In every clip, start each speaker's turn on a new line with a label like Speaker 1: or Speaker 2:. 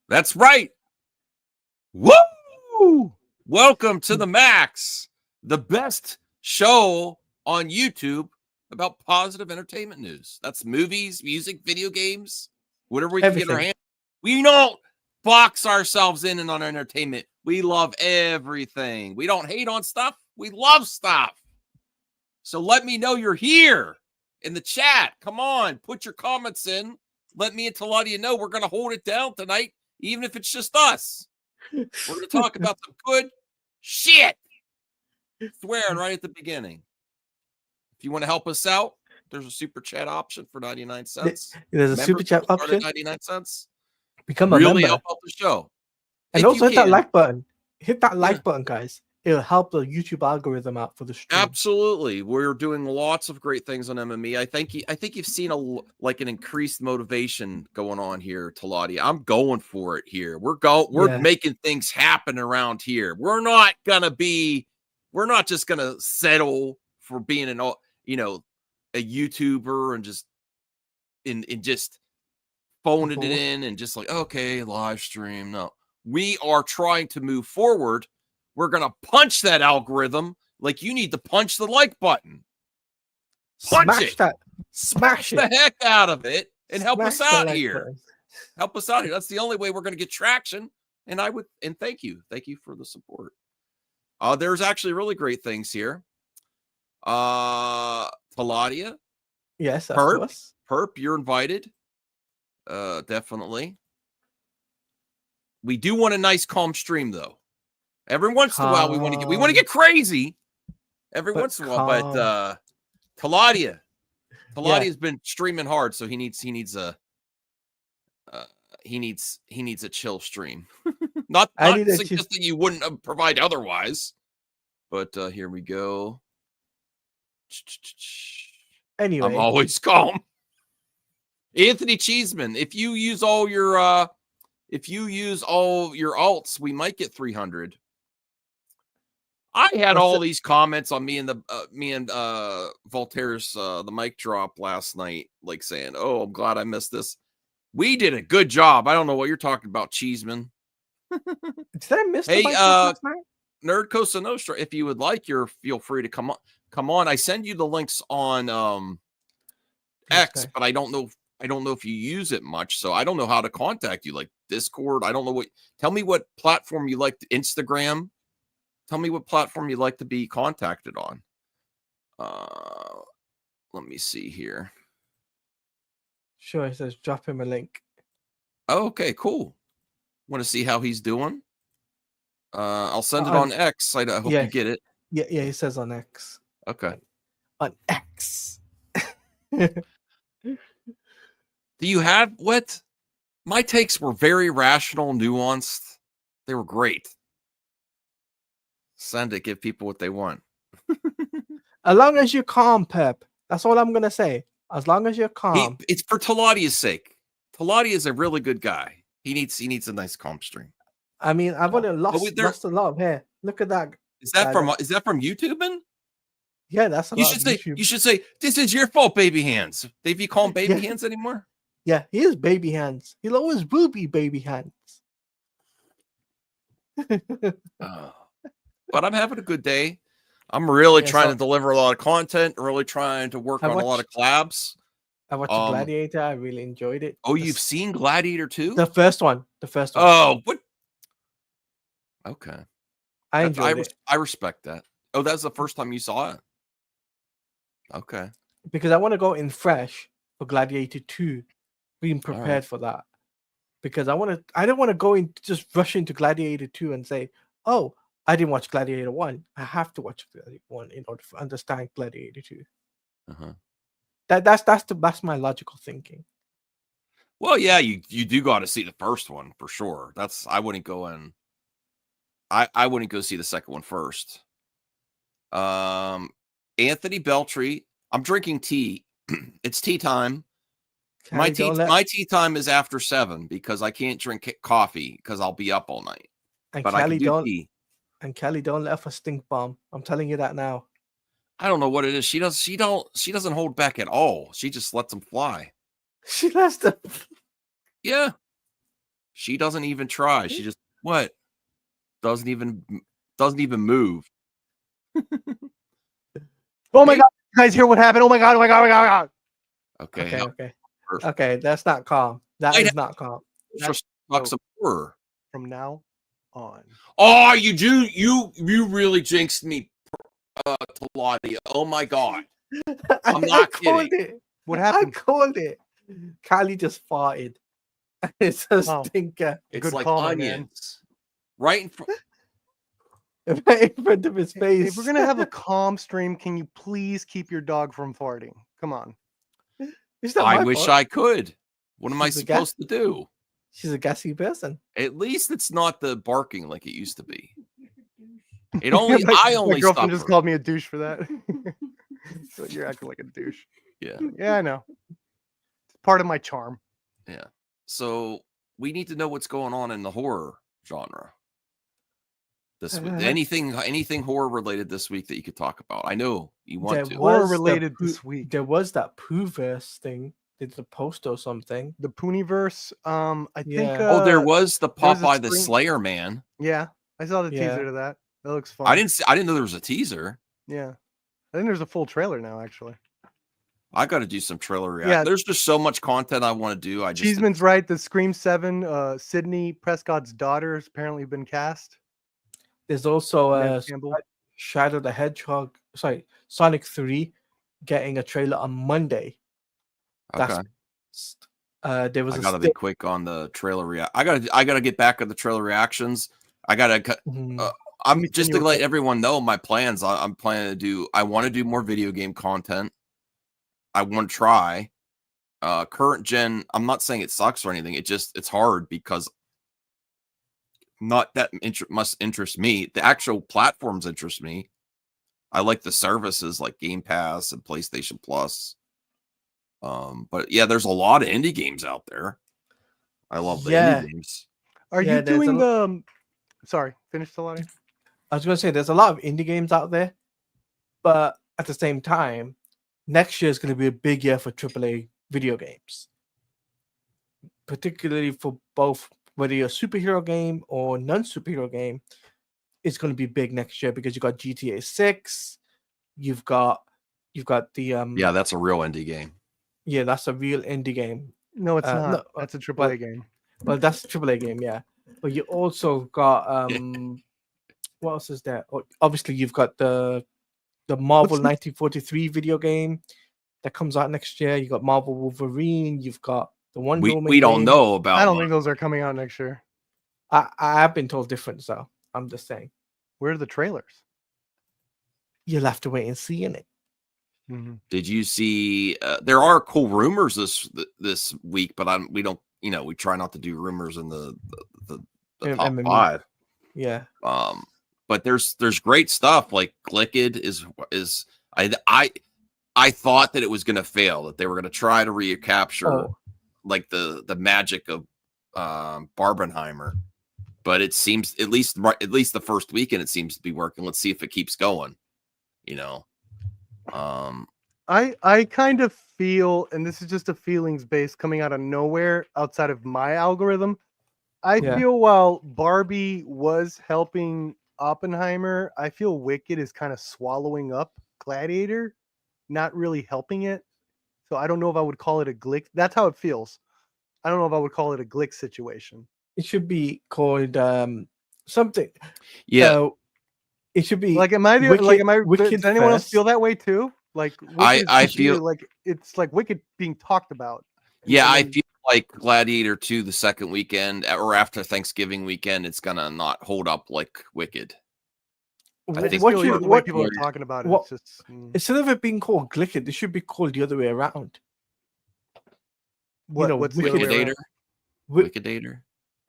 Speaker 1: That's right. Woo! Welcome to the Max, the best show on YouTube about positive entertainment news. That's movies, music, video games, whatever we can get our
Speaker 2: Everything.
Speaker 1: hands. We don't box ourselves in and on entertainment. We love everything. We don't hate on stuff. We love stuff. So let me know you're here in the chat. Come on, put your comments in. Let me and Taladia know we're going to hold it down tonight, even if it's just us. We're going to talk about some good shit. Swearing right at the beginning. If you want to help us out, there's a super chat option for 99 cents.
Speaker 2: There's a super chat option.
Speaker 1: 99 cents.
Speaker 2: Become a
Speaker 1: Really
Speaker 2: member.
Speaker 1: help out the show.
Speaker 2: And
Speaker 1: If
Speaker 2: also
Speaker 1: you
Speaker 2: hit that
Speaker 1: can.
Speaker 2: like button. Hit that like button, guys. It'll help the YouTube algorithm out for the stream.
Speaker 1: Absolutely. We're doing lots of great things on MME. I think you've seen an increased motivation going on here, Taladia. I'm going for it here. We're making things happen around here. We're not just gonna settle for being a YouTuber and just phoning it in and just like, okay, live stream. No. We are trying to move forward. We're going to punch that algorithm like you need to punch the like button. Punch it. Smash the heck out of it and help us out here. Help us out here. That's the only way we're going to get traction. And thank you. Thank you for the support. There's actually really great things here. Taladia.
Speaker 2: Yes, of course.
Speaker 1: Perp, you're invited. Definitely. We do want a nice calm stream though. Every once in a while we want to get crazy. Every once in a while, but Taladia's been streaming hard, so he needs a chill stream. not suggesting you wouldn't provide otherwise, but here we go.
Speaker 2: Anyway,
Speaker 1: I'm always calm. Anthony Cheeseman, if you use all your alts, we might get 300. I had all these comments on me and Voltaire's the mic drop last night, like saying, "Oh, I'm glad I missed this." We did a good job. I don't know what you're talking about, Cheeseman.
Speaker 2: Did I miss the mic drop last night?
Speaker 1: Nerd Cosa Nostra, if you would like, feel free to come on. I send you the links on X, but I don't know if you use it much, so I don't know how to contact you, like Discord. I don't know tell me what platform you like. Instagram. Tell me what platform you'd like to be contacted on. Let me see here.
Speaker 2: Sure, it says drop him a link.
Speaker 1: Oh, okay, cool. Want to see how he's doing? I'll send it on X. I hope you get it.
Speaker 2: Yeah, it says on X.
Speaker 1: Okay.
Speaker 2: On X.
Speaker 1: Do you have what? My takes were very rational, nuanced. They were great. Send it, give people what they want.
Speaker 2: As long as you're calm, Pep. That's all I'm gonna say. As long as you're calm.
Speaker 1: It's for Taladia's sake. Taladia is a really good guy. He needs a nice calm stream.
Speaker 2: I mean, I've only lost a lot of hair. Look at that.
Speaker 1: Is that from YouTubing?
Speaker 2: Yeah, that's a lot.
Speaker 1: You should say, this is your fault, baby hands. They you call him baby hands anymore?
Speaker 2: Yeah, he is baby hands. He'll always be baby hands.
Speaker 1: But I'm having a good day. I'm really trying to deliver a lot of content, really trying to work on a lot of collabs.
Speaker 2: I watched Gladiator. I really enjoyed it.
Speaker 1: Oh, you've seen Gladiator 2?
Speaker 2: The first one.
Speaker 1: Oh, what? Okay.
Speaker 2: I enjoyed it.
Speaker 1: I respect that. Oh, that's the first time you saw it? Okay.
Speaker 2: Because I want to go in fresh for Gladiator 2, being prepared for that. Because I don't want to go in just rush into Gladiator 2 and say, oh, I didn't watch Gladiator 1. I have to watch Gladiator 1 in order to understand Gladiator 2.
Speaker 1: Uh-huh.
Speaker 2: That's my logical thinking.
Speaker 1: Well, yeah, you do got to see the first one for sure. I wouldn't go in. I wouldn't go see the second one first. Anthony Beltry, I'm drinking tea. It's tea time. My tea time is after 7 because I can't drink coffee because I'll be up all night.
Speaker 2: But Kelly, I can do tea. And Kelly, don't let off a stink bomb. I'm telling you that now.
Speaker 1: I don't know what it is. She doesn't hold back at all. She just lets them fly.
Speaker 2: She lets them.
Speaker 1: Yeah. She doesn't even try. She just what? Doesn't even move.
Speaker 3: Oh my god, you guys hear what happened? Oh my god, oh my god, oh my god, oh my god.
Speaker 1: Okay.
Speaker 2: Okay, that's not calm. That is not calm.
Speaker 1: Just talk some horror.
Speaker 3: From now on.
Speaker 1: Oh, you really jinxed me, Talati. Oh my god. I'm not
Speaker 2: called
Speaker 1: kidding.
Speaker 2: it.
Speaker 3: What happened?
Speaker 2: I called it. Kylie just farted. It's a stinker.
Speaker 1: It's
Speaker 3: Good
Speaker 1: like
Speaker 3: call, my
Speaker 1: onions. Right in front.
Speaker 2: Right in front of his face.
Speaker 3: If we're gonna have a calm stream, can you please keep your dog from farting? Come on.
Speaker 1: I wish I could. What am I
Speaker 2: She's a
Speaker 1: supposed to do?
Speaker 2: She's a gassy person.
Speaker 1: At least it's not the barking like it used to be. It only I only
Speaker 3: my girlfriend just
Speaker 1: her.
Speaker 3: called me a douche for that. So you're acting like a douche.
Speaker 1: Yeah.
Speaker 3: Yeah, I know. It's part of my charm.
Speaker 1: Yeah. So we need to know what's going on in the horror genre. This week. Anything horror related this week that you could talk about. I know you want to.
Speaker 3: Horror related this week.
Speaker 2: There was that Pooverse thing. Did the post or something?
Speaker 3: The Pooniverse. I think.
Speaker 1: There was the
Speaker 3: there was a
Speaker 1: Popeye the Slayer Man.
Speaker 3: Yeah, I saw the teaser to that. That looks fun.
Speaker 1: I didn't know there was a teaser.
Speaker 3: Yeah, I think there's a full trailer now. Actually,
Speaker 1: I got to do some trailer reaction.
Speaker 3: Yeah.
Speaker 1: There's just so much content I want to do.
Speaker 3: Cheeseman's right. The Scream 7, Sydney Prescott's daughter has apparently been cast.
Speaker 2: There's also Shadow the Hedgehog. Sorry, Sonic 3 getting a trailer on Monday.
Speaker 1: Okay.
Speaker 2: There was.
Speaker 1: I gotta be quick on the trailer I gotta get back on the trailer reactions. I'm just to let everyone know my plans. I'm planning to do. I want to do more video game content. I want to try. Current gen. I'm not saying it sucks or anything. It's hard because not that must interest me. The actual platforms interest me. I like the services like Game Pass and PlayStation Plus. But yeah, there's a lot of indie games out there. I love the indie games.
Speaker 3: Are you doing the? Sorry, finish the line.
Speaker 2: I was going to say there's a lot of indie games out there, but at the same time, next year is going to be a big year for AAA video games, particularly for both whether you're a superhero game or non-superhero game. It's going to be big next year because you got GTA 6, you've got the
Speaker 1: yeah, that's a real indie game.
Speaker 2: Yeah, that's a real indie game.
Speaker 3: No, it's not. No, that's a AAA game.
Speaker 2: Well, that's a AAA game, yeah. But you also got what else is there? Obviously, you've got the Marvel 1943 video game that comes out next year. You got Marvel Wolverine. You've got the Wonder Woman.
Speaker 1: We don't know about.
Speaker 3: I don't think those are coming out next year.
Speaker 2: I have been told different, so I'm just saying.
Speaker 3: Where are the trailers?
Speaker 2: You'll have to wait and see in it.
Speaker 3: Mm-hmm.
Speaker 1: Did you see? There are cool rumors this week, but we don't. We try not to do rumors in the top five.
Speaker 2: Yeah.
Speaker 1: But there's great stuff like Glicked is I thought that it was going to fail, that they were going to try to recapture like the magic of Barbenheimer, but it seems at least the first weekend it seems to be working. Let's see if it keeps going.
Speaker 3: I kind of feel, and this is just a feelings based coming out of nowhere outside of my algorithm. I feel while Barbie was helping Oppenheimer, I feel Wicked is kind of swallowing up Gladiator, not really helping it. So I don't know if I would call it a Glick. That's how it feels. I don't know if I would call it a Glick situation.
Speaker 2: It should be called something.
Speaker 1: Yeah.
Speaker 2: It should be
Speaker 3: like, am I
Speaker 2: Wicked
Speaker 3: does anyone else feel that way too? Like
Speaker 1: I feel
Speaker 3: like it's like Wicked being talked about.
Speaker 1: Yeah, I feel like Gladiator 2 the second weekend or after Thanksgiving weekend, it's gonna not hold up like Wicked.
Speaker 3: I think what people are talking about it. It's just,
Speaker 2: instead of it being called Glicked, it should be called the other way around.
Speaker 3: What's
Speaker 1: Wickedator? Wickedator?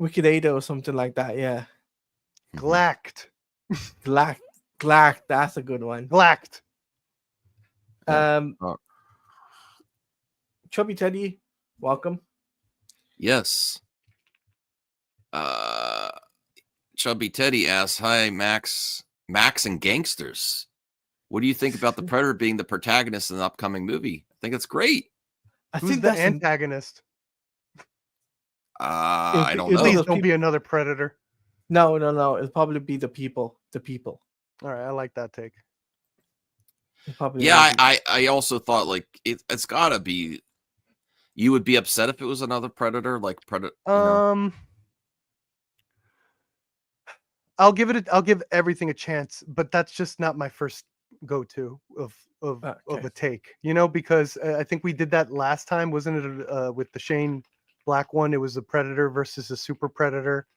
Speaker 2: Wickedator or something like that, yeah.
Speaker 3: Glacked.
Speaker 2: Glacked, that's a good one.
Speaker 3: Glacked.
Speaker 2: Chubby Teddy, welcome.
Speaker 1: Yes. Chubby Teddy asks, "Hi, Max and Gangsters. What do you think about the Predator being the protagonist in the upcoming movie?" I think it's great.
Speaker 3: Who's the antagonist?
Speaker 1: I don't
Speaker 2: It'll be
Speaker 1: know.
Speaker 3: Please don't be another Predator.
Speaker 2: No. It'll probably be the people. The people.
Speaker 3: All right, I like that take.
Speaker 2: It probably
Speaker 1: Yeah,
Speaker 2: will be.
Speaker 1: I also thought like it's gotta be. You would be upset if it was another Predator, like Predator.
Speaker 3: I'll give everything a chance, but that's just not my first go-to of a take, because I think we did that last time, wasn't it? With the Shane Black one, it was a Predator versus a Super Predator.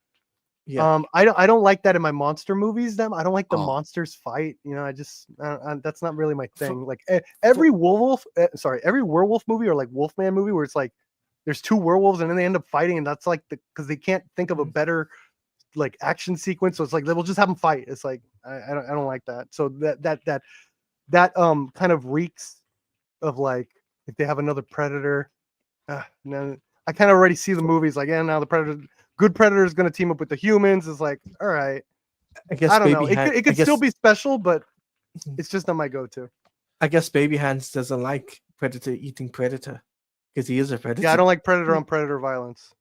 Speaker 2: Yeah.
Speaker 3: I don't like that in my monster movies. I don't like the
Speaker 1: Oh.
Speaker 3: monsters fight. That's not really my thing. Like every werewolf movie or like Wolfman movie where it's like there's two werewolves and then they end up fighting, and that's like because they can't think of a better like action sequence, so it's like they'll just have them fight. It's like I don't like that. So that kind of reeks of like if they have another Predator. No, I kind of already see the movies like, now the good Predator is going to team up with the humans. It's like, all right,
Speaker 2: I guess
Speaker 3: I don't know.
Speaker 2: Baby
Speaker 3: It could still be special, but it's just not my go-to.
Speaker 2: I guess Baby Hands doesn't like Predator eating Predator because he is a Predator.
Speaker 3: Yeah, I don't like Predator on Predator violence.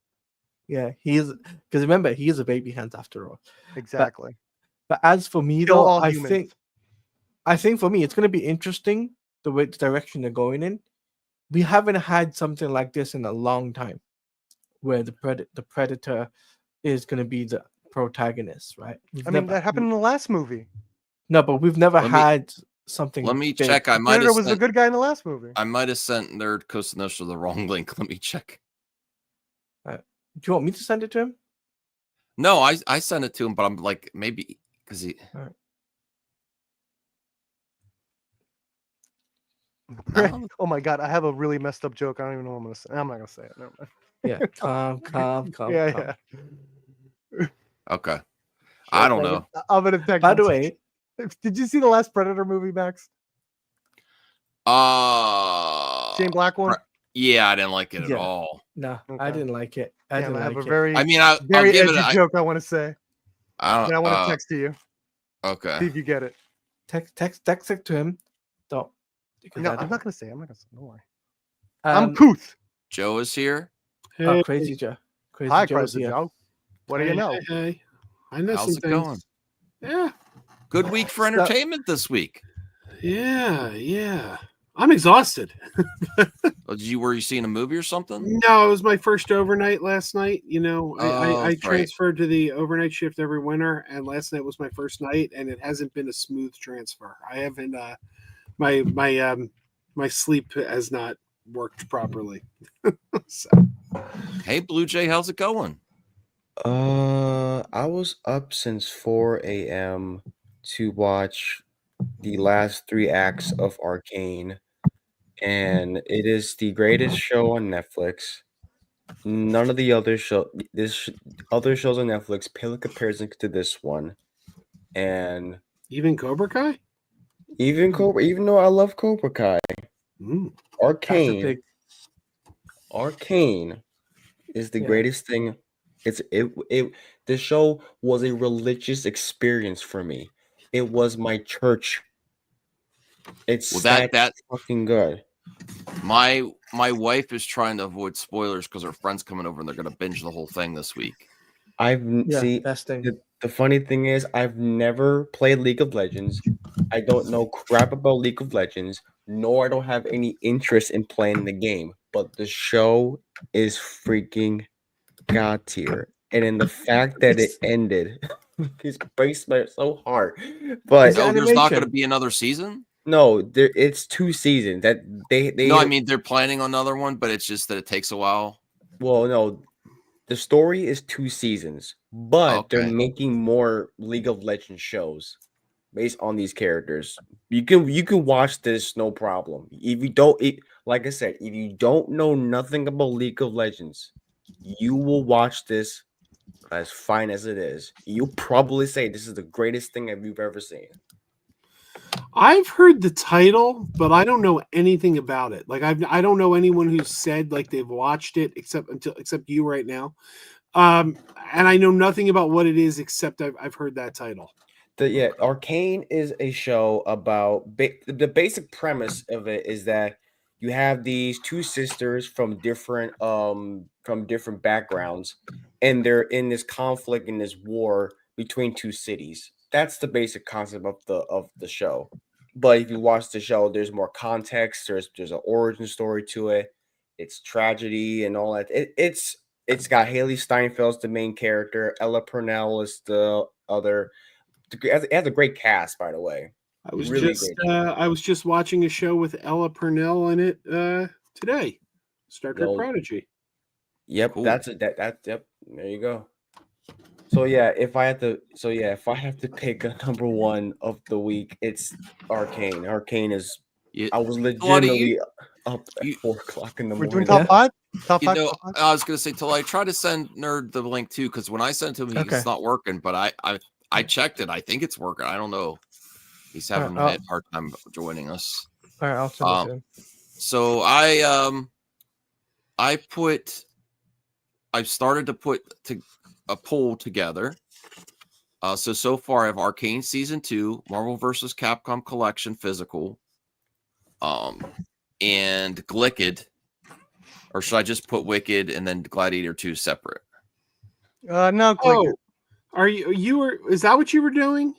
Speaker 2: Yeah, he is, because remember, he is a Baby Hands after all.
Speaker 3: Exactly.
Speaker 2: But as for me,
Speaker 3: Kill
Speaker 2: though,
Speaker 3: all
Speaker 2: I
Speaker 3: humans.
Speaker 2: think for me, it's going to be interesting the direction they're going in. We haven't had something like this in a long time, where the Predator is going to be the protagonist, right?
Speaker 3: That happened in the last movie.
Speaker 2: No, but we've never had something.
Speaker 1: Let me
Speaker 2: big.
Speaker 1: check.
Speaker 3: Predator was the good guy in the last movie.
Speaker 1: I might have sent Nerd Coast Nostra the wrong link. Let me check.
Speaker 2: Do you want me to send it to him?
Speaker 1: No, I sent it to him, but I'm like, maybe because he.
Speaker 3: Right. Oh my god, I have a really messed up joke. I don't even know what I'm gonna say. I'm not gonna say it. Never mind.
Speaker 2: Yeah, calm.
Speaker 3: Yeah.
Speaker 1: Okay. I don't know.
Speaker 3: I'm gonna text.
Speaker 2: By the way,
Speaker 3: did you see the last Predator movie, Max? Shane Black one.
Speaker 1: Yeah, I didn't like it at all.
Speaker 2: No,
Speaker 3: Okay.
Speaker 2: I didn't like it.
Speaker 3: I
Speaker 2: didn't
Speaker 3: have
Speaker 2: like
Speaker 3: a
Speaker 2: it.
Speaker 3: very,
Speaker 1: I mean, I'll
Speaker 3: very
Speaker 1: give
Speaker 3: edgy
Speaker 1: it.
Speaker 3: joke I want to say.
Speaker 1: I
Speaker 3: want to text to you.
Speaker 1: Okay.
Speaker 3: See if you get it.
Speaker 2: Text it to him. Don't.
Speaker 3: No, I'm not gonna say. Don't worry.
Speaker 2: I'm
Speaker 3: Couth.
Speaker 1: Joe is here.
Speaker 2: Hey. Oh, Crazy Joe.
Speaker 3: Hi, Crazy Joe. What do you know?
Speaker 4: Hey. I know
Speaker 1: How's
Speaker 4: some
Speaker 1: it
Speaker 4: things.
Speaker 1: going?
Speaker 4: Yeah.
Speaker 1: Good week for entertainment this week.
Speaker 4: Yeah. I'm exhausted.
Speaker 1: Were you seeing a movie or something?
Speaker 4: No, it was my first overnight last night. I
Speaker 1: that's
Speaker 4: transferred to the overnight shift every winter, and last night was my first night, and it hasn't been a smooth transfer. I haven't my sleep has not worked properly. So.
Speaker 1: Hey, Blue Jay, how's it going?
Speaker 5: I was up since 4 a.m. to watch the last 3 acts of Arcane, and it is the greatest show on Netflix. None of the other other shows on Netflix pale in comparison to this one, and
Speaker 4: even Cobra Kai.
Speaker 5: Even though I love Cobra Kai, Arcane is the greatest thing. The show was a religious experience for me. It was my church. It's that fucking good.
Speaker 1: My wife is trying to avoid spoilers because her friend's coming over and they're gonna binge the whole thing this week.
Speaker 5: The funny thing is, I've never played League of Legends. I don't know crap about League of Legends, nor I don't have any interest in playing the game. But the show is freaking god tier, and in the fact that it ended, it breaks my so hard. But
Speaker 1: there's not going to be another season.
Speaker 5: No, it's 2 seasons. That they.
Speaker 1: No, I mean they're planning another one, but it's just that it takes a while.
Speaker 5: Well, no. The story is 2 seasons, but they're making more League of Legends shows based on these characters. You can watch this no problem. If you don't, like I said, if you don't know nothing about League of Legends, you will watch this as fine as it is. You'll probably say this is the greatest thing that you've ever seen.
Speaker 4: I've heard the title, but I don't know anything about it. Like I don't know anyone who's said like they've watched it except you right now. And I know nothing about what it is except I've heard that title.
Speaker 5: Arcane is a show about the basic premise of it is that you have these two sisters from different backgrounds, and they're in this conflict, in this war between two cities. That's the basic concept of the show. But if you watch the show, there's more context. There's an origin story to it. It's tragedy and all that. It's got Haley Steinfeld's the main character. Ella Purnell is the other. It has a great cast, by the way.
Speaker 4: I was just watching a show with Ella Purnell in it today. Star Trek Prodigy.
Speaker 5: Yep, cool. Yep. There you go. So if I have to pick a number one of the week, it's Arcane. Arcane is. I was legitimately up at 4 o'clock in the morning.
Speaker 3: We're doing top five. Top five.
Speaker 1: I was gonna say till I try to send Nerd the link too, because when I sent him, it's not working. But I checked it. I think it's working. I don't know. He's having a hard time joining us.
Speaker 2: All right, I'll send it to him.
Speaker 1: So I've started to put a poll together. So far I have Arcane Season 2, Marvel vs. Capcom Collection Physical, and Glicked. Or should I just put Wicked and then Gladiator 2 separate?
Speaker 3: No, Glicked.
Speaker 4: Is that what you were doing?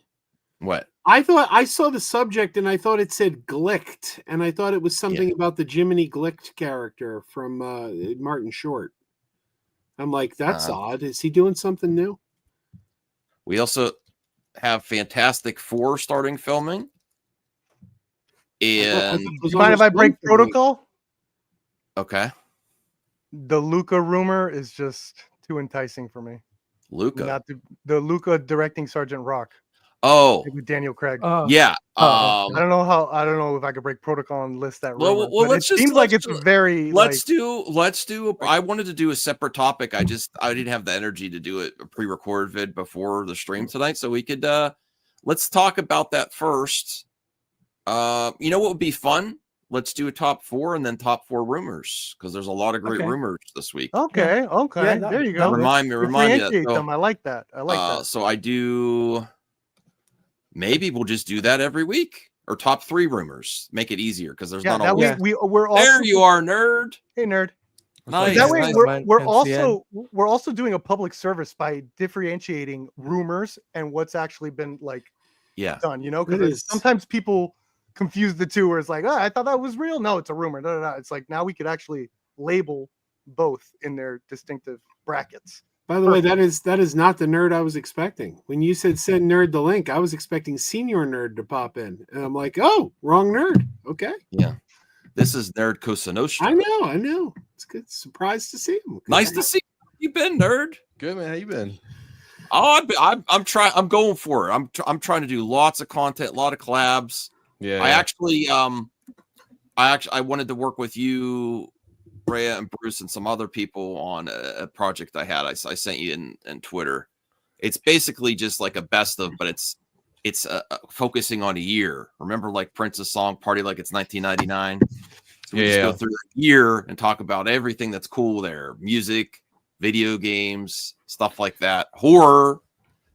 Speaker 1: What?
Speaker 4: I thought I saw the subject and I thought it said Glicked, and I thought it was something about the Jiminy Glicked character from Martin Short. I'm like, that's odd. Is he doing something new?
Speaker 1: We also have Fantastic Four starting filming. And
Speaker 3: do you mind if I break protocol?
Speaker 1: Okay.
Speaker 3: The Luca rumor is just too enticing for me.
Speaker 1: Luca,
Speaker 3: not the Luca directing Sergeant Rock.
Speaker 1: Oh,
Speaker 3: with Daniel Craig.
Speaker 1: Yeah.
Speaker 3: I don't know if I could break protocol and list that.
Speaker 1: Well,
Speaker 3: it seems like it's very.
Speaker 1: Let's do. I wanted to do a separate topic. I didn't have the energy to do it a pre-recorded vid before the stream tonight, so we could. Let's talk about that first. You know what would be fun? Let's do a top 4 and then top 4 rumors, because there's a lot of great rumors this week.
Speaker 3: Okay. Yeah, there you go.
Speaker 1: Remind me.
Speaker 3: Them. I like that.
Speaker 1: So I do. Maybe we'll just do that every week, or top 3 rumors. Make it easier, because there's not always.
Speaker 3: We're also,
Speaker 1: there you are, Nerd.
Speaker 3: Hey, Nerd.
Speaker 1: Nice.
Speaker 3: That way, we're also doing a public service by differentiating rumors and what's actually been done. You know, because sometimes people confuse the two, where it's like, I thought that was real. No, it's a rumor. No. It's like, now we could actually label both in their distinctive brackets.
Speaker 4: By the way, that is not the Nerd I was expecting. When you said send Nerd the link, I was expecting Senior Nerd to pop in, and I'm like, oh, wrong Nerd. Okay.
Speaker 1: Yeah. This is Nerd Cosa Nostra.
Speaker 4: I know. It's good. Surprised to see him.
Speaker 1: Nice to see you. How you been, Nerd?
Speaker 6: Good, man. How you been?
Speaker 1: Oh, I'm trying. I'm going for it. I'm trying to do lots of content, a lot of collabs.
Speaker 6: Yeah.
Speaker 1: I actually wanted to work with you, Rhea and Bruce, and some other people on a project I had. I sent you in Twitter. It's basically just like a best of, but it's focusing on a year. Remember, like Prince's song "Party Like It's 1999." So we just go through the year and talk about everything that's cool there: music, video games, stuff like that, horror.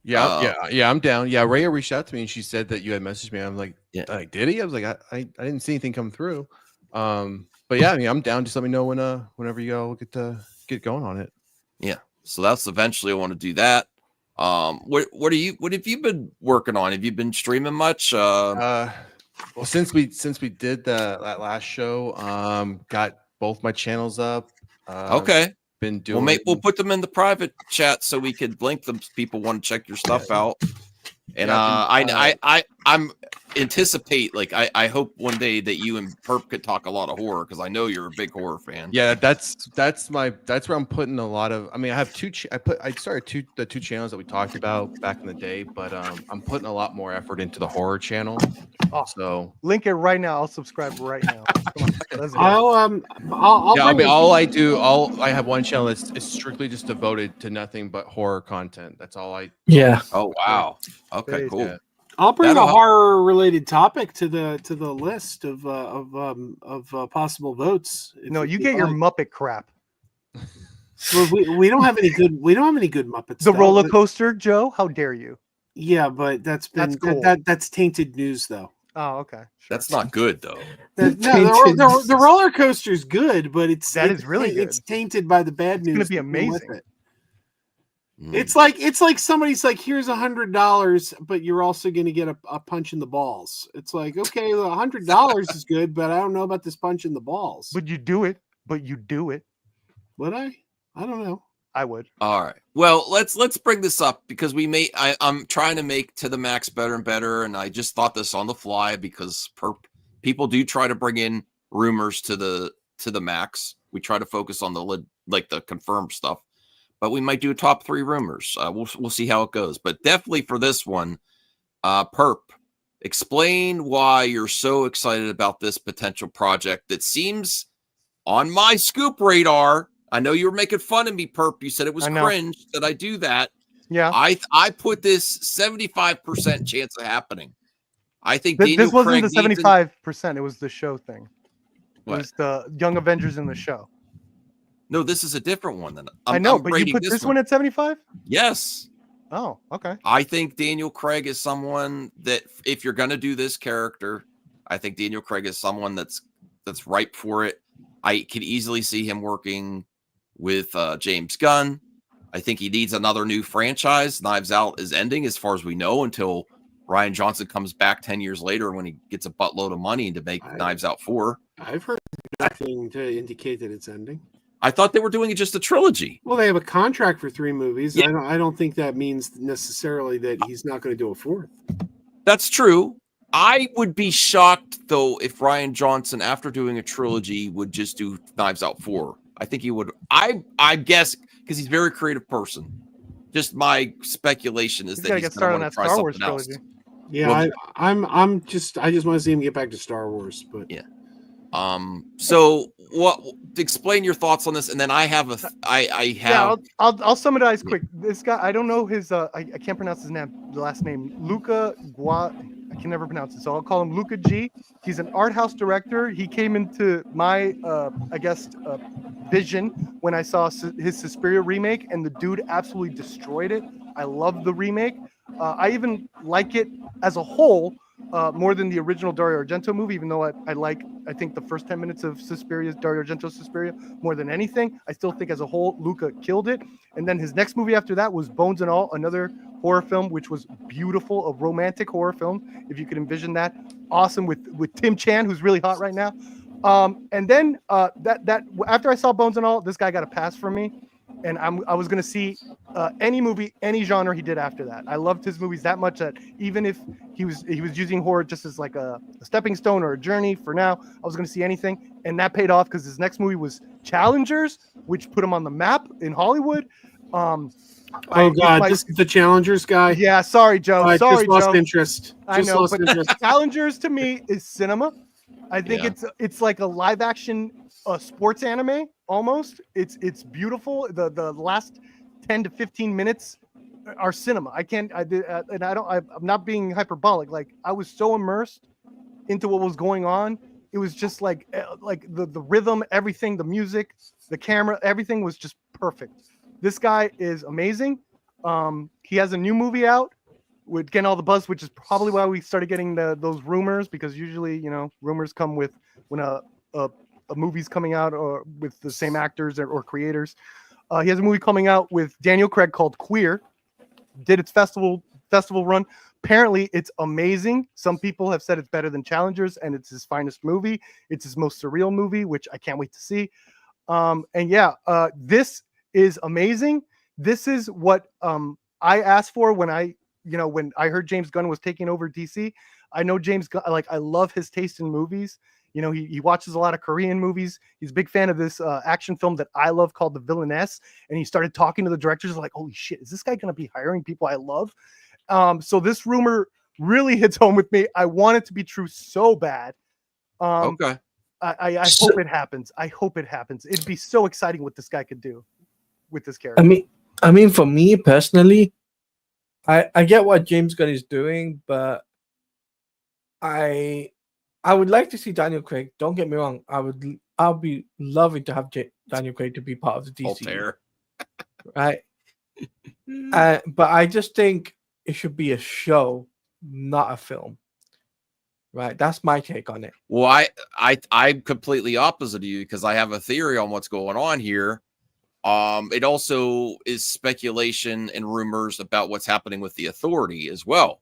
Speaker 6: Yeah, I'm down. Yeah, Rhea reached out to me and she said that you had messaged me. I'm like, did he? I was like, I didn't see anything come through. But yeah, I mean, I'm down. Just let me know whenever you all get going on it. Yeah.
Speaker 1: So that's eventually I want to do that. What have you been working on? Have you been streaming much?
Speaker 6: Well, since we did that last show, got both my channels up.
Speaker 1: Okay.
Speaker 6: Been doing.
Speaker 1: We'll put them in the private chat so we could link them. People want to check your stuff out. And I'm anticipate, like, I hope one day that you and Perp could talk a lot of horror, because I know you're a big horror fan.
Speaker 6: Yeah, that's where I'm putting a lot of. I mean, I have I started the two channels that we talked about back in the day, but I'm putting a lot more effort into the horror channel. So
Speaker 3: link it right now. I'll subscribe right now. Come
Speaker 4: on,
Speaker 6: I have one channel that's strictly just devoted to nothing but horror content. That's all I.
Speaker 2: Yeah.
Speaker 1: Oh wow. Okay, cool.
Speaker 6: Yeah.
Speaker 4: I'll bring a horror-related topic to the list of possible votes.
Speaker 3: No, you get your Muppet crap.
Speaker 4: Well, we don't have any good. We don't have any good Muppets.
Speaker 3: The roller coaster, Joe. How dare you?
Speaker 4: Yeah, but that's cool. That's tainted news, though.
Speaker 3: Oh, okay. Sure.
Speaker 1: That's not good though.
Speaker 4: The roller coaster's good, but it's
Speaker 3: really good.
Speaker 4: It's tainted by the bad news.
Speaker 3: It's going to be amazing.
Speaker 4: It's like somebody's like, here's $100, but you're also going to get a punch in the balls. It's like, okay, $100 is good, but I don't know about this punch in the balls.
Speaker 3: But you do it.
Speaker 4: Would I? I don't know.
Speaker 3: I would.
Speaker 1: All right. Well, let's bring this up because I'm trying to make To the Max better and better, and I just thought this on the fly because people do try to bring in rumors to the Max. We try to focus on the confirmed stuff, but we might do a top 3 rumors. We'll see how it goes. But definitely for this one, Perp, explain why you're so excited about this potential project that seems on my scoop radar. I know you were making fun of me, Perp. You said it was cringe that I do that.
Speaker 3: Yeah.
Speaker 1: I put this 75% chance of happening. I think
Speaker 3: this wasn't the 75%. It was the show thing. It was the Young Avengers in the show.
Speaker 1: No, this is a different one.
Speaker 3: I know, but you put this one at 75?
Speaker 1: Yes.
Speaker 3: Oh, okay.
Speaker 1: I think Daniel Craig is someone that if you're going to do this character, I think Daniel Craig is someone that's ripe for it. I could easily see him working with James Gunn. I think he needs another new franchise. Knives Out is ending as far as we know until Rian Johnson comes back 10 years later when he gets a buttload of money to make Knives Out 4.
Speaker 4: I've heard nothing to indicate that it's ending.
Speaker 1: I thought they were doing it just a trilogy.
Speaker 4: Well, they have a contract for 3 movies.
Speaker 1: Yeah.
Speaker 4: I don't think that means necessarily that he's not going to do a 4th.
Speaker 1: That's true. I would be shocked, though, if Rian Johnson, after doing a trilogy, would just do Knives Out 4. I think he would. I guess because he's a very creative person. Just my speculation is that he's
Speaker 3: get started on that Star Wars
Speaker 1: else.
Speaker 3: trilogy.
Speaker 4: Yeah,
Speaker 1: Well,
Speaker 4: I just want to see him get back to Star Wars, but
Speaker 1: yeah. So what? Explain your thoughts on this, and then I have
Speaker 3: I'll summarize quick. This guy, I don't know his. I can't pronounce his name. The last name, Luca I can never pronounce it, so I'll call him Luca G. He's an art house director. He came into my, vision when I saw his Suspiria remake, and the dude absolutely destroyed it. I love the remake. I even like it as a whole more than the original Dario Argento movie, even though I think the first 10 minutes of Dario Argento's Suspiria more than anything. I still think as a whole, Luca killed it. And then his next movie after that was Bones and All, another horror film, which was beautiful, a romantic horror film, if you could envision that. Awesome with Tim Chan, who's really hot right now. And then that after I saw Bones and All, this guy got a pass from me. And I was going to see any movie, any genre he did after that. I loved his movies that much that even if he was using horror just as like a stepping stone or a journey for now, I was going to see anything. And that paid off because his next movie was Challengers, which put him on the map in Hollywood.
Speaker 4: This is the Challengers guy.
Speaker 3: Yeah, sorry, Joe.
Speaker 4: I just lost interest.
Speaker 3: I know, but Challengers to me is cinema. I think it's like a live action sports anime almost. It's beautiful. The last 10 to 15 minutes are cinema. I'm not being hyperbolic. Like I was so immersed into what was going on. It was just like the rhythm, everything, the music, the camera, everything was just perfect. This guy is amazing. He has a new movie out with getting all the buzz, which is probably why we started getting those rumors, because usually, rumors come with when a movie's coming out or with the same actors or creators. He has a movie coming out with Daniel Craig called Queer. Did its festival run. Apparently, it's amazing. Some people have said it's better than Challengers, and it's his finest movie. It's his most surreal movie, which I can't wait to see. This is amazing. This is what I asked for when I heard James Gunn was taking over DC. I know James Gunn, I love his taste in movies. He watches a lot of Korean movies. He's a big fan of this action film that I love called The Villainess. And he started talking to the directors like, holy shit, is this guy going to be hiring people I love? So this rumor really hits home with me. I want it to be true so bad.
Speaker 1: Okay.
Speaker 3: I hope it happens. I hope it happens. It'd be so exciting what this guy could do with this character.
Speaker 2: I mean, for me personally, I get what James Gunn is doing, but I would like to see Daniel Craig. Don't get me wrong. I'll be loving to have Daniel Craig to be part of the DC.
Speaker 1: Voltaire.
Speaker 2: Right. But I just think it should be a show, not a film. Right. That's my take on it.
Speaker 1: Well, I'm completely opposite of you because I have a theory on what's going on here. It also is speculation and rumors about what's happening with the Authority as well.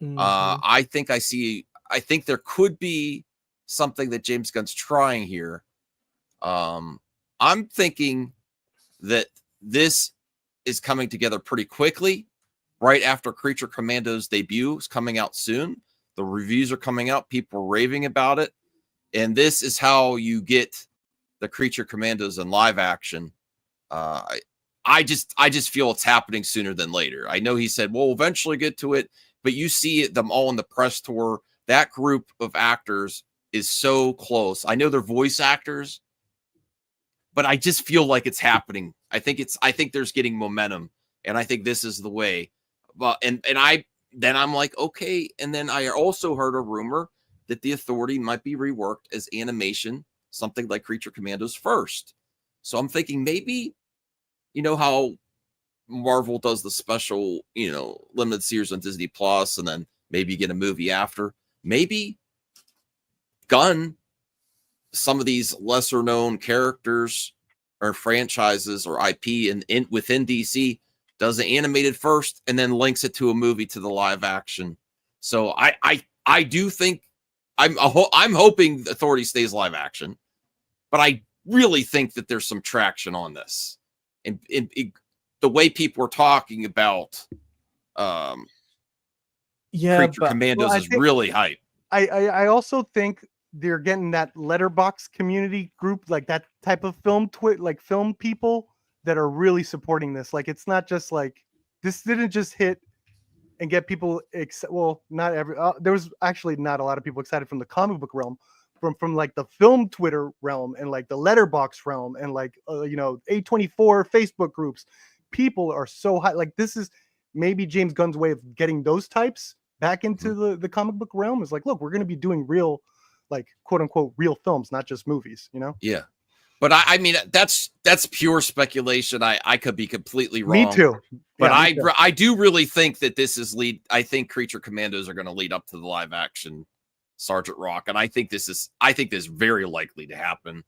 Speaker 2: Mhm.
Speaker 1: I think there could be something that James Gunn's trying here. I'm thinking that this is coming together pretty quickly, right after Creature Commandos debut is coming out soon. The reviews are coming out, people are raving about it, and this is how you get the Creature Commandos in live action. I just feel it's happening sooner than later. I know he said we'll eventually get to it, but you see them all in the press tour. That group of actors is so close. I know they're voice actors, but I just feel like it's happening. I think there's getting momentum, and I think this is the way. But I'm like, okay. And then I also heard a rumor that the Authority might be reworked as animation, something like Creature Commandos first. So I'm thinking maybe, you know how Marvel does the special, limited series on Disney Plus, and then maybe you get a movie after. Maybe Gunn, some of these lesser known characters or franchises or IP within DC, does it animated first and then links it to a movie, to the live action. So I do think I'm hoping the Authority stays live action, but I really think that there's some traction on this, and the way people are talking about Creature Commandos is really hype.
Speaker 3: I also think they're getting that letterbox community group, like that type of film film people that are really supporting this. Like, it's not just like this didn't just hit and get people not every there was actually not a lot of people excited from the comic book realm, from like the film Twitter realm and like the letterbox realm and like A24 Facebook groups. People are so high. Like, this is maybe James Gunn's way of getting those types back into the comic book realm. Is like, look, we're going to be doing real, like, quote unquote real films, not just movies,
Speaker 1: Yeah, but I mean that's pure speculation. I could be completely wrong.
Speaker 3: Me too.
Speaker 1: But I do really think that this is I think Creature Commandos are going to lead up to the live action Sergeant Rock, and I think this is very likely to happen.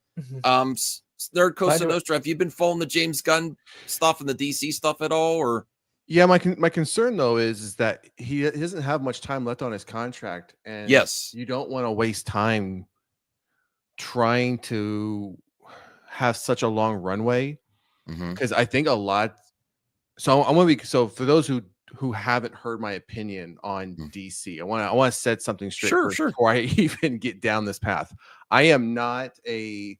Speaker 1: Nerd Costa Nostra, have you been following the James Gunn stuff and the DC stuff at all, or?
Speaker 6: Yeah, my concern though is that he doesn't have much time left on his contract, and
Speaker 1: yes,
Speaker 6: you don't want to waste time trying to have such a long runway, because I think a lot. So for those who haven't heard my opinion on DC, I want to set something straight first before I even get down this path. I am not a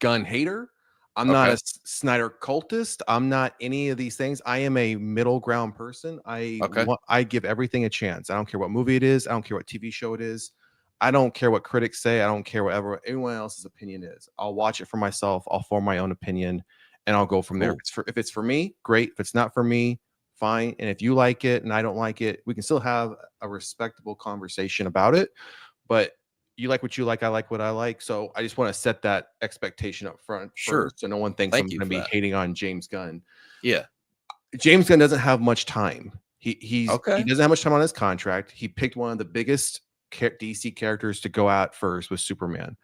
Speaker 6: Gunn hater. I'm not a Snyder cultist. I'm not any of these things. I am a middle ground person. I give everything a chance. I don't care what movie it is. I don't care what TV show it is. I don't care what critics say. I don't care whatever anyone else's opinion is. I'll watch it for myself. I'll form my own opinion, and I'll go from there. If it's for me, great. If it's not for me, fine. And if you like it and I don't like it, we can still have a respectable conversation about it. But you like what you like, I like what I like. So I just want to set that expectation up front first, so no one thinks I'm going to be hating on James Gunn.
Speaker 1: Yeah.
Speaker 6: James Gunn doesn't have much time. He doesn't have much time on his contract. He picked one of the biggest DC characters to go out first with Superman.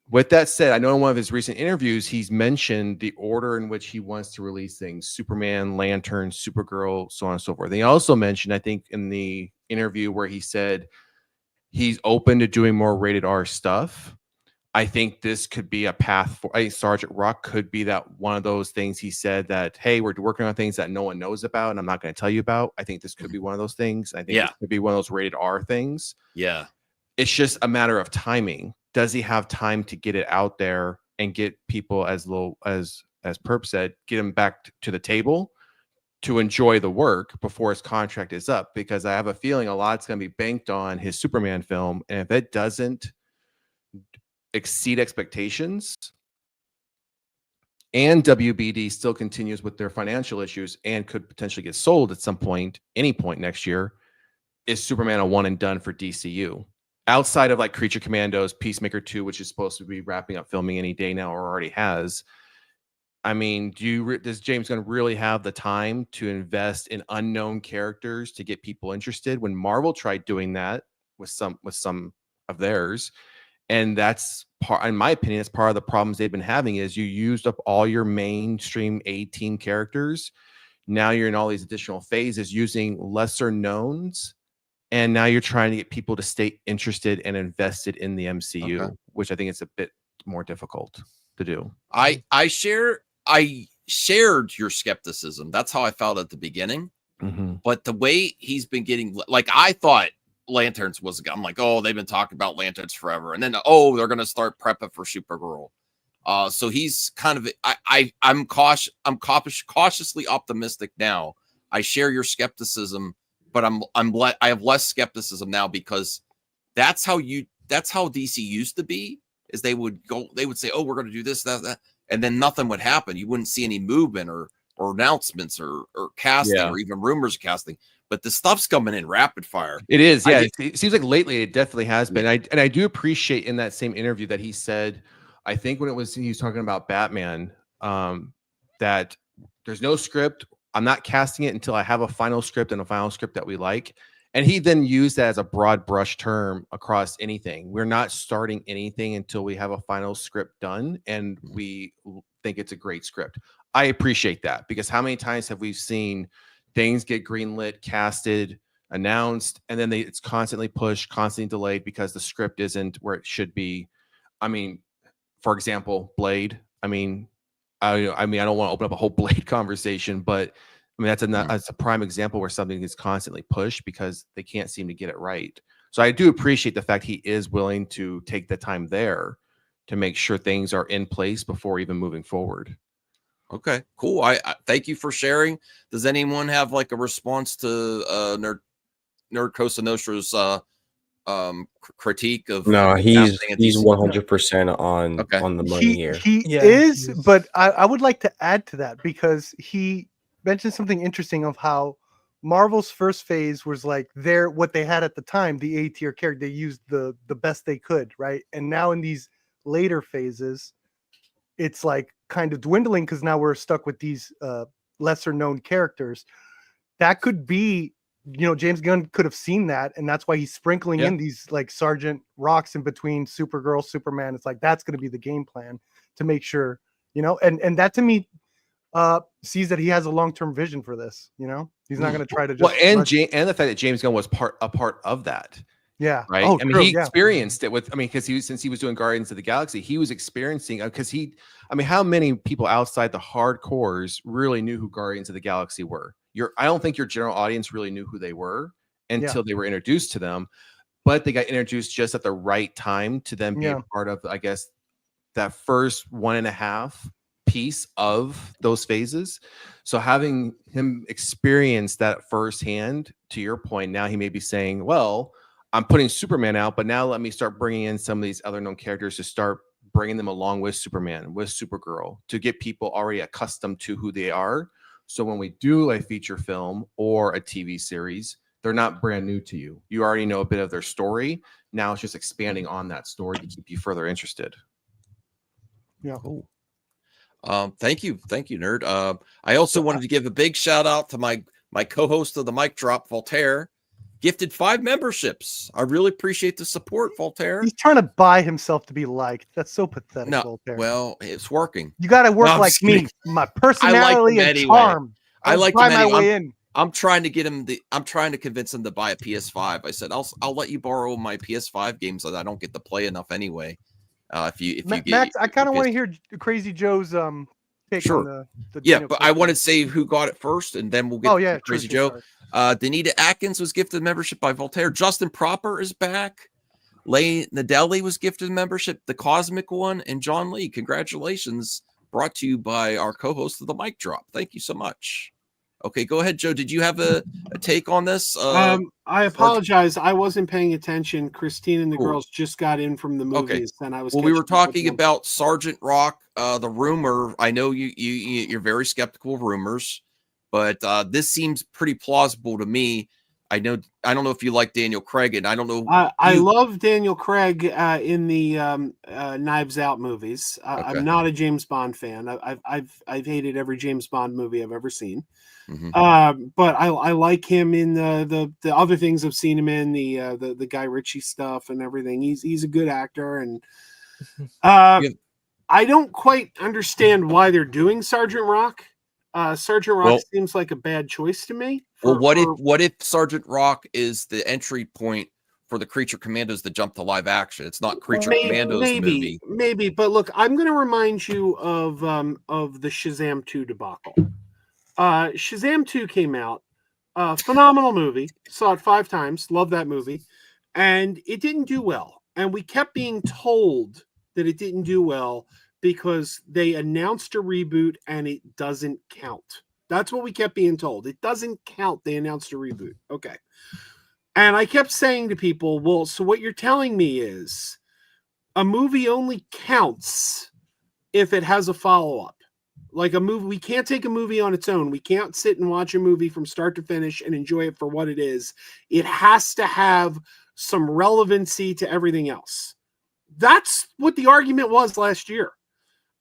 Speaker 6: With that said, I know in one of his recent interviews, he's mentioned the order in which he wants to release things: Superman, Lantern, Supergirl, so on and so forth. And he also mentioned, I think in the interview where he said he's open to doing more rated R stuff. I think this could be a path for Sergeant Rock could be that one of those things he said that, hey, we're working on things that no one knows about and I'm not going to tell you about. I think this could be one of those things. I think this could be one of those rated R things.
Speaker 1: Yeah.
Speaker 6: It's just a matter of timing. Does he have time to get it out there and get people, as Perp said, get him back to the table to enjoy the work before his contract is up? Because I have a feeling a lot's going to be banked on his Superman film, and if it doesn't exceed expectations and WBD still continues with their financial issues and could potentially get sold at some point, any point next year, is Superman a one and done for DCU? Outside of like Creature Commandos, Peacemaker 2, which is supposed to be wrapping up filming any day now or already has. I mean, does James Gunn really have the time to invest in unknown characters to get people interested? When Marvel tried doing that with some of theirs. And that's part, in my opinion, it's part of the problems they've been having is you used up all your mainstream 18 characters. Now you're in all these additional phases using lesser knowns. And now you're trying to get people to stay interested and invested in the MCU, which I think it's a bit more difficult to do.
Speaker 1: I shared your skepticism. That's how I felt at the beginning. But the way he's been getting, like, I thought Lanterns was, I'm like, oh, they've been talking about Lanterns forever, and then they're gonna start prepping for Supergirl. So he's kind of, I'm cautiously optimistic now. I share your skepticism, but I have less skepticism now because that's how DC used to be. Is they would say, oh, we're going to do this, that, and then nothing would happen. You wouldn't see any movement or announcements or casting or even rumors of casting. But the stuff's coming in rapid fire.
Speaker 6: It is, yeah. It seems like lately it definitely has been. I do appreciate in that same interview that he said, I think when he was talking about Batman, that there's no script. I'm not casting it until I have a final script and a final script that we like. And he then used that as a broad brush term across anything. We're not starting anything until we have a final script done and we think it's a great script. I appreciate that because how many times have we seen things get greenlit, casted, announced, and then it's constantly pushed, constantly delayed because the script isn't where it should be. I mean, for example, Blade. I don't want to open up a whole Blade conversation, but I mean that's a prime example where something is constantly pushed because they can't seem to get it right. So I do appreciate the fact he is willing to take the time there to make sure things are in place before even moving forward.
Speaker 1: Okay, cool. I thank you for sharing. Does anyone have like a response to Nerd Cosa Nostra's critique of?
Speaker 5: No, he's 100% on the money here.
Speaker 3: He is, but I would like to add to that because he mentioned something interesting of how Marvel's first phase was like what they had at the time, the A tier character. They used the best they could, right? And now in these later phases, it's like kind of dwindling because now we're stuck with these lesser known characters. That could be, James Gunn could have seen that, and that's why he's sprinkling in these like Sergeant Rocks in between Supergirl, Superman. It's like that's going to be the game plan to make sure, and that to me sees that he has a long-term vision for this. He's not going to try to just
Speaker 6: and the fact that James Gunn was a part of that.
Speaker 3: Yeah.
Speaker 6: Right.
Speaker 3: Oh,
Speaker 6: I mean, he experienced it because since he was doing Guardians of the Galaxy, he was experiencing how many people outside the hardcores really knew who Guardians of the Galaxy were? I don't think your general audience really knew who they were until they were introduced to them, but they got introduced just at the right time to then be a part of, I guess, that first 1.5 piece of those phases. So having him experience that firsthand, to your point, now he may be saying, well, I'm putting Superman out, but now let me start bringing in some of these other known characters to start bringing them along with Superman, with Supergirl, to get people already accustomed to who they are. So when we do a feature film or a TV series, they're not brand new to you. You already know a bit of their story. Now it's just expanding on that story to keep you further interested.
Speaker 3: Yeah.
Speaker 1: Cool. Thank you, Nerd. I also wanted to give a big shout out to my co-host of the Mic Drop, Voltaire. Gifted 5 memberships. I really appreciate the support, Voltaire.
Speaker 3: He's trying to buy himself to be liked. That's so pathetic, Voltaire.
Speaker 1: Well, it's working.
Speaker 3: You got to work like me. My personality and charm.
Speaker 1: I like
Speaker 3: buy my way in.
Speaker 1: I'm trying to get him. I'm trying to convince him to buy a PS5. I said I'll let you borrow my PS5 games that I don't get to play enough anyway. If you get
Speaker 3: Max, I kind of want to hear Crazy Joe's take on the
Speaker 1: but I want to say who got it first, and then we'll get to Crazy Joe. Danita Atkins was gifted membership by Voltaire. Justin Proper is back. Lay Nadelli was gifted membership. The Cosmic One and John Lee. Congratulations. Brought to you by our co-host of the Mic Drop. Thank you so much. Okay, go ahead, Joe. Did you have a take on this?
Speaker 4: I apologize. I wasn't paying attention. Christine and the girls just got in from the movies, and I was.
Speaker 1: Well, we were talking about Sergeant Rock, the rumor. I know you're very skeptical of rumors, but this seems pretty plausible to me I don't know if you like Daniel Craig, and I don't know.
Speaker 4: I love Daniel Craig in the Knives Out movies. I'm not a James Bond fan. I've hated every James Bond movie I've ever seen. But I like him in the other things I've seen him in, the Guy Ritchie stuff and everything. He's a good actor, and I don't quite understand why they're doing Sergeant Rock. Sergeant Rock seems like a bad choice to me.
Speaker 1: What if Sergeant Rock is the entry point for the Creature Commandos to jump to live action? It's not Creature Commandos movie.
Speaker 4: Maybe, but look, I'm going to remind you of the Shazam 2 debacle. Shazam 2 came out, phenomenal movie. Saw it 5 times. Love that movie, and it didn't do well. And we kept being told that it didn't do well because they announced a reboot and it doesn't count. That's what we kept being told. It doesn't count. They announced a reboot. Okay. And I kept saying to people, well, so what you're telling me is a movie only counts if it has a follow-up. Like a movie, we can't take a movie on its own. We can't sit and watch a movie from start to finish and enjoy it for what it is. It has to have some relevancy to everything else. That's what the argument was last year.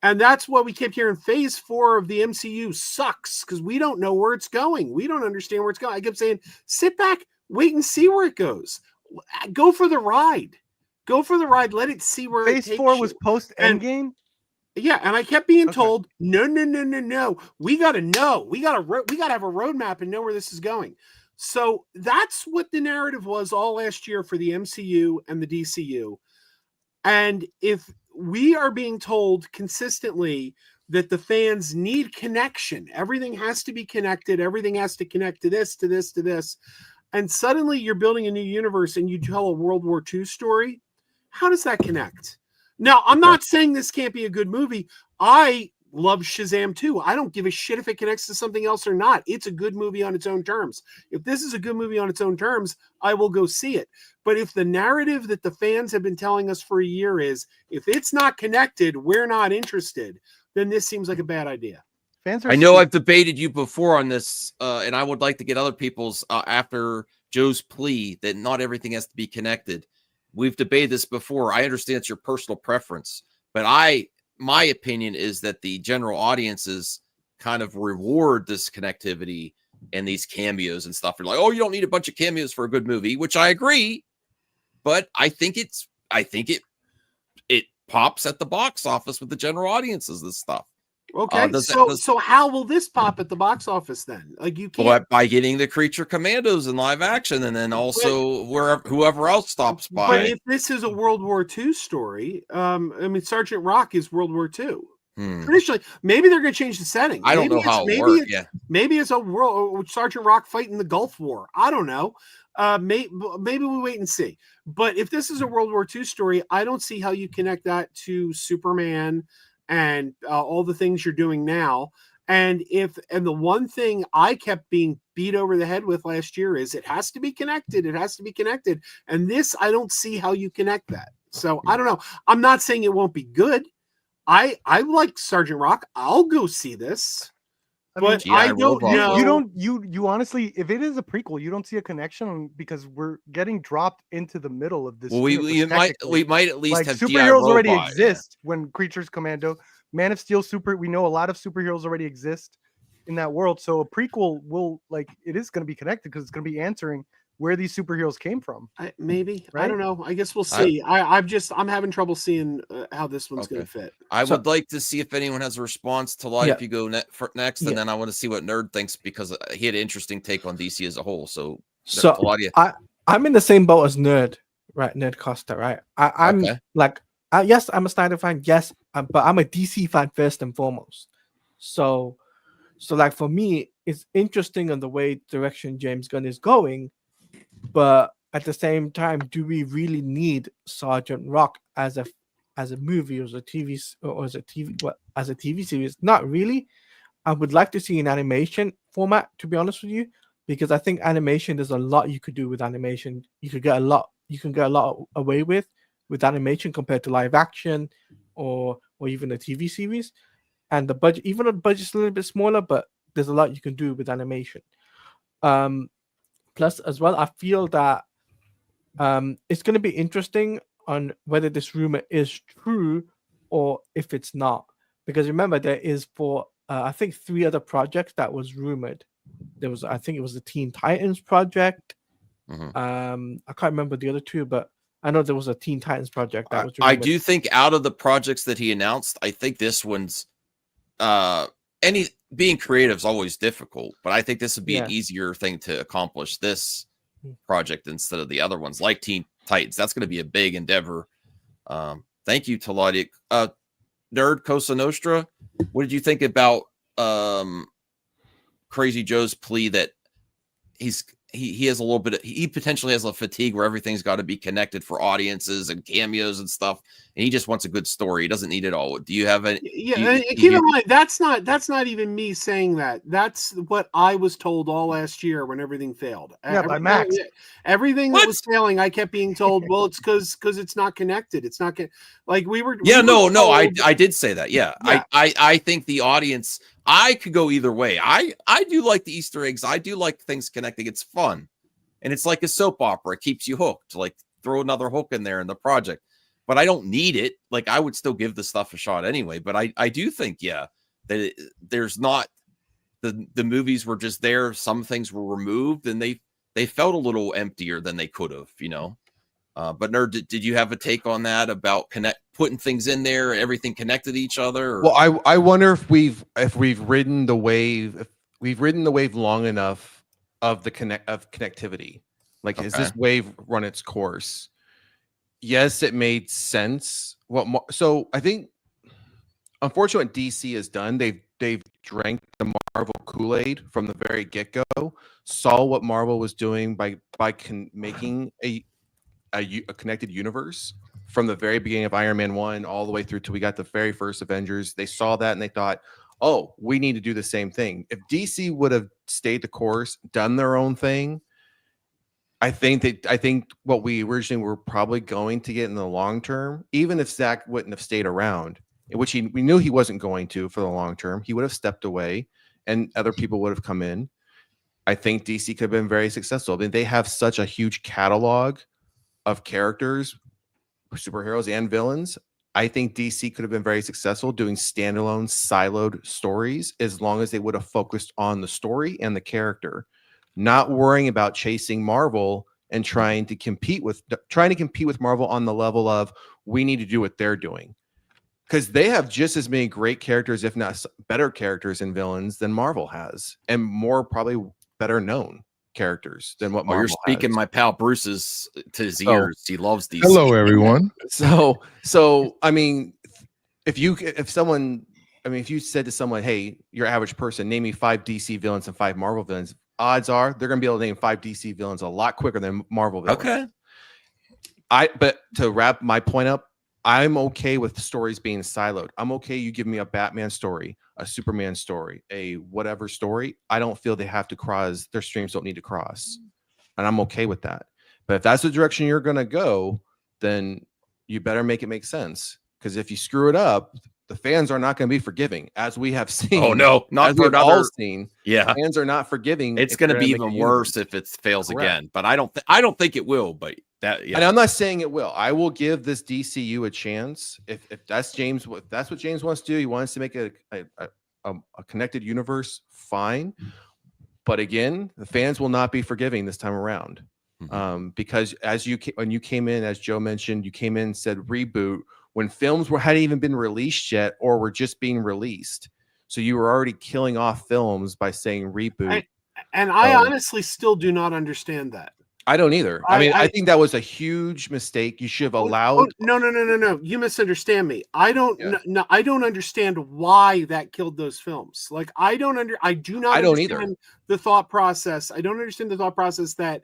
Speaker 4: And that's what we kept hearing. Phase 4 of the MCU sucks because we don't know where it's going. We don't understand where it's going. I kept saying, sit back, wait and see where it goes. Go for the ride. Go for the ride. Let it see where
Speaker 3: Phase
Speaker 4: it takes
Speaker 3: 4
Speaker 4: you.
Speaker 3: was post-Endgame?
Speaker 4: Yeah, and I kept being told, no. We got to know. We got to have a roadmap and know where this is going. So that's what the narrative was all last year for the MCU and the DCU. And if we are being told consistently that the fans need connection, everything has to be connected, everything has to connect to this, to this, to this, and suddenly you're building a new universe and you tell a World War II story, how does that connect? Now, I'm not saying this can't be a good movie. I love Shazam 2. I don't give a shit if it connects to something else or not. It's a good movie on its own terms. If this is a good movie on its own terms, I will go see it. But if the narrative that the fans have been telling us for a year is, if it's not connected, we're not interested, then this seems like a bad idea.
Speaker 1: I know I've debated you before on this, and I would like to get other people's after Joe's plea that not everything has to be connected. We've debated this before. I understand it's your personal preference, but my opinion is that the general audiences kind of reward this connectivity and these cameos and stuff. You're like, oh, you don't need a bunch of cameos for a good movie, which I agree, but I think it pops at the box office with the general audiences, this stuff.
Speaker 4: Okay, so how will this pop at the box office then? Like you can't
Speaker 1: by getting the Creature Commandos in live action, and then also whoever else stops by.
Speaker 4: But if this is a World War II story, I mean, Sergeant Rock is World War II. Traditionally, maybe they're going to change the setting.
Speaker 1: I don't know how it works. Yeah,
Speaker 4: maybe it's a world Sergeant Rock fighting the Gulf War. I don't know. Maybe we wait and see. But if this is a World War II story, I don't see how you connect that to Superman and all the things you're doing now. And the one thing I kept being beat over the head with last year is it has to be connected. It has to be connected. And this, I don't see how you connect that. So I don't know. I'm not saying it won't be good. I like Sergeant Rock. I'll go see this. But I don't know.
Speaker 3: You honestly, if it is a prequel, you don't see a connection because we're getting dropped into the middle of this.
Speaker 1: Well, we might at least have
Speaker 3: superheroes already exist when Creatures Commando, Man of Steel, we know a lot of superheroes already exist in that world. So a prequel it is going to be connected because it's going to be answering where these superheroes came from.
Speaker 4: Maybe, right? I don't know. I guess we'll see. I'm having trouble seeing how this one's going to fit.
Speaker 1: I would like to see if anyone has a response to If You Go next, and then I want to see what Nerd thinks because he had an interesting take on DC as a whole. So
Speaker 2: I'm in the same boat as Nerd, right? Nerd Costa, right? I'm yes, I'm a Snyder fan, yes, but I'm a DC fan first and foremost. So like for me, it's interesting on the way direction James Gunn is going. But at the same time, do we really need Sergeant Rock as a movie or as a TV series? Not really. I would like to see an animation format, to be honest with you, because I think animation, there's a lot you could do with animation. You can get a lot away with animation compared to live action or even a TV series. And the budget's a little bit smaller, but there's a lot you can do with animation. Plus, as well, I feel that it's going to be interesting on whether this rumor is true or if it's not. Because remember, there is I think 3 other projects that was rumored. There was, I think it was the Teen Titans project. I can't remember the other 2, but I know there was a Teen Titans project that was rumored.
Speaker 1: I do think out of the projects that he announced, I think this one's being creative is always difficult, but I think this would be an easier thing to accomplish this project instead of the other ones like Teen Titans. That's going to be a big endeavor. Thank you, Taladi. Nerd Cosa Nostra, what did you think about Crazy Joe's plea that he has a little bit he potentially has a fatigue where everything's got to be connected for audiences and cameos and stuff, and he just wants a good story. He doesn't need it all. Do you have any?
Speaker 4: Keep in mind that's not even me saying that. That's what I was told all last year when everything failed.
Speaker 3: By Max.
Speaker 4: Everything that was failing, I kept being told, well, it's because it's not connected. It's not like we were.
Speaker 1: I did say that. Yeah. I think the audience. I could go either way. I do like the Easter eggs. I do like things connecting. It's fun. And it's like a soap opera. It keeps you hooked. Like throw another hook in there in the project. But I don't need it. Like I would still give the stuff a shot anyway. But I do think, that there's not the movies were just there. Some things were removed and they felt a little emptier than they could have, But Nerd, did you have a take on that about putting things in there, everything connected to each other? Or?
Speaker 6: Well, I wonder if we've ridden the wave, long enough of connectivity. Like, has this wave run its course? Yes, it made sense. So I think, unfortunately, what DC has done, they've drank the Marvel Kool-Aid from the very get-go. Saw what Marvel was doing by making a connected universe from the very beginning of Iron Man 1 all the way through till we got the very first Avengers. They saw that and they thought, oh, we need to do the same thing. If DC would have stayed the course, done their own thing, I think what we originally were probably going to get in the long term, even if Zack wouldn't have stayed around, which we knew he wasn't going to for the long term, he would have stepped away and other people would have come in. I think DC could have been very successful. I mean, they have such a huge catalog of characters, superheroes and villains. I think DC could have been very successful doing standalone siloed stories as long as they would have focused on the story and the character, not worrying about chasing Marvel and trying to compete with Marvel on the level of we need to do what they're doing, because they have just as many great characters, if not better characters and villains than Marvel has, and more probably better known characters than what Marvel
Speaker 1: you're speaking
Speaker 6: has.
Speaker 1: My pal Bruce's to his ears. He loves these.
Speaker 7: Hello, everyone.
Speaker 6: So I mean, if you said to someone, hey, your average person, name me 5 DC villains and 5 Marvel villains, odds are they're going to be able to name 5 DC villains a lot quicker than Marvel villains.
Speaker 1: Okay.
Speaker 6: But to wrap my point up, I'm okay with stories being siloed. I'm okay. You give me a Batman story, a Superman story, a whatever story. I don't feel they have to cross, their streams don't need to cross. And I'm okay with that. But if that's the direction you're going to go, then you better make it make sense. Because if you screw it up, the fans are not going to be forgiving, as we have seen.
Speaker 1: Oh no, not for another. Yeah,
Speaker 6: fans are not forgiving.
Speaker 1: It's going to be even worse if it fails again. But I don't think it will. But that, yeah.
Speaker 6: And I'm not saying it will. I will give this DCU a chance. If that's James, if that's what James wants to do, he wants to make a connected universe. Fine. But again, the fans will not be forgiving this time around. Because when you came in, as Joe mentioned, you came in and said reboot when films hadn't even been released yet or were just being released. So you were already killing off films by saying reboot.
Speaker 4: And I honestly still do not understand that.
Speaker 6: I don't either. I think that was a huge mistake. You should have allowed.
Speaker 4: No. You misunderstand me. I don't understand why that killed those films. Like I don't understand the thought process. I don't understand the thought process that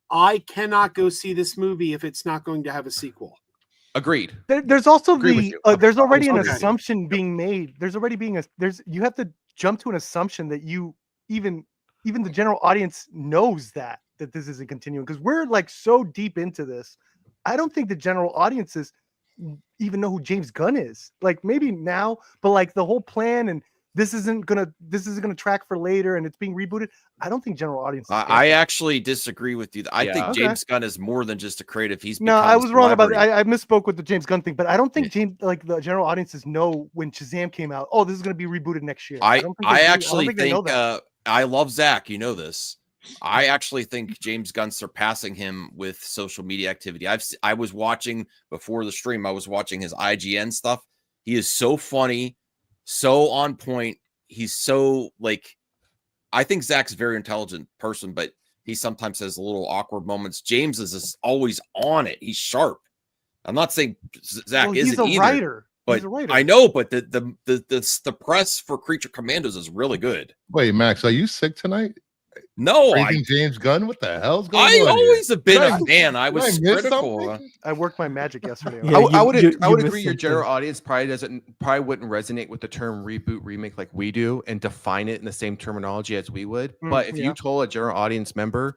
Speaker 4: I cannot go see this movie if it's not going to have a sequel.
Speaker 6: Agreed.
Speaker 3: There's also there's already an assumption being made. You have to jump to an assumption that even the general audience knows that this isn't continuing, because we're like so deep into this. I don't think the general audiences even know who James Gunn is. Like maybe now, but like the whole plan and this isn't gonna track for later and it's being rebooted. I don't think general audience.
Speaker 1: I actually disagree with you. I think
Speaker 3: Okay.
Speaker 1: James Gunn is more than just a creative. He's
Speaker 3: No,
Speaker 1: become
Speaker 3: I
Speaker 1: a
Speaker 3: was wrong about it.
Speaker 1: celebrity.
Speaker 3: I misspoke with the James Gunn thing, but I don't think the general audiences know when Shazam came out. Oh, this is going to be rebooted next year.
Speaker 1: I
Speaker 3: don't think they do.
Speaker 1: actually
Speaker 3: I don't think they know that.
Speaker 1: I love Zach. You know this. I actually think James Gunn surpassing him with social media activity. I was watching before the stream. I was watching his IGN stuff. He is so funny, so on point. He's so like. I think Zach's a very intelligent person, but he sometimes has a little awkward moments. James is just always on it. He's sharp. I'm not saying Zach isn't either.
Speaker 3: Writer.
Speaker 1: But
Speaker 3: He's a writer.
Speaker 1: I know, but the press for Creature Commandos is really good.
Speaker 7: Wait, Max, are you sick tonight?
Speaker 1: No,
Speaker 7: Praising James Gunn. What the hell's going on?
Speaker 1: I always have been
Speaker 7: Did
Speaker 1: a fan. I was
Speaker 7: miss
Speaker 1: critical.
Speaker 7: something?
Speaker 3: I worked my magic yesterday.
Speaker 2: Yeah,
Speaker 6: I would
Speaker 2: you
Speaker 6: agree.
Speaker 2: missed
Speaker 6: Your general
Speaker 2: something.
Speaker 6: audience probably wouldn't resonate with the term reboot remake like we do and define it in the same terminology as we would. But if you told a general audience member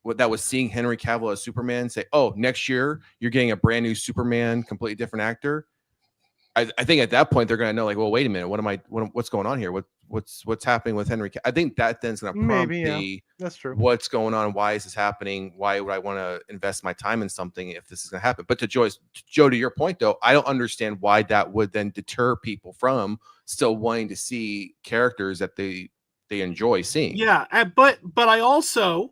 Speaker 6: that was seeing Henry Cavill as Superman say, "Oh, next year you're getting a brand new Superman, completely different actor," I think at that point they're going to know, like, well, wait a minute, what's going on here? What's happening with Henry? I think that then's going to prompt
Speaker 3: That's true.
Speaker 6: what's going on? Why is this happening? Why would I want to invest my time in something if this is going to happen? But Joe, to your point though, I don't understand why that would then deter people from still wanting to see characters that they enjoy seeing.
Speaker 4: Yeah, but I also,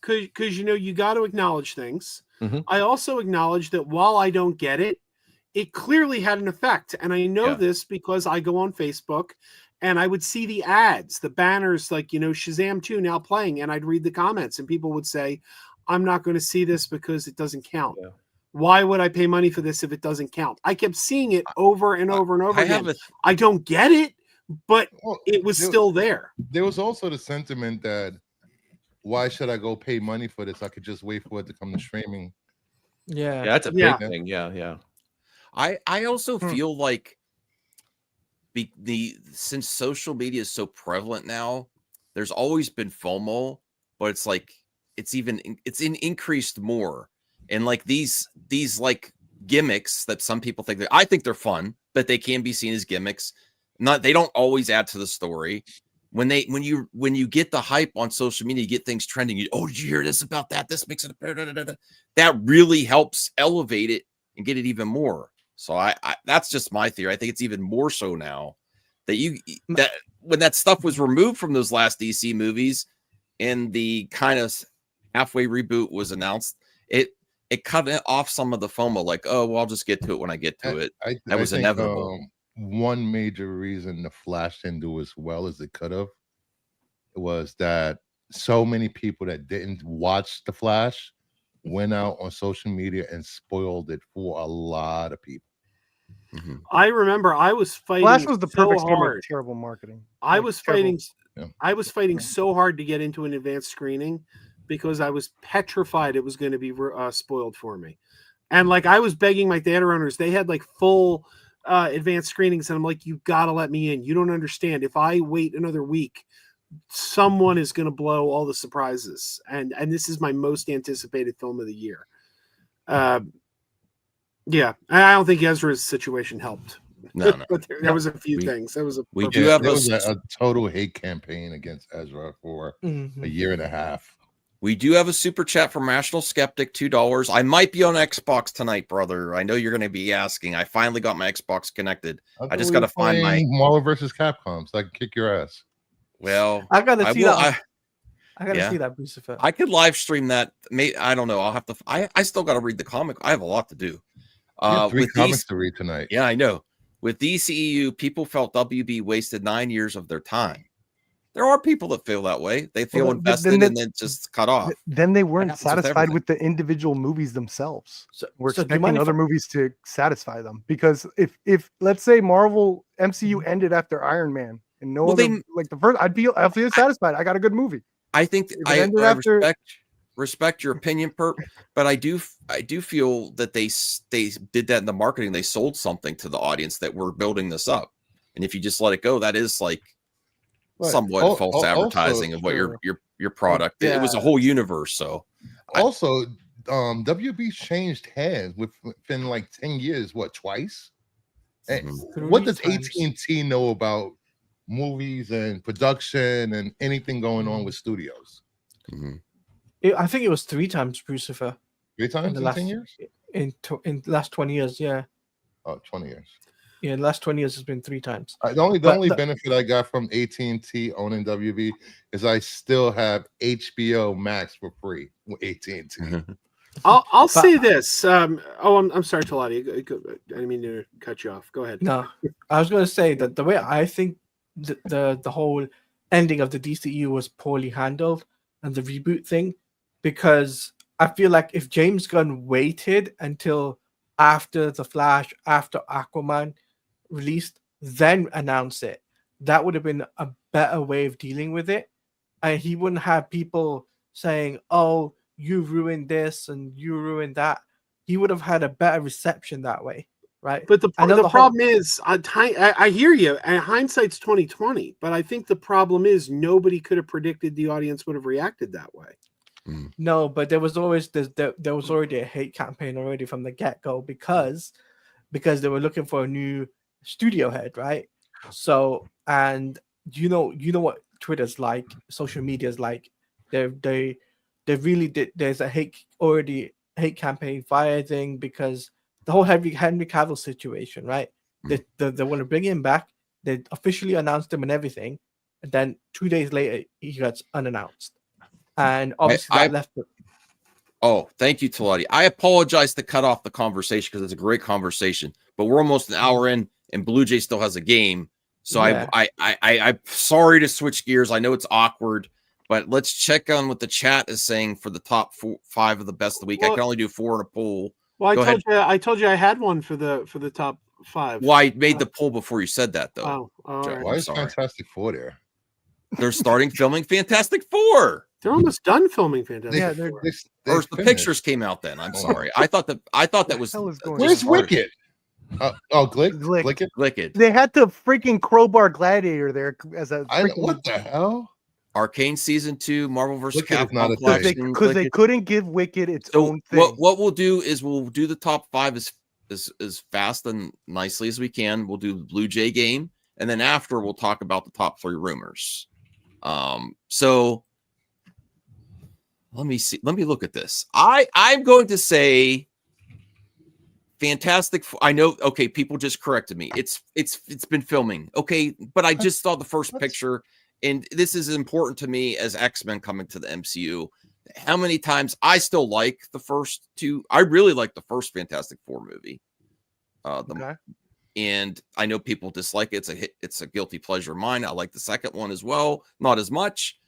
Speaker 4: because you got to acknowledge things.
Speaker 6: Mhm.
Speaker 4: I also acknowledge that while I don't get it, it clearly had an effect. And I know this because I go on Facebook and I would see the ads, the banners, like, Shazam 2 now playing. And I'd read the comments and people would say, I'm not going to see this because it doesn't count. Yeah. Why would I pay money for this if it doesn't count? I kept seeing it over and over and over again. I don't get it, but it was still there.
Speaker 7: There was also the sentiment that, why should I go pay money for this? I could just wait for it to come to streaming.
Speaker 2: Yeah,
Speaker 6: that's a big thing. Yeah.
Speaker 1: I also feel like since social media is so prevalent now, there's always been FOMO, but it's like it's increased more. And like these like gimmicks that some people think I think they're fun, but they can be seen as gimmicks. They don't always add to the story. When you get the hype on social media, you get things trending. Did you hear this about that? This makes it that really helps elevate it and get it even more. So I that's just my theory. I think it's even more so now that when that stuff was removed from those last DC movies and the kind of halfway reboot was announced, it cut off some of the FOMO. Like, oh, well, I'll just get to it when I get to it. That was inevitable.
Speaker 7: One major reason the Flash didn't do as well as it could have was that so many people that didn't watch the Flash went out on social media and spoiled it for a lot of people.
Speaker 1: Mm-hmm.
Speaker 4: I remember I was fighting.
Speaker 3: Flash was the perfect
Speaker 4: so hard.
Speaker 3: of terrible marketing.
Speaker 4: I was fighting so hard to get into an advanced screening because I was petrified it was going to be spoiled for me. And like I was begging my theater owners, they had like full advanced screenings, and I'm like, you got to let me in. You don't understand. If I wait another week, someone is going to blow all the surprises. And this is my most anticipated film of the year. Yeah, I don't think Ezra's situation helped.
Speaker 1: No.
Speaker 4: But there was a few things. There was
Speaker 7: a total hate campaign against Ezra for a year and a half.
Speaker 1: We do have a super chat from Rational Skeptic, $2. I might be on Xbox tonight, brother. I know you're going to be asking. I finally got my Xbox connected. I just got to find my
Speaker 7: Marvel versus Capcom, so I can kick your ass.
Speaker 1: Well,
Speaker 2: I gotta see that. I gotta see that Lucifer.
Speaker 1: I could live stream that. I don't know. I'll have to. I still got to read the comic. I have a lot to do.
Speaker 7: Three comics to read tonight.
Speaker 1: Yeah, I know. With DCEU, people felt WB wasted 9 years of their time. There are people that feel that way. They feel invested and then just cut off.
Speaker 3: Then they weren't satisfied with the individual movies themselves. We're expecting other movies to satisfy them. Because if let's say Marvel MCU ended after Iron Man and like the first, I'd feel satisfied. I got a good movie.
Speaker 1: I think I respect your opinion, but I do feel that they did that in the marketing. They sold something to the audience that we're building this up, and if you just let it go, that is like somewhat false advertising of what your product. Yeah. It was a whole universe. So
Speaker 7: also, WB changed hands within like 10 years. What, twice? What does AT&T know about movies and production and anything going on with studios.
Speaker 2: I think it was 3 times, Crucifer.
Speaker 7: 3 times in 10 years?
Speaker 2: In the last 20 years, yeah.
Speaker 7: Oh, 20 years.
Speaker 2: Yeah, the last 20 years has been 3 times.
Speaker 7: The only benefit I got from AT&T owning WB is I still have HBO Max for free with AT&T.
Speaker 4: I'll say this. I'm sorry, Talati. I didn't mean to cut you off. Go ahead.
Speaker 2: No, I was going to say that the way I think the whole ending of the DCU was poorly handled and the reboot thing, because I feel like if James Gunn waited until after The Flash, after Aquaman released, then announce it, that would have been a better way of dealing with it, and he wouldn't have people saying, "Oh, you ruined this and you ruined that." He would have had a better reception that way, right?
Speaker 4: But the problem is, I hear you, and hindsight's 2020. But I think the problem is nobody could have predicted the audience would have reacted that way.
Speaker 2: No, but there was already a hate campaign already from the get-go because they were looking for a new studio head, right? So, and you know what Twitter's like, social media's like. They really did. There's a hate campaign fire thing because the whole Henry Cavill situation, right? They want to bring him back. They officially announced him and everything, and then 2 days later he gets unannounced, and obviously that left.
Speaker 1: Oh, thank you, Talati. I apologize to cut off the conversation because it's a great conversation, but we're almost an hour in, and Blue Jay still has a game. So yeah. I'm sorry to switch gears. I know it's awkward, but let's check on what the chat is saying for the top 5 of the best of the week. I can only do 4 in a poll.
Speaker 4: Well, I told you I had one for the top 5.
Speaker 1: Well, I made the poll before you said that, though.
Speaker 4: Right.
Speaker 7: Why is Fantastic Four there?
Speaker 1: They're starting filming Fantastic Four.
Speaker 4: They're almost done filming Fantastic Four.
Speaker 1: Or the pictures came out then. I'm sorry. I thought that was.
Speaker 7: Where's Wicked?
Speaker 1: Glicked.
Speaker 3: They had to freaking crowbar Gladiator there as a.
Speaker 7: What the hell?
Speaker 1: Arcane season 2, Marvel vs.
Speaker 7: Capcom
Speaker 1: collection.
Speaker 3: Because they couldn't give Wicked its own thing.
Speaker 1: What we'll do is we'll do the top 5 as fast and nicely as we can. We'll do the Blue Jay game, and then after we'll talk about the top 3 rumors. So let me see. Let me look at this. I'm going to say Fantastic. I know. Okay, people just corrected me. It's been filming. Okay, but I just saw the first picture, and this is important to me as X-Men coming to the MCU. How many times I still like the first 2? I really like the first Fantastic Four movie. And I know people dislike it. It's a guilty pleasure of mine. I like the second one as well, not as much.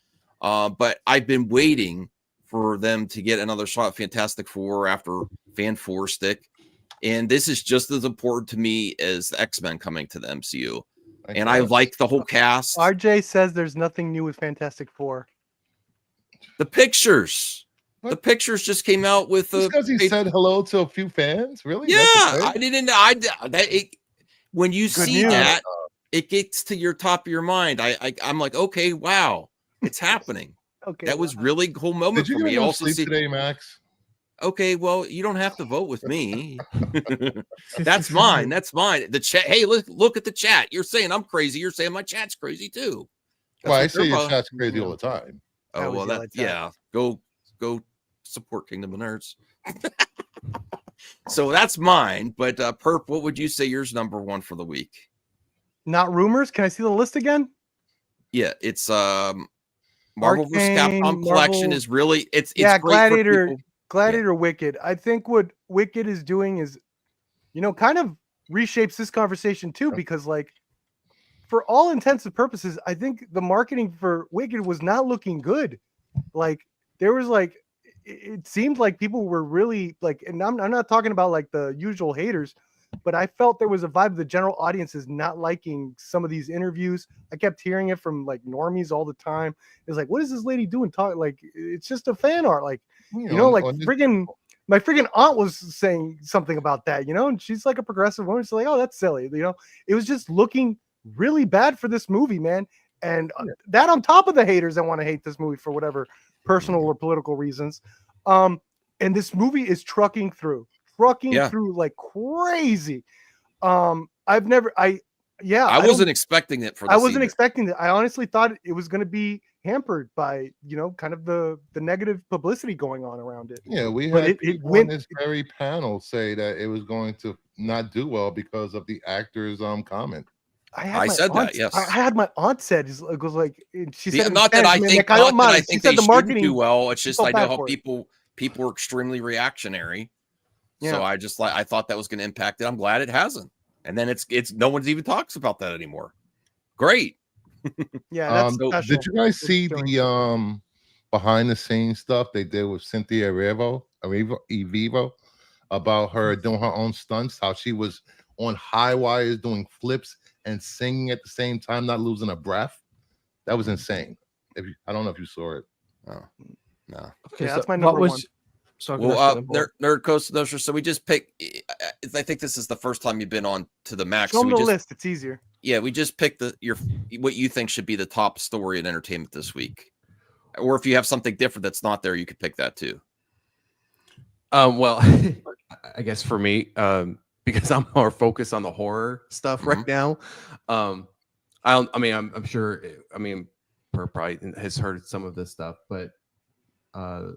Speaker 1: But I've been waiting for them to get another shot at Fantastic Four after Fan Four Stick. And this is just as important to me as the X-Men coming to the MCU. And I like the whole cast.
Speaker 3: RJ says there's nothing new with Fantastic Four.
Speaker 1: The pictures. What? The pictures just came out with
Speaker 7: because he said hello to a few fans. Really?
Speaker 1: Yeah, I didn't. When you see that, it gets to your top of your mind. I'm like, okay, wow, it's happening.
Speaker 3: Okay,
Speaker 1: that was really a cool moment for me.
Speaker 7: Did you also sleep today, Max?
Speaker 1: Okay, well, you don't have to vote with me. That's mine. That's mine. The chat. Hey, look at the chat. You're saying I'm crazy. You're saying my chat's crazy too.
Speaker 7: Well, I say your chat's crazy all the time.
Speaker 1: Oh well, yeah. Go support Kingdom of Nerds. So that's mine. But Perp, what would you say yours number 1 for the week?
Speaker 3: Not rumors. Can I see the list again?
Speaker 1: Yeah, it's Marvel vs. Capcom collection is really it's
Speaker 3: Gladiator. Gladiator Wicked. I think what Wicked is doing is, kind of reshapes this conversation too, because like for all intents and purposes, I think the marketing for Wicked was not looking good. Like there was like, it seemed like people were really like, and I'm not talking about like the usual haters, but I felt there was a vibe of the general audience is not liking some of these interviews. I kept hearing it from like normies all the time. It's like, what is this lady doing? Like, it's just a fan art. Like, like my freaking aunt was saying something about that, and she's like a progressive woman. She's like, oh, that's silly. It was just looking really bad for this movie, man. And that on top of the haters that want to hate this movie for whatever personal or political reasons. And this movie is trucking through like crazy. Yeah,
Speaker 1: I wasn't expecting it for this.
Speaker 3: I wasn't
Speaker 1: either.
Speaker 3: expecting it. I honestly thought it was going to be hampered by, kind of the negative publicity going on around it.
Speaker 7: Yeah, we
Speaker 3: But
Speaker 7: had
Speaker 3: it
Speaker 7: people
Speaker 3: went-
Speaker 7: on this very panel say that it was going to not do well because of the actor's comment.
Speaker 1: I said that, yes.
Speaker 3: I had my aunt said it was like she said
Speaker 1: Not that I think they should do well. It's just I know how people are extremely reactionary.
Speaker 3: Yeah.
Speaker 1: So I thought that was going to impact it. I'm glad it hasn't. And then it's no one's even talks about that anymore. Great.
Speaker 3: Yeah. That's
Speaker 7: did you guys see the behind the scenes stuff they did with Cynthia Erivo about her doing her own stunts? How she was on high wires doing flips and singing at the same time, not losing her breath. That was insane. I don't know if you saw it.
Speaker 1: Oh, no.
Speaker 2: Okay,
Speaker 3: that's my number one.
Speaker 1: Nerd Coast Nostra. So we just picked. I think this is the first time you've been on to the Max.
Speaker 3: Show them the list. It's easier.
Speaker 1: Yeah, we just picked what you think should be the top story in entertainment this week, or if you have something different that's not there, you could pick that too.
Speaker 6: Well, I guess for me, because I'm more focused on the horror stuff right now. I'm sure. Per probably has heard some of this stuff, but a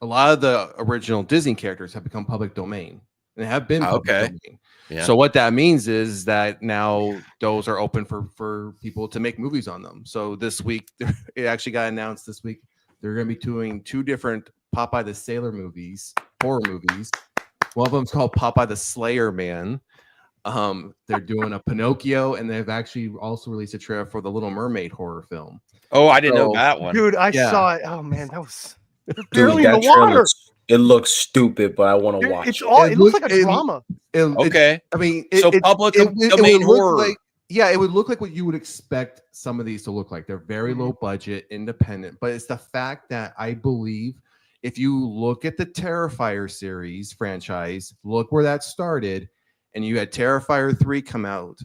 Speaker 6: lot of the original Disney characters have become public domain and have been public domain.
Speaker 1: Yeah.
Speaker 6: So what that means is that now those are open for people to make movies on them. So this week, it actually got announced this week, they're going to be doing 2 different Popeye the Sailor horror movies. One of them is called Popeye the Slayer Man. They're doing a Pinocchio, and they've actually also released a trailer for the Little Mermaid horror film.
Speaker 1: Oh, I didn't know that one.
Speaker 3: Dude, I saw it. Oh man, that was
Speaker 5: barely in the water. It looks stupid, but I want to watch it.
Speaker 3: It looks like a drama.
Speaker 1: Public domain horror.
Speaker 6: It would look like what you would expect some of these to look like. They're very low budget, independent, but it's the fact that I believe if you look at the Terrifier series franchise, look where that started, and you had Terrifier 3 come out,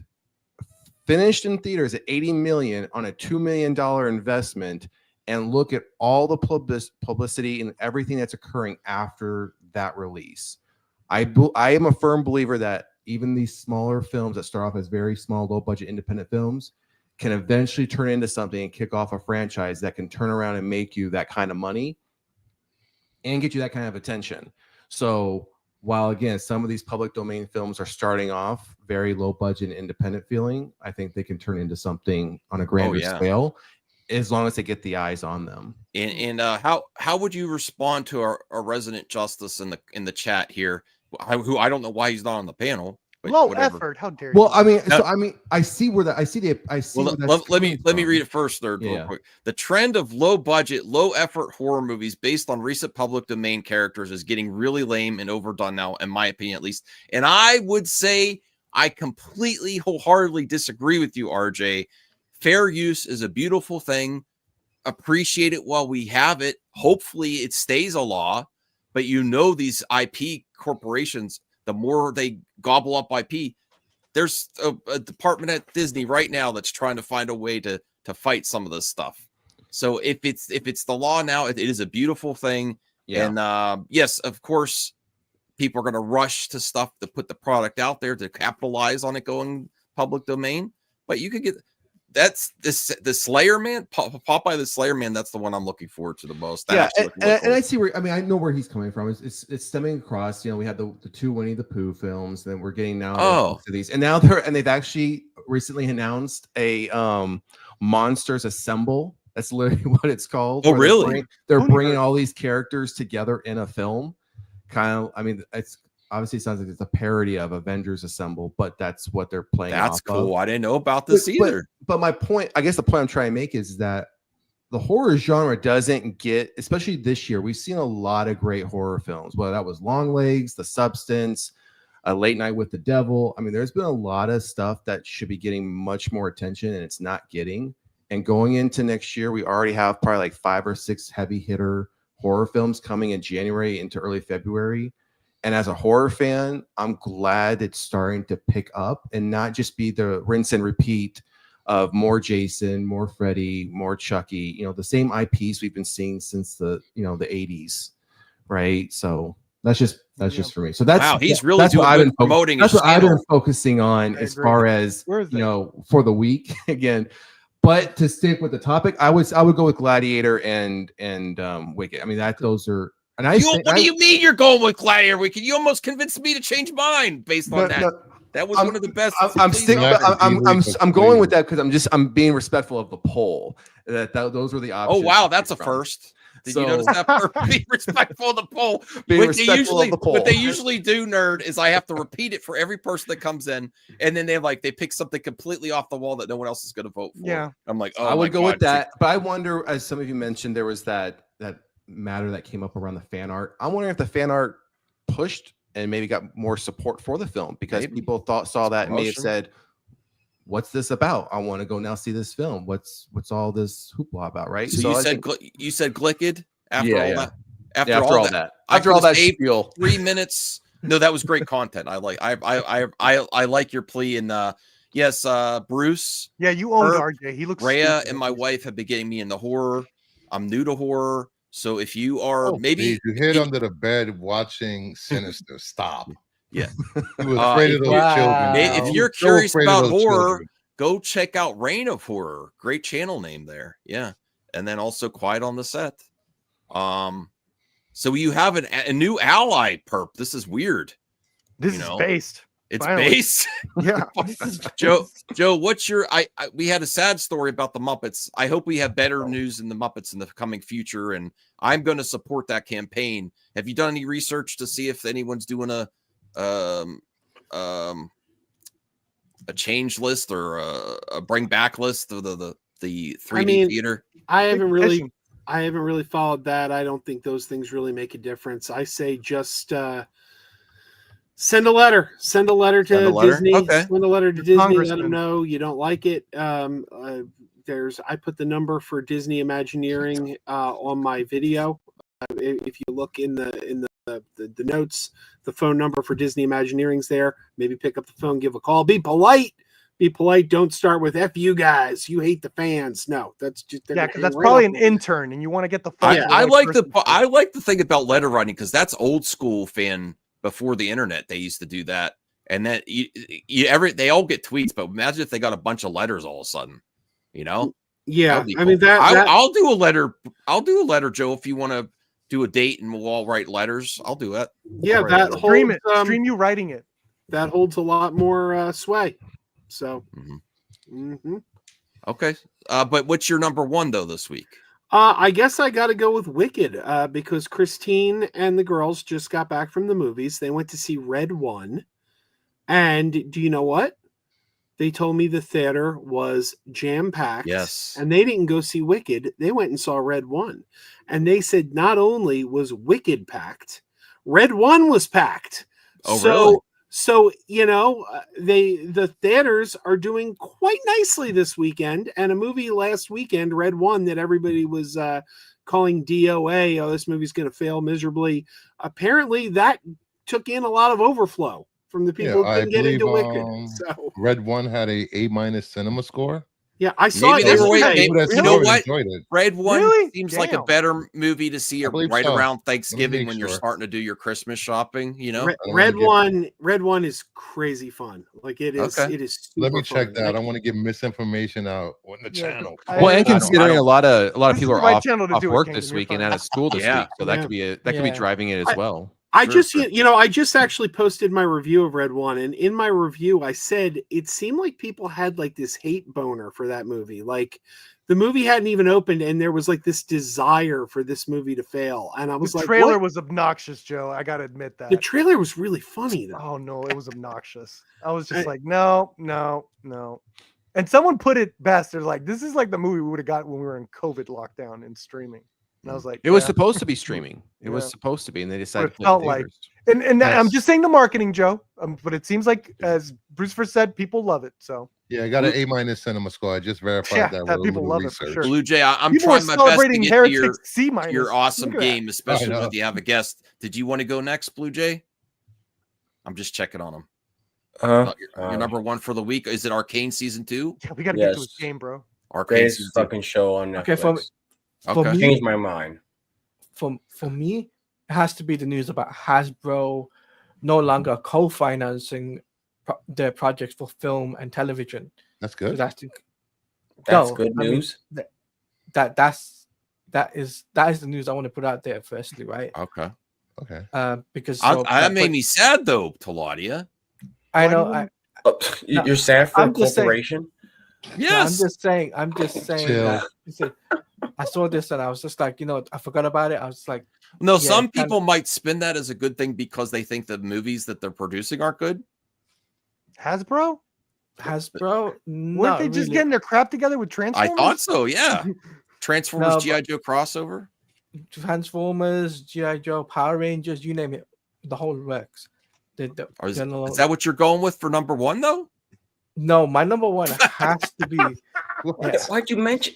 Speaker 6: finished in theaters at $80 million on a $2 million investment, and look at all the publicity and everything that's occurring after that release. I am a firm believer that even these smaller films that start off as very small, low-budget independent films can eventually turn into something and kick off a franchise that can turn around and make you that kind of money and get you that kind of attention. So while, again, some of these public domain films are starting off very low-budget and independent feeling, I think they can turn into something on a grander scale as long as they get the eyes on them.
Speaker 1: And how would you respond to our resident justice in the chat here, who I don't know why he's not on the panel?
Speaker 3: Low effort. How dare you?
Speaker 6: Well, I see where I see.
Speaker 1: Let me read it first, real quick. The trend of low budget, low effort horror movies based on recent public domain characters is getting really lame and overdone now, in my opinion, at least. And I would say I completely, wholeheartedly disagree with you, RJ. Fair use is a beautiful thing. Appreciate it while we have it. Hopefully, it stays a law. But these IP corporations, the more they gobble up IP, there's a department at Disney right now that's trying to find a way to fight some of this stuff. So if it's the law now, it is a beautiful thing. Yeah. And yes, of course, people are going to rush to stuff to put the product out there to capitalize on it going public domain. But you could get the Slayer Man, Popeye the Slayer Man. That's the one I'm looking forward to the most.
Speaker 6: And I see where I know where he's coming from. It's stemming across. We had the 2 Winnie the Pooh films, then we're getting now to these, and now they've actually recently announced a Monsters Assemble. That's literally what it's called.
Speaker 1: Oh, really?
Speaker 6: They're bringing all these characters together in a film. It's obviously sounds like it's a parody of Avengers Assemble, but that's what they're playing.
Speaker 1: That's cool. I didn't know about this either.
Speaker 6: But my point, I guess the point I'm trying to make is that the horror genre doesn't get, especially this year, we've seen a lot of great horror films, whether that was Longlegs, The Substance, Late Night with the Devil. There's been a lot of stuff that should be getting much more attention and it's not getting. And going into next year, we already have probably like 5 or 6 heavy hitter horror films coming in January into early February. And as a horror fan, I'm glad it's starting to pick up and not just be the rinse and repeat of more Jason, more Freddy, more Chucky, the same IPs we've been seeing since the 80s. Right. So That's just for me. So that's
Speaker 1: wow. He's really
Speaker 6: that's
Speaker 1: doing
Speaker 6: what I've
Speaker 1: good
Speaker 6: been
Speaker 1: promoting.
Speaker 6: That's
Speaker 1: his
Speaker 6: what I've been
Speaker 1: channel.
Speaker 6: focusing on as far as for the week again. But to stick with the topic, I would go with Gladiator and Wicked. I mean those are. And
Speaker 1: what do you mean you're going with Gladiator Wicked? You almost convinced me to change mine based on that. That was one of the best.
Speaker 6: I'm going with that because I'm being respectful of the poll. Those were the options.
Speaker 1: Oh wow, that's a first. Did you notice that? Be respectful of the poll. What they usually do, nerd, is I have to repeat it for every person that comes in, and then they pick something completely off the wall that no one else is going to vote for.
Speaker 3: Yeah,
Speaker 1: I'm like, oh,
Speaker 6: I would go with that, but I wonder, as some of you mentioned, there was that matter that came up around the fan art. I'm wondering if the fan art pushed and maybe got more support for the film because people saw that and may have said, what's this about? I want to go now see this film. What's all this hoopla about, right?
Speaker 1: So you said Glicked after all that.
Speaker 6: After all that spiel.
Speaker 1: 3 minutes. No, that was great content. I like your plea. And yes, Bruce.
Speaker 3: Yeah, you owned RJ. He looks.
Speaker 1: Rhea and my wife have been getting me into horror. I'm new to horror. So if you are
Speaker 7: you hid under the bed watching Sinister, stop.
Speaker 1: Yeah.
Speaker 7: He was afraid of those children.
Speaker 1: If you're curious about horror, go check out Reign of Horror. Great channel name there. Yeah. And then also Quiet on the Set. So you have a new ally perp. This is weird.
Speaker 3: This is based.
Speaker 1: It's based.
Speaker 3: Yeah.
Speaker 1: Joe, what's your we had a sad story about the Muppets. I hope we have better news in the Muppets in the coming future, and I'm going to support that campaign. Have you done any research to see if anyone's doing a change list or a bring back list of the 3D theater?
Speaker 4: I haven't really followed that. I don't think those things really make a difference. I say just send a letter. Send a letter to Disney.
Speaker 1: Okay.
Speaker 4: Send a letter to Disney. Let them know you don't like it. I put the number for Disney Imagineering on my video. If you look in the notes, the phone number for Disney Imagineering's there. Maybe pick up the phone, give a call. Be polite. Be polite. Don't start with "F you guys. You hate the fans." No, that's just
Speaker 3: because that's probably an intern, and you want to get the phone.
Speaker 1: I like the thing about letter writing because that's old school fan. Before the internet, they used to do that, and then they all get tweets. But imagine if they got a bunch of letters all of a sudden,
Speaker 4: Yeah,
Speaker 1: I mean I'll do a letter. I'll do a letter, Joe. If you want to do a date and we'll all write letters, I'll do it.
Speaker 4: Yeah, that
Speaker 3: stream stream you writing it.
Speaker 4: That holds a lot more sway. So,
Speaker 1: okay. But what's your number one though this week?
Speaker 4: I guess I got to go with Wicked because Christine and the girls just got back from the movies. They went to see Red 1. And do you know what? They told me the theater was jam-packed.
Speaker 1: Yes.
Speaker 4: And they didn't go see Wicked. They went and saw Red 1. And they said not only was Wicked packed, Red 1 was packed.
Speaker 1: Oh, really?
Speaker 4: So, the theaters are doing quite nicely this weekend. And a movie last weekend, Red 1, that everybody was calling DOA, this movie's going to fail miserably. Apparently, that took in a lot of overflow from the people who didn't get into Wicked. So
Speaker 7: Red 1 had a A- cinema score.
Speaker 4: Yeah, I saw it.
Speaker 1: You know what? Red 1 seems like a better movie to see around Thanksgiving when you're starting to do your Christmas shopping.
Speaker 4: Red 1 is crazy fun. Like it is.
Speaker 1: Okay.
Speaker 4: It is.
Speaker 7: Let me check that. I don't want to give misinformation out on the channel.
Speaker 6: Well, and considering a lot of people are off work this week and out of school this week, so that could be driving it as well.
Speaker 4: I just actually posted my review of Red 1, and in my review I said it seemed like people had like this hate boner for that movie. Like the movie hadn't even opened and there was like this desire for this movie to fail. And I was like,
Speaker 3: the trailer was obnoxious, Joe. I gotta admit that.
Speaker 4: The trailer was really funny though.
Speaker 3: Oh no, it was obnoxious. I was just like, no. And someone put it best. They're like, this is like the movie we would have got when we were in COVID lockdown and streaming. And I was like,
Speaker 6: it was supposed to be streaming. It was supposed to be, and they decided.
Speaker 3: It felt like, and I'm just saying the marketing, Joe. But it seems like, as Bruce first said, people love it. So
Speaker 7: yeah, I got an A- cinema score. I just verified that. With
Speaker 3: people love
Speaker 7: research.
Speaker 3: it for sure.
Speaker 1: Blue Jay, I'm trying my best to get to your awesome game, especially when you have a guest. Did you want to go next, Blue Jay? I'm just checking on him. Your number one for the week, is it Arcane season 2?
Speaker 3: Yeah, we got to get to his game, bro.
Speaker 5: Arcane fucking show on Netflix.
Speaker 2: Okay, for me,
Speaker 5: changed my mind.
Speaker 2: For me, has to be the news about Hasbro no longer co-financing their projects for film and television.
Speaker 7: That's
Speaker 2: So
Speaker 7: good.
Speaker 5: That's
Speaker 2: No,
Speaker 5: good
Speaker 2: I mean,
Speaker 5: news.
Speaker 2: that is the news I want to put out there firstly, right?
Speaker 1: Okay.
Speaker 7: Okay.
Speaker 2: Because
Speaker 1: That made me sad though, Taladia.
Speaker 2: I
Speaker 3: Why do
Speaker 2: know.
Speaker 3: you-
Speaker 5: You're sad for
Speaker 2: I'm
Speaker 5: a
Speaker 2: just saying-
Speaker 5: corporation?
Speaker 1: Yes.
Speaker 2: I'm just saying
Speaker 7: Chill.
Speaker 2: that. You see, I saw this and I was just like, I forgot about it. I was like,
Speaker 1: No,
Speaker 2: yeah,
Speaker 1: some
Speaker 2: it kinda-
Speaker 1: people might spin that as a good thing because they think the movies that they're producing aren't good.
Speaker 3: Hasbro?
Speaker 2: Hasbro,
Speaker 3: Weren't
Speaker 2: not
Speaker 3: they just
Speaker 2: really.
Speaker 3: getting their crap together with Transformers?
Speaker 1: I thought so, yeah. Transformers,
Speaker 2: No,
Speaker 1: G.I. Joe crossover.
Speaker 2: Transformers, G.I. Joe, Power Rangers, you name it, the whole works.
Speaker 1: Is that what you're going with for number one, though?
Speaker 2: No, my number one has to be.
Speaker 5: Why'd you mention?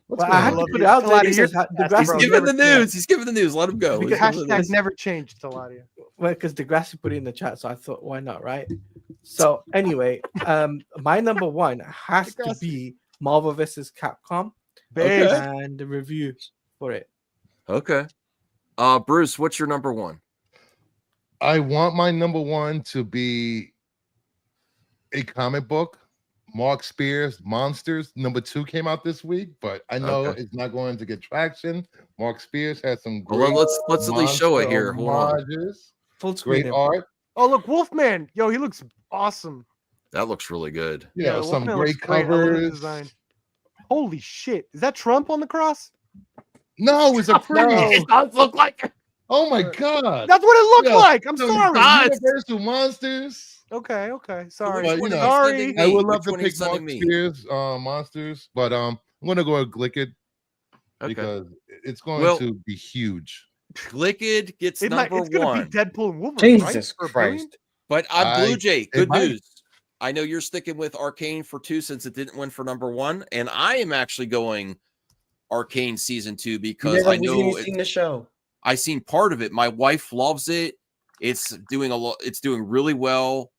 Speaker 2: Well, I had to put it out there because
Speaker 1: He's giving the news. He's giving the news. Let him go.
Speaker 3: Because hashtag never changed, Taladia.
Speaker 2: Well, because Degrassi put it in the chat, so I thought, why not, right? So anyway, my number one has to be Marvel vs. Capcom, and the review for it.
Speaker 1: Okay. Bruce, what's your number one?
Speaker 7: I want my number one to be a comic book. Mark Spears' Monsters number 2 came out this week, but I know it's not going to get traction. Mark Spears has some great.
Speaker 1: Well, let's at least show it here. Hold on.
Speaker 7: Homages,
Speaker 2: Full screen.
Speaker 7: great art.
Speaker 3: Oh, look, Wolfman. Yo, he looks awesome.
Speaker 1: That looks really good.
Speaker 7: Yeah, some
Speaker 3: Wolfman
Speaker 7: great
Speaker 3: looks great. I love the
Speaker 7: covers.
Speaker 3: design. Holy shit. Is that Trump on the cross?
Speaker 7: No, it's a preview.
Speaker 1: It does look like it.
Speaker 7: Oh my god.
Speaker 3: That's what it looked
Speaker 7: Yeah,
Speaker 3: like. I'm
Speaker 7: some
Speaker 3: sorry.
Speaker 7: Universal Monsters.
Speaker 3: Okay. Sorry.
Speaker 7: But, you know,
Speaker 3: Sorry.
Speaker 7: I would love
Speaker 1: Which
Speaker 7: to
Speaker 1: one are you
Speaker 7: pick Mark
Speaker 1: sending me?
Speaker 7: Spears Monsters, but I'm gonna go with Glicked because it's going to be huge.
Speaker 1: Glicked gets
Speaker 3: It's
Speaker 1: number
Speaker 3: going to
Speaker 1: one.
Speaker 3: be Deadpool and Wolverine.
Speaker 5: Jesus
Speaker 3: right?
Speaker 5: Christ!
Speaker 1: But Blue Jay,
Speaker 7: it
Speaker 1: good
Speaker 7: might.
Speaker 1: news. I know you're sticking with Arcane for 2 since it didn't win for number 1, and I am actually going Arcane season 2 because I know
Speaker 5: seen the show.
Speaker 1: I seen part of it. My wife loves it. It's doing It's doing really well.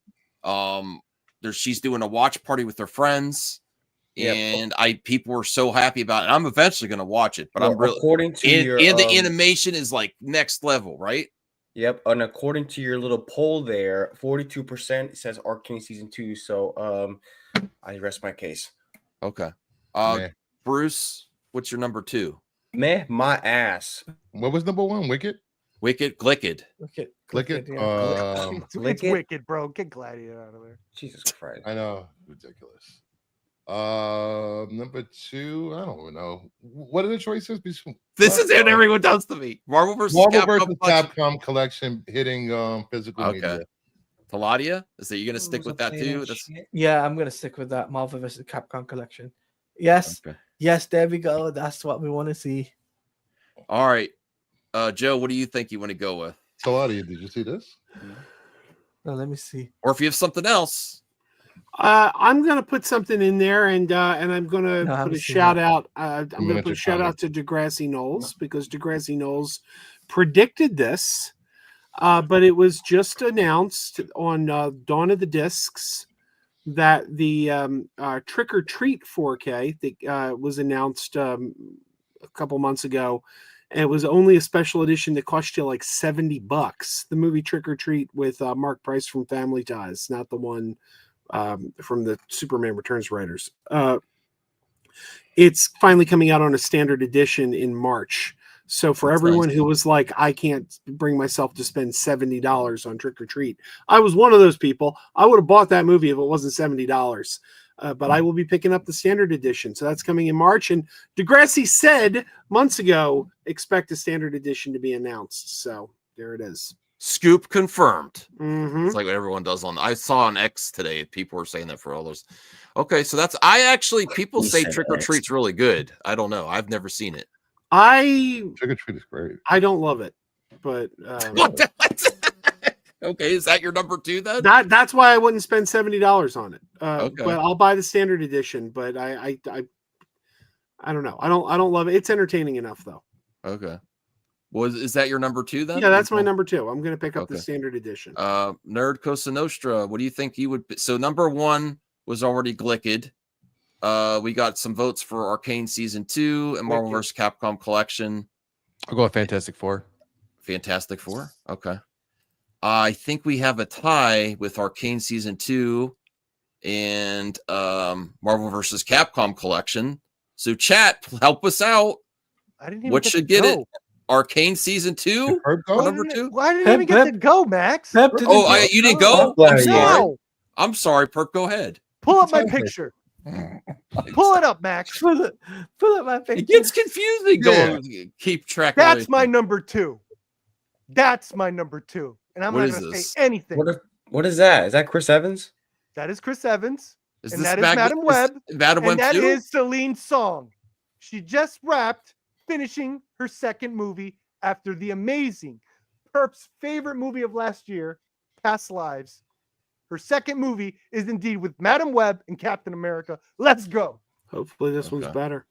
Speaker 1: She's doing a watch party with her friends, and people were so happy about it. I'm eventually going to watch it, but I'm really
Speaker 5: according to
Speaker 1: the animation is like next level, right?
Speaker 5: Yep, and according to your little poll there, 42% says Arcane season 2. So I rest my case.
Speaker 1: Okay. Bruce, what's your number 2?
Speaker 5: Meh, my ass.
Speaker 7: What was number 1? Wicked?
Speaker 1: Glicked.
Speaker 7: Glicked?
Speaker 2: Yeah.
Speaker 3: It's wicked, bro. Get Gladiator out of there.
Speaker 5: Jesus Christ.
Speaker 7: I know. Ridiculous. Number 2, I don't know. What are the choices?
Speaker 1: This is what everyone does to me. Marvel versus
Speaker 7: Capcom collection hitting physical media.
Speaker 1: Taladia, is that you're gonna stick with that too?
Speaker 2: Yeah, I'm gonna stick with that Marvel vs. Capcom collection. Yes, yes, there we go. That's what we want to see.
Speaker 1: All right, Joe, what do you think you want to go with?
Speaker 7: Taladia, did you see this?
Speaker 2: No, let me see.
Speaker 1: Or if you have something else.
Speaker 4: I'm gonna put something in there, and I'm gonna put a shout out. I'm gonna put a shout out to Degrassi Knowles because Degrassi Knowles predicted this, but it was just announced on Dawn of the Discs that the Trick or Treat 4K that was announced a couple months ago, and it was only a special edition that cost you like $70. The movie Trick or Treat with Mark Price from Family Ties, not the one from the Superman Returns writers. It's finally coming out on a standard edition in March. So for everyone who was like, I can't bring myself to spend $70 on Trick or Treat, I was one of those people. I would have bought that movie if it wasn't $70. But I will be picking up the standard edition. So that's coming in March. And Degrassi said months ago, expect a standard edition to be announced. So there it is.
Speaker 1: Scoop confirmed.
Speaker 3: Mm-hmm.
Speaker 1: It's like what everyone does I saw on X today. People were saying that for all those. Okay, so people say Trick or Treat's really good. I don't know. I've never seen it.
Speaker 7: Trick or Treat is great.
Speaker 3: I don't love it, but
Speaker 1: what? Okay, is that your number 2 then?
Speaker 3: That's why I wouldn't spend $70 on it.
Speaker 1: Okay.
Speaker 3: But I'll buy the standard edition. But I don't know. I don't love it. It's entertaining enough though.
Speaker 1: Okay. Is that your number 2 then?
Speaker 3: Yeah, that's my number 2. I'm going to pick up the standard edition.
Speaker 1: Nerd Cosa Nostra, what do you think you would? So number 1 was already Glicked. We got some votes for Arcane season 2 and Marvel vs. Capcom collection.
Speaker 6: I'll go with Fantastic Four.
Speaker 1: Fantastic Four. Okay. I think we have a tie with Arcane Season 2 and Marvel vs. Capcom Collection. So chat, help us out.
Speaker 3: I didn't even
Speaker 1: What
Speaker 3: get
Speaker 1: should
Speaker 3: to
Speaker 1: get
Speaker 3: go.
Speaker 1: it? Arcane Season 2?
Speaker 7: Herb
Speaker 1: For
Speaker 7: go?
Speaker 1: number 2?
Speaker 3: Why didn't I
Speaker 2: Pep,
Speaker 3: even get to
Speaker 2: Pep.
Speaker 3: go, Max?
Speaker 2: Pep didn't
Speaker 1: Oh,
Speaker 2: go.
Speaker 1: you didn't
Speaker 5: I'm
Speaker 1: go?
Speaker 5: glad
Speaker 1: I'm
Speaker 5: he
Speaker 1: sorry.
Speaker 3: No.
Speaker 1: I'm sorry, Perp. Go ahead.
Speaker 3: Pull up my picture. Pull it up, Max.
Speaker 2: Pull up my picture.
Speaker 1: It gets confusing
Speaker 7: Yeah.
Speaker 1: going keep track of
Speaker 3: That's my
Speaker 1: everything.
Speaker 3: number 2. That's my number 2. And I'm
Speaker 1: What
Speaker 3: not
Speaker 1: is
Speaker 3: going to
Speaker 1: this?
Speaker 3: say anything.
Speaker 5: What is that? Is that Chris Evans?
Speaker 3: That is Chris Evans.
Speaker 1: Is
Speaker 3: And
Speaker 1: this
Speaker 3: that is Madam Web.
Speaker 1: Madam Web
Speaker 3: And that
Speaker 1: 2?
Speaker 3: is Celine's song. She just wrapped finishing her second movie after the amazing Perp's favorite movie of last year, Past Lives. Her second movie is indeed with Madam Web and Captain America. Let's go.
Speaker 4: Hopefully this one's
Speaker 1: Okay.
Speaker 4: better.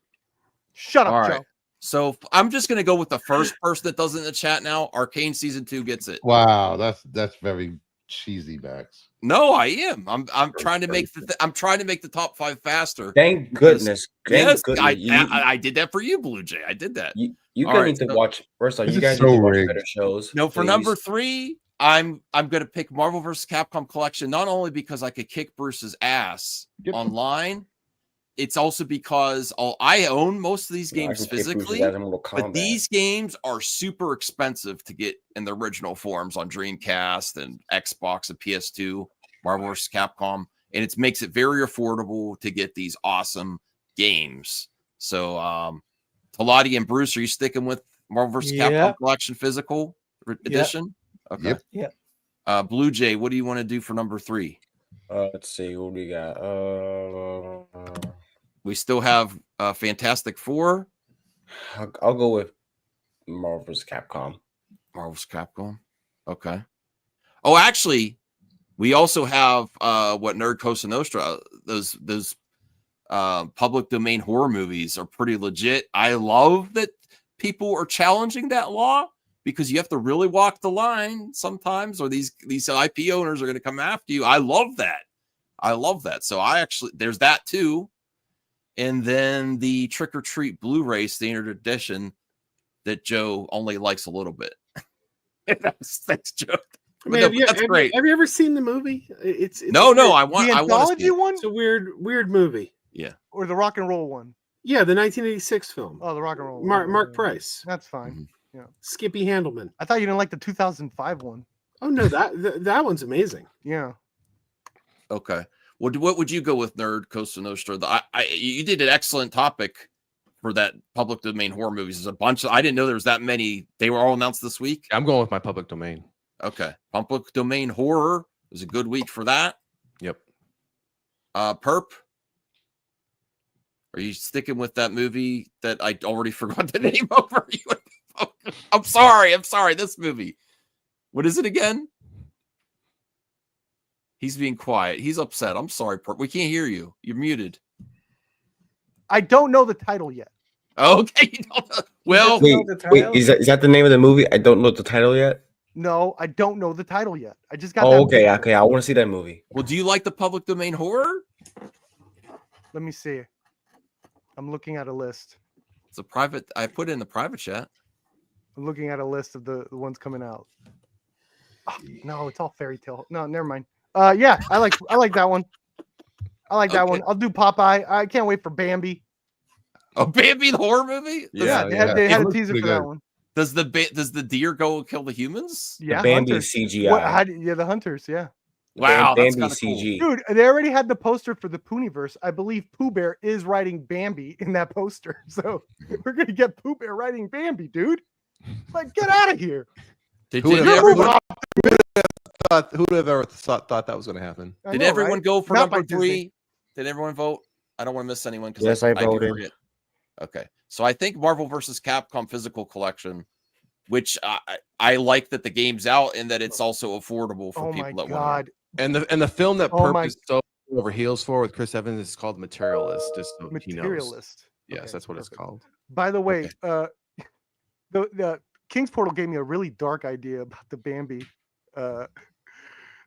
Speaker 3: Shut up,
Speaker 1: All
Speaker 3: Joe.
Speaker 1: right. So I'm just gonna go with the first person that does it in the chat now. Arcane Season 2 gets it.
Speaker 7: Wow, that's very cheesy, Max.
Speaker 1: No, I am. I'm trying to make I'm trying to make the top 5 faster.
Speaker 5: Thank goodness. Thank
Speaker 1: Yes,
Speaker 5: goodness.
Speaker 1: I did that for you, Blue Jay. I did that.
Speaker 5: You
Speaker 1: All
Speaker 5: guys
Speaker 1: right,
Speaker 5: need to
Speaker 1: so-
Speaker 5: watch. First of all,
Speaker 7: This
Speaker 5: you
Speaker 7: is
Speaker 5: guys
Speaker 7: so
Speaker 5: need to watch
Speaker 7: rigged.
Speaker 5: better shows.
Speaker 1: No, for
Speaker 5: please.
Speaker 1: number 3, I'm gonna pick Marvel vs. Capcom Collection, not only because I could kick Bruce's ass
Speaker 7: Yep.
Speaker 1: online, it's also because I own most of these
Speaker 5: You know, I
Speaker 1: games
Speaker 5: can kick Bruce's
Speaker 1: physically.
Speaker 5: ass in Mortal
Speaker 1: But
Speaker 5: Kombat.
Speaker 1: these games are super expensive to get in the original forms on Dreamcast and Xbox and PS2, Marvel vs. Capcom, and it makes it very affordable to get these awesome games. So, Talati and Bruce, are you sticking with Marvel vs.
Speaker 2: Yeah.
Speaker 1: Capcom Collection Physical Edition? Okay.
Speaker 7: Yep.
Speaker 1: Blue Jay, what do you want to do for number 3?
Speaker 5: Let's see. What do we got?
Speaker 1: We still have Fantastic Four,
Speaker 5: I'll go with Marvel vs. Capcom.
Speaker 1: Marvel vs. Capcom. Okay. Oh, actually, we also have what Nerd Cosa Nostra. Those public domain horror movies are pretty legit. I love that people are challenging that law because you have to really walk the line sometimes, or these IP owners are going to come after you. I love that. So there's that too. And then the Trick or Treat Blu-ray standard edition that Joe only likes a little bit. That's Joe.
Speaker 4: I mean,
Speaker 1: That's great.
Speaker 4: Have you ever seen the movie? It's
Speaker 1: No,
Speaker 4: weird.
Speaker 1: I want
Speaker 3: The
Speaker 1: to see
Speaker 3: anthology
Speaker 1: it.
Speaker 3: one
Speaker 4: It's a weird movie.
Speaker 1: Yeah.
Speaker 3: or the rock and roll one?
Speaker 4: Yeah, the 1986 film.
Speaker 3: Oh, the rock and roll one.
Speaker 4: Mark
Speaker 3: Yeah.
Speaker 4: Price,
Speaker 3: That's fine.
Speaker 4: Skippy Handelman.
Speaker 3: I thought you didn't like the 2005 one.
Speaker 4: Oh no, that one's amazing.
Speaker 3: Yeah.
Speaker 1: Okay. What would you go with, Nerd Cosa Nostra? You did an excellent topic for that public domain horror movies. There's a bunch. I didn't know there was that many. They were all announced this week.
Speaker 6: I'm going with my public domain.
Speaker 1: Okay. Public domain horror was a good week for that.
Speaker 6: Yep.
Speaker 1: Perp, are you sticking with that movie that I already forgot the name over you? I'm sorry. This movie. What is it again? He's being quiet. He's upset. I'm sorry, Perp. We can't hear you. You're muted.
Speaker 3: I don't know the title yet.
Speaker 1: Okay. You don't know. Well,
Speaker 2: Wait, the title?
Speaker 5: Is that the name of the movie? I don't know the title yet.
Speaker 3: No, I don't know the title yet. I just got
Speaker 5: Oh,
Speaker 3: that
Speaker 5: okay,
Speaker 3: picture.
Speaker 5: okay. I want to see that movie.
Speaker 1: well, do you like the public domain horror?
Speaker 3: Let me see. I'm looking at a list.
Speaker 1: It's a private. I put it in the private chat.
Speaker 3: I'm looking at a list of the ones coming out. Oh, no, it's all fairy tale. No, never mind. Yeah, I like that one. I like that
Speaker 1: Okay.
Speaker 3: one. I'll do Popeye. I can't wait for Bambi.
Speaker 1: Oh, Bambi the horror movie.
Speaker 3: Yeah, they had
Speaker 7: It
Speaker 3: a
Speaker 7: looks
Speaker 3: teaser
Speaker 7: pretty
Speaker 3: for that
Speaker 7: good.
Speaker 3: one.
Speaker 1: Does the deer go kill the humans?
Speaker 3: Yeah,
Speaker 5: Bambi
Speaker 3: Hunters.
Speaker 5: CGI.
Speaker 3: Yeah, the Hunters. Yeah,
Speaker 1: Wow, that's
Speaker 5: Bambi
Speaker 1: kind of cool.
Speaker 5: CG.
Speaker 3: dude, they already had the poster for the Pooniverse. I believe Pooh Bear is writing Bambi in that poster, so we're gonna get Pooh Bear writing Bambi, dude. Like, get out of here.
Speaker 1: Did
Speaker 6: Who would
Speaker 3: You're
Speaker 6: have
Speaker 3: moving
Speaker 6: ever
Speaker 3: on.
Speaker 6: who would have ever thought that was going to happen?
Speaker 3: I
Speaker 1: Did
Speaker 3: know,
Speaker 1: everyone
Speaker 3: right?
Speaker 1: go for
Speaker 3: Not by
Speaker 1: number
Speaker 3: Disney.
Speaker 1: 3? Did everyone vote? I don't want to miss anyone because
Speaker 5: Yes, I
Speaker 1: do
Speaker 5: voted.
Speaker 1: forget. Okay, so I think Marvel vs. Capcom Physical Collection, which I like that the game's out and that it's also affordable for
Speaker 3: Oh
Speaker 1: people
Speaker 3: my
Speaker 1: that want
Speaker 3: god,
Speaker 6: And the film that
Speaker 3: Oh
Speaker 6: Perp
Speaker 3: my-
Speaker 6: is so over heels for with Chris Evans is called Materialist. Just so he knows.
Speaker 3: Materialist.
Speaker 6: Yes,
Speaker 3: Okay,
Speaker 6: that's what it's
Speaker 3: perfect.
Speaker 6: called.
Speaker 3: By the way, the King's Portal gave me a really dark idea about the Bambi.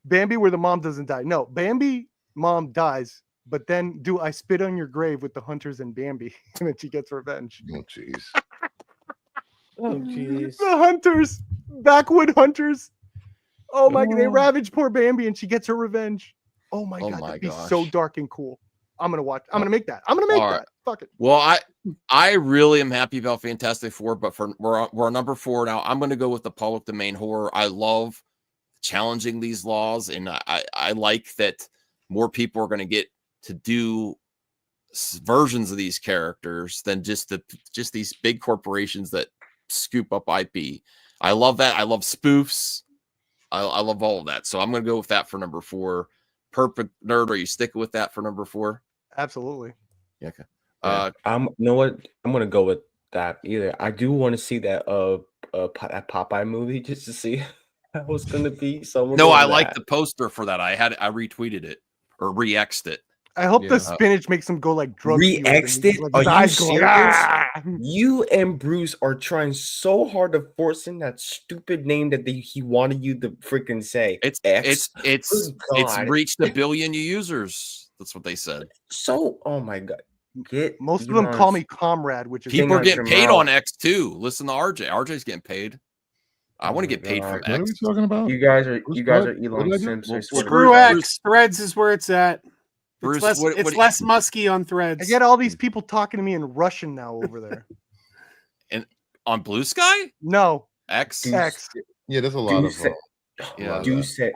Speaker 3: Bambi where the mom doesn't die. No, Bambi mom dies, but then do I spit on your grave with the Hunters and Bambi, and then she gets revenge.
Speaker 7: Oh, jeez.
Speaker 2: Oh, jeez.
Speaker 3: The Hunters, Backwood hunters. Oh my god, they ravage poor Bambi and she gets her revenge. Oh my
Speaker 1: Oh
Speaker 3: god,
Speaker 1: my
Speaker 3: that'd be so
Speaker 1: gosh.
Speaker 3: dark and cool. I'm gonna watch. I'm gonna make that. I'm gonna make
Speaker 1: All right.
Speaker 3: that. Fuck it.
Speaker 1: Well, I really am happy about Fantastic Four, but we're on number 4 now. I'm going to go with the public domain horror. I love challenging these laws, and I like that more people are going to get to do versions of these characters than just these big corporations that scoop up IP. I love that. I love spoofs. I love all of that. So I'm going to go with that for number 4. Perfect Nerd, are you sticking with that for number 4?
Speaker 3: Absolutely.
Speaker 1: Yeah, okay.
Speaker 5: Yeah. You know what? I'm gonna go with that either. I do want to see that that Popeye movie just to see how it's gonna be. So
Speaker 1: No, I like the poster for that. I retweeted it or re-xed it.
Speaker 3: I hope the spinach makes him go like drug
Speaker 5: re-xed it.
Speaker 3: like,
Speaker 5: Are
Speaker 3: his
Speaker 5: you
Speaker 3: eyes go
Speaker 5: serious?
Speaker 3: like,
Speaker 5: You and Bruce are trying so hard to force in that stupid name that he wanted you to freaking say.
Speaker 1: It's reached 1 billion users. That's what they said.
Speaker 5: So, oh my god.
Speaker 3: Most of them call me comrade, which is
Speaker 1: people are getting paid on X too. Listen to RJ. RJ's getting paid. I want to get paid from X.
Speaker 7: What are we talking about?
Speaker 5: You guys are Elon Simpson.
Speaker 4: Screw X. Threads is where it's at.
Speaker 1: Bruce,
Speaker 4: it's less musky on Threads.
Speaker 3: I get all these people talking to me in Russian now over there.
Speaker 1: And on Blue Sky?
Speaker 3: No.
Speaker 1: X.
Speaker 7: Yeah, there's a lot of.
Speaker 5: Well,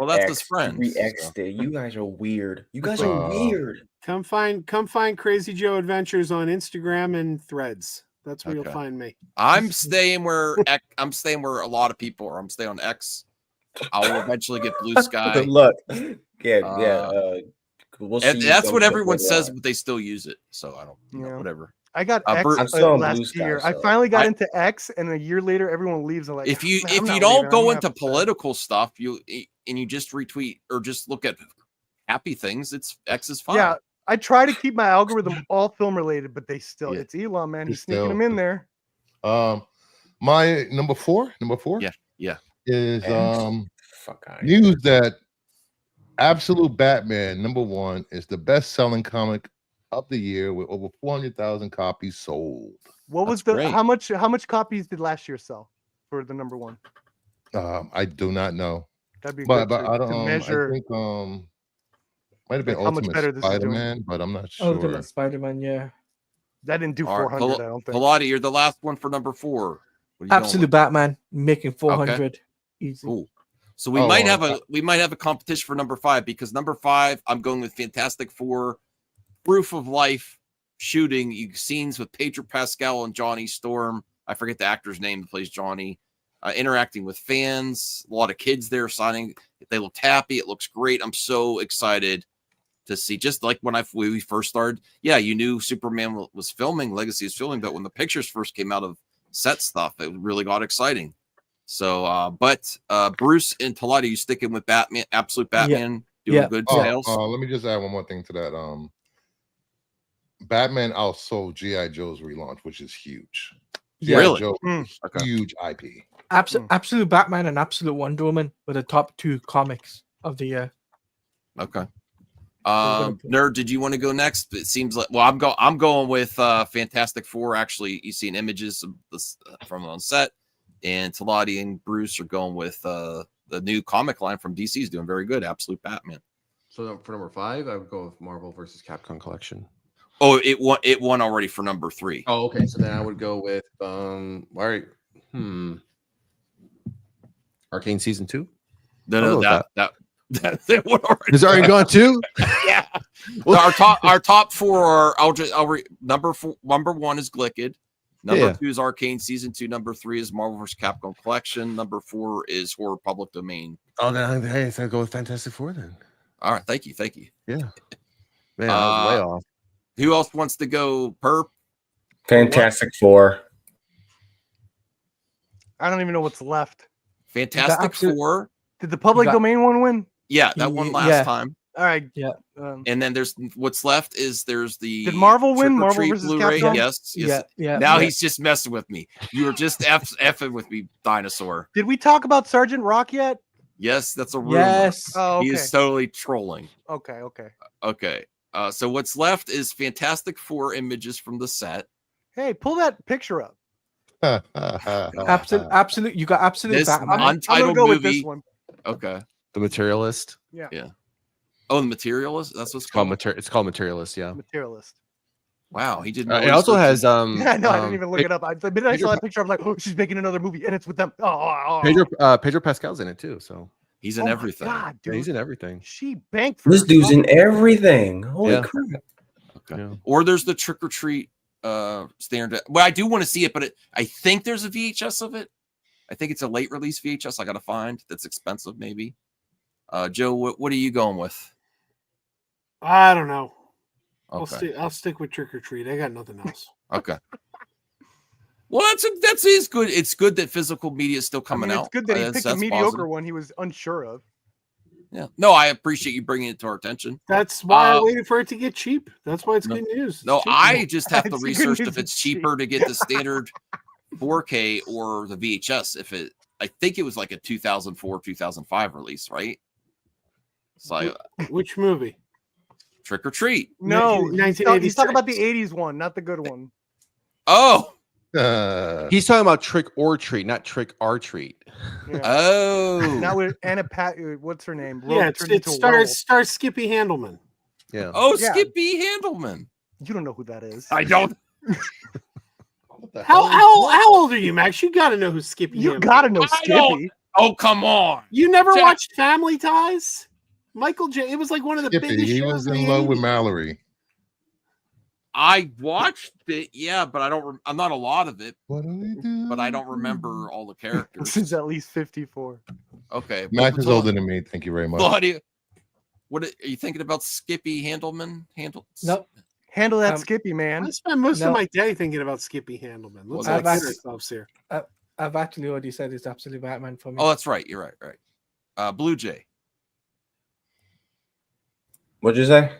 Speaker 1: that's his friend.
Speaker 5: You guys are weird. You guys are weird.
Speaker 4: Come find Crazy Joe Adventures on Instagram and Threads. That's where you'll find me.
Speaker 1: I'm staying where a lot of people are. I'm staying on X. I'll eventually get Blue Sky.
Speaker 5: Good luck. We'll see.
Speaker 1: That's what everyone says, but they still use it. So I don't, whatever.
Speaker 3: I got X last year. I finally got into X, and a year later, everyone leaves. I'm like,
Speaker 1: if you don't go into political stuff, you just retweet or just look at happy things, X is fine.
Speaker 3: Yeah, I try to keep my algorithm all film related, but they still it's Elon, man. He's sneaking them in there.
Speaker 7: My number four.
Speaker 1: Yeah.
Speaker 7: Is news that Absolute Batman #1 is the best-selling comic of the year with over 400,000 copies sold.
Speaker 3: What was how much copies did last year sell for the #1?
Speaker 7: I do not know.
Speaker 3: That'd be
Speaker 7: but
Speaker 3: good
Speaker 7: I don't
Speaker 3: to measure.
Speaker 7: I think might have been Ultimate Spider-Man, but I'm not sure.
Speaker 2: Ultimate Spider-Man, yeah.
Speaker 3: That didn't do 400. I don't think.
Speaker 1: Pilati, you're the last one for number 4.
Speaker 2: Absolute Batman making 400 easy.
Speaker 1: Cool. So we might have a competition for number 5 because number 5 I'm going with Fantastic Four, Proof of Life shooting scenes with Pedro Pascal and Johnny Storm. I forget the actor's name that plays Johnny. Interacting with fans, a lot of kids there signing. They looked happy. It looks great. I'm so excited to see. Just like when we first started, you knew Superman was filming, Legacy was filming, but when the pictures first came out of set stuff, it really got exciting. So, but Bruce and Pilati, you sticking with Batman, Absolute Batman, doing good sales?
Speaker 7: Let me just add one more thing to that. Batman outsold G.I. Joe's relaunch, which is huge.
Speaker 1: Really?
Speaker 7: Joe, huge IP.
Speaker 2: Absolute Batman and Absolute Wonder Woman were the top 2 comics of the year.
Speaker 1: Okay. Nerd, did you want to go next? It seems like I'm going with Fantastic Four. Actually, you've seen images of this from on set, and Pilati and Bruce are going with the new comic line from DC is doing very good. Absolute Batman.
Speaker 6: So for number 5, I would go with Marvel versus Capcom Collection.
Speaker 1: Oh, it won already for number 3.
Speaker 6: Oh, okay. So then I would go with all right. Arcane Season 2?
Speaker 1: No, that one already.
Speaker 6: Is already gone too?
Speaker 1: Yeah. Well, our top 4 are number 1 is Glicked. Number 2 is Arcane Season 2. Number 3 is Marvel vs. Capcom Collection. Number 4 is Horror Public Domain.
Speaker 6: Oh, then I'll go with Fantastic Four then.
Speaker 1: All right, thank you.
Speaker 6: Yeah, man, I was way off.
Speaker 1: Who else wants to go? Perp?
Speaker 5: Fantastic Four.
Speaker 3: I don't even know what's left.
Speaker 1: Fantastic Four.
Speaker 3: Did the public domain one win?
Speaker 1: Yeah, that won last time.
Speaker 3: All right.
Speaker 2: Yeah.
Speaker 1: And then there's what's left is there's the
Speaker 3: Did Marvel win? Marvel versus
Speaker 1: Blu-ray?
Speaker 3: Capcom?
Speaker 1: Yes.
Speaker 2: Yeah.
Speaker 1: Now he's just messing with me. You were just effing with me, dinosaur.
Speaker 3: Did we talk about Sergeant Rock yet?
Speaker 1: Yes, that's a rumor.
Speaker 2: Yes.
Speaker 3: Oh, okay.
Speaker 1: He is totally trolling.
Speaker 3: Okay.
Speaker 1: So what's left is Fantastic Four images from the set.
Speaker 3: Hey, pull that picture up.
Speaker 2: Absolute. You got absolute
Speaker 1: This
Speaker 2: Batman.
Speaker 3: I'm gonna
Speaker 1: untitled
Speaker 3: go with this
Speaker 1: movie.
Speaker 3: one.
Speaker 1: Okay.
Speaker 6: The Materialist.
Speaker 1: Oh, the Materialist. That's what's
Speaker 6: It's called
Speaker 1: called.
Speaker 6: It's called Materialist. Yeah.
Speaker 3: Materialist.
Speaker 1: Wow, he did. More
Speaker 6: It also
Speaker 1: research
Speaker 6: has
Speaker 3: Yeah, I know. I didn't even look it up. The minute I
Speaker 6: Pedro
Speaker 3: saw that picture, I'm like, oh, she's making another movie, and it's with them.
Speaker 6: Pedro Pascal's in it too. So
Speaker 1: He's in
Speaker 3: my
Speaker 1: everything.
Speaker 3: God,
Speaker 6: yeah,
Speaker 3: dude.
Speaker 6: he's in everything.
Speaker 3: She banked for
Speaker 5: This dude's
Speaker 3: herself.
Speaker 5: in everything. Holy
Speaker 6: Yeah.
Speaker 5: crap!
Speaker 1: Okay.
Speaker 6: Yeah.
Speaker 1: Or there's the Trick or Treat standard. Well, I do want to see it, but I think there's a VHS of it. I think it's a late release VHS. I gotta find. That's expensive, maybe. Joe, what are you going with?
Speaker 4: I don't know.
Speaker 1: Okay.
Speaker 4: I'll stick with Trick or Treat. I got nothing else.
Speaker 1: Okay. Well, that's good. It's good that physical media is still coming out.
Speaker 3: It's good that he picked a
Speaker 1: That's
Speaker 3: mediocre
Speaker 1: positive.
Speaker 3: one he was unsure of.
Speaker 1: Yeah. No, I appreciate you bringing it to our attention.
Speaker 4: That's why I waited for it to get cheap. That's why it's good news.
Speaker 1: No,
Speaker 4: It's cheap.
Speaker 1: I just have to
Speaker 3: It's good
Speaker 1: research
Speaker 3: news
Speaker 1: if it's
Speaker 3: it's cheap.
Speaker 1: cheaper to get the standard 4K or the VHS. I think it was like a 2004, 2005 release, right? So
Speaker 4: Which movie?
Speaker 1: Trick or Treat.
Speaker 3: No,
Speaker 4: 1986.
Speaker 3: he's talking about the 80s one, not the good one.
Speaker 1: Oh,
Speaker 6: He's talking about Trick or Treat, not Trick or Treat.
Speaker 3: Yeah.
Speaker 1: oh,
Speaker 3: Now with Anna what's her name?
Speaker 4: Yeah,
Speaker 3: Turned
Speaker 4: it
Speaker 3: into a werewolf.
Speaker 4: stars Skippy Handelman.
Speaker 6: Yeah.
Speaker 1: oh,
Speaker 3: Yeah.
Speaker 1: Skippy Handelman.
Speaker 3: You don't know who that is.
Speaker 1: I don't.
Speaker 4: How old are you, Max? You got to know who Skippy.
Speaker 3: You
Speaker 4: Handelman
Speaker 3: gotta know
Speaker 1: I don't-
Speaker 3: Skippy.
Speaker 1: Oh, come on.
Speaker 4: You never
Speaker 1: Jack-
Speaker 4: watched Family Ties? Michael J. It was like one of the
Speaker 7: Skippy,
Speaker 4: biggest
Speaker 7: he
Speaker 4: shows
Speaker 7: was
Speaker 4: in
Speaker 7: in
Speaker 4: the
Speaker 7: love with
Speaker 4: 80s.
Speaker 7: Mallory.
Speaker 1: I watched it, yeah, but I don't. I'm not a lot of it,
Speaker 7: What do we do?
Speaker 1: but I don't remember all the characters.
Speaker 3: Since at least 54.
Speaker 1: Okay,
Speaker 7: Max is older than me. Thank you very much.
Speaker 1: What are you thinking about? Skippy Handelman?
Speaker 2: Nope.
Speaker 3: Handle that
Speaker 2: Um,
Speaker 3: Skippy, man.
Speaker 4: I spend most
Speaker 2: No.
Speaker 4: of my day thinking about Skippy Handelman. Let's
Speaker 1: Well,
Speaker 4: not
Speaker 1: that's-
Speaker 4: kid ourselves here.
Speaker 2: I've actually already said it's absolute Batman for me.
Speaker 1: Oh, that's right. You're right. Right. Blue Jay.
Speaker 5: What'd you say?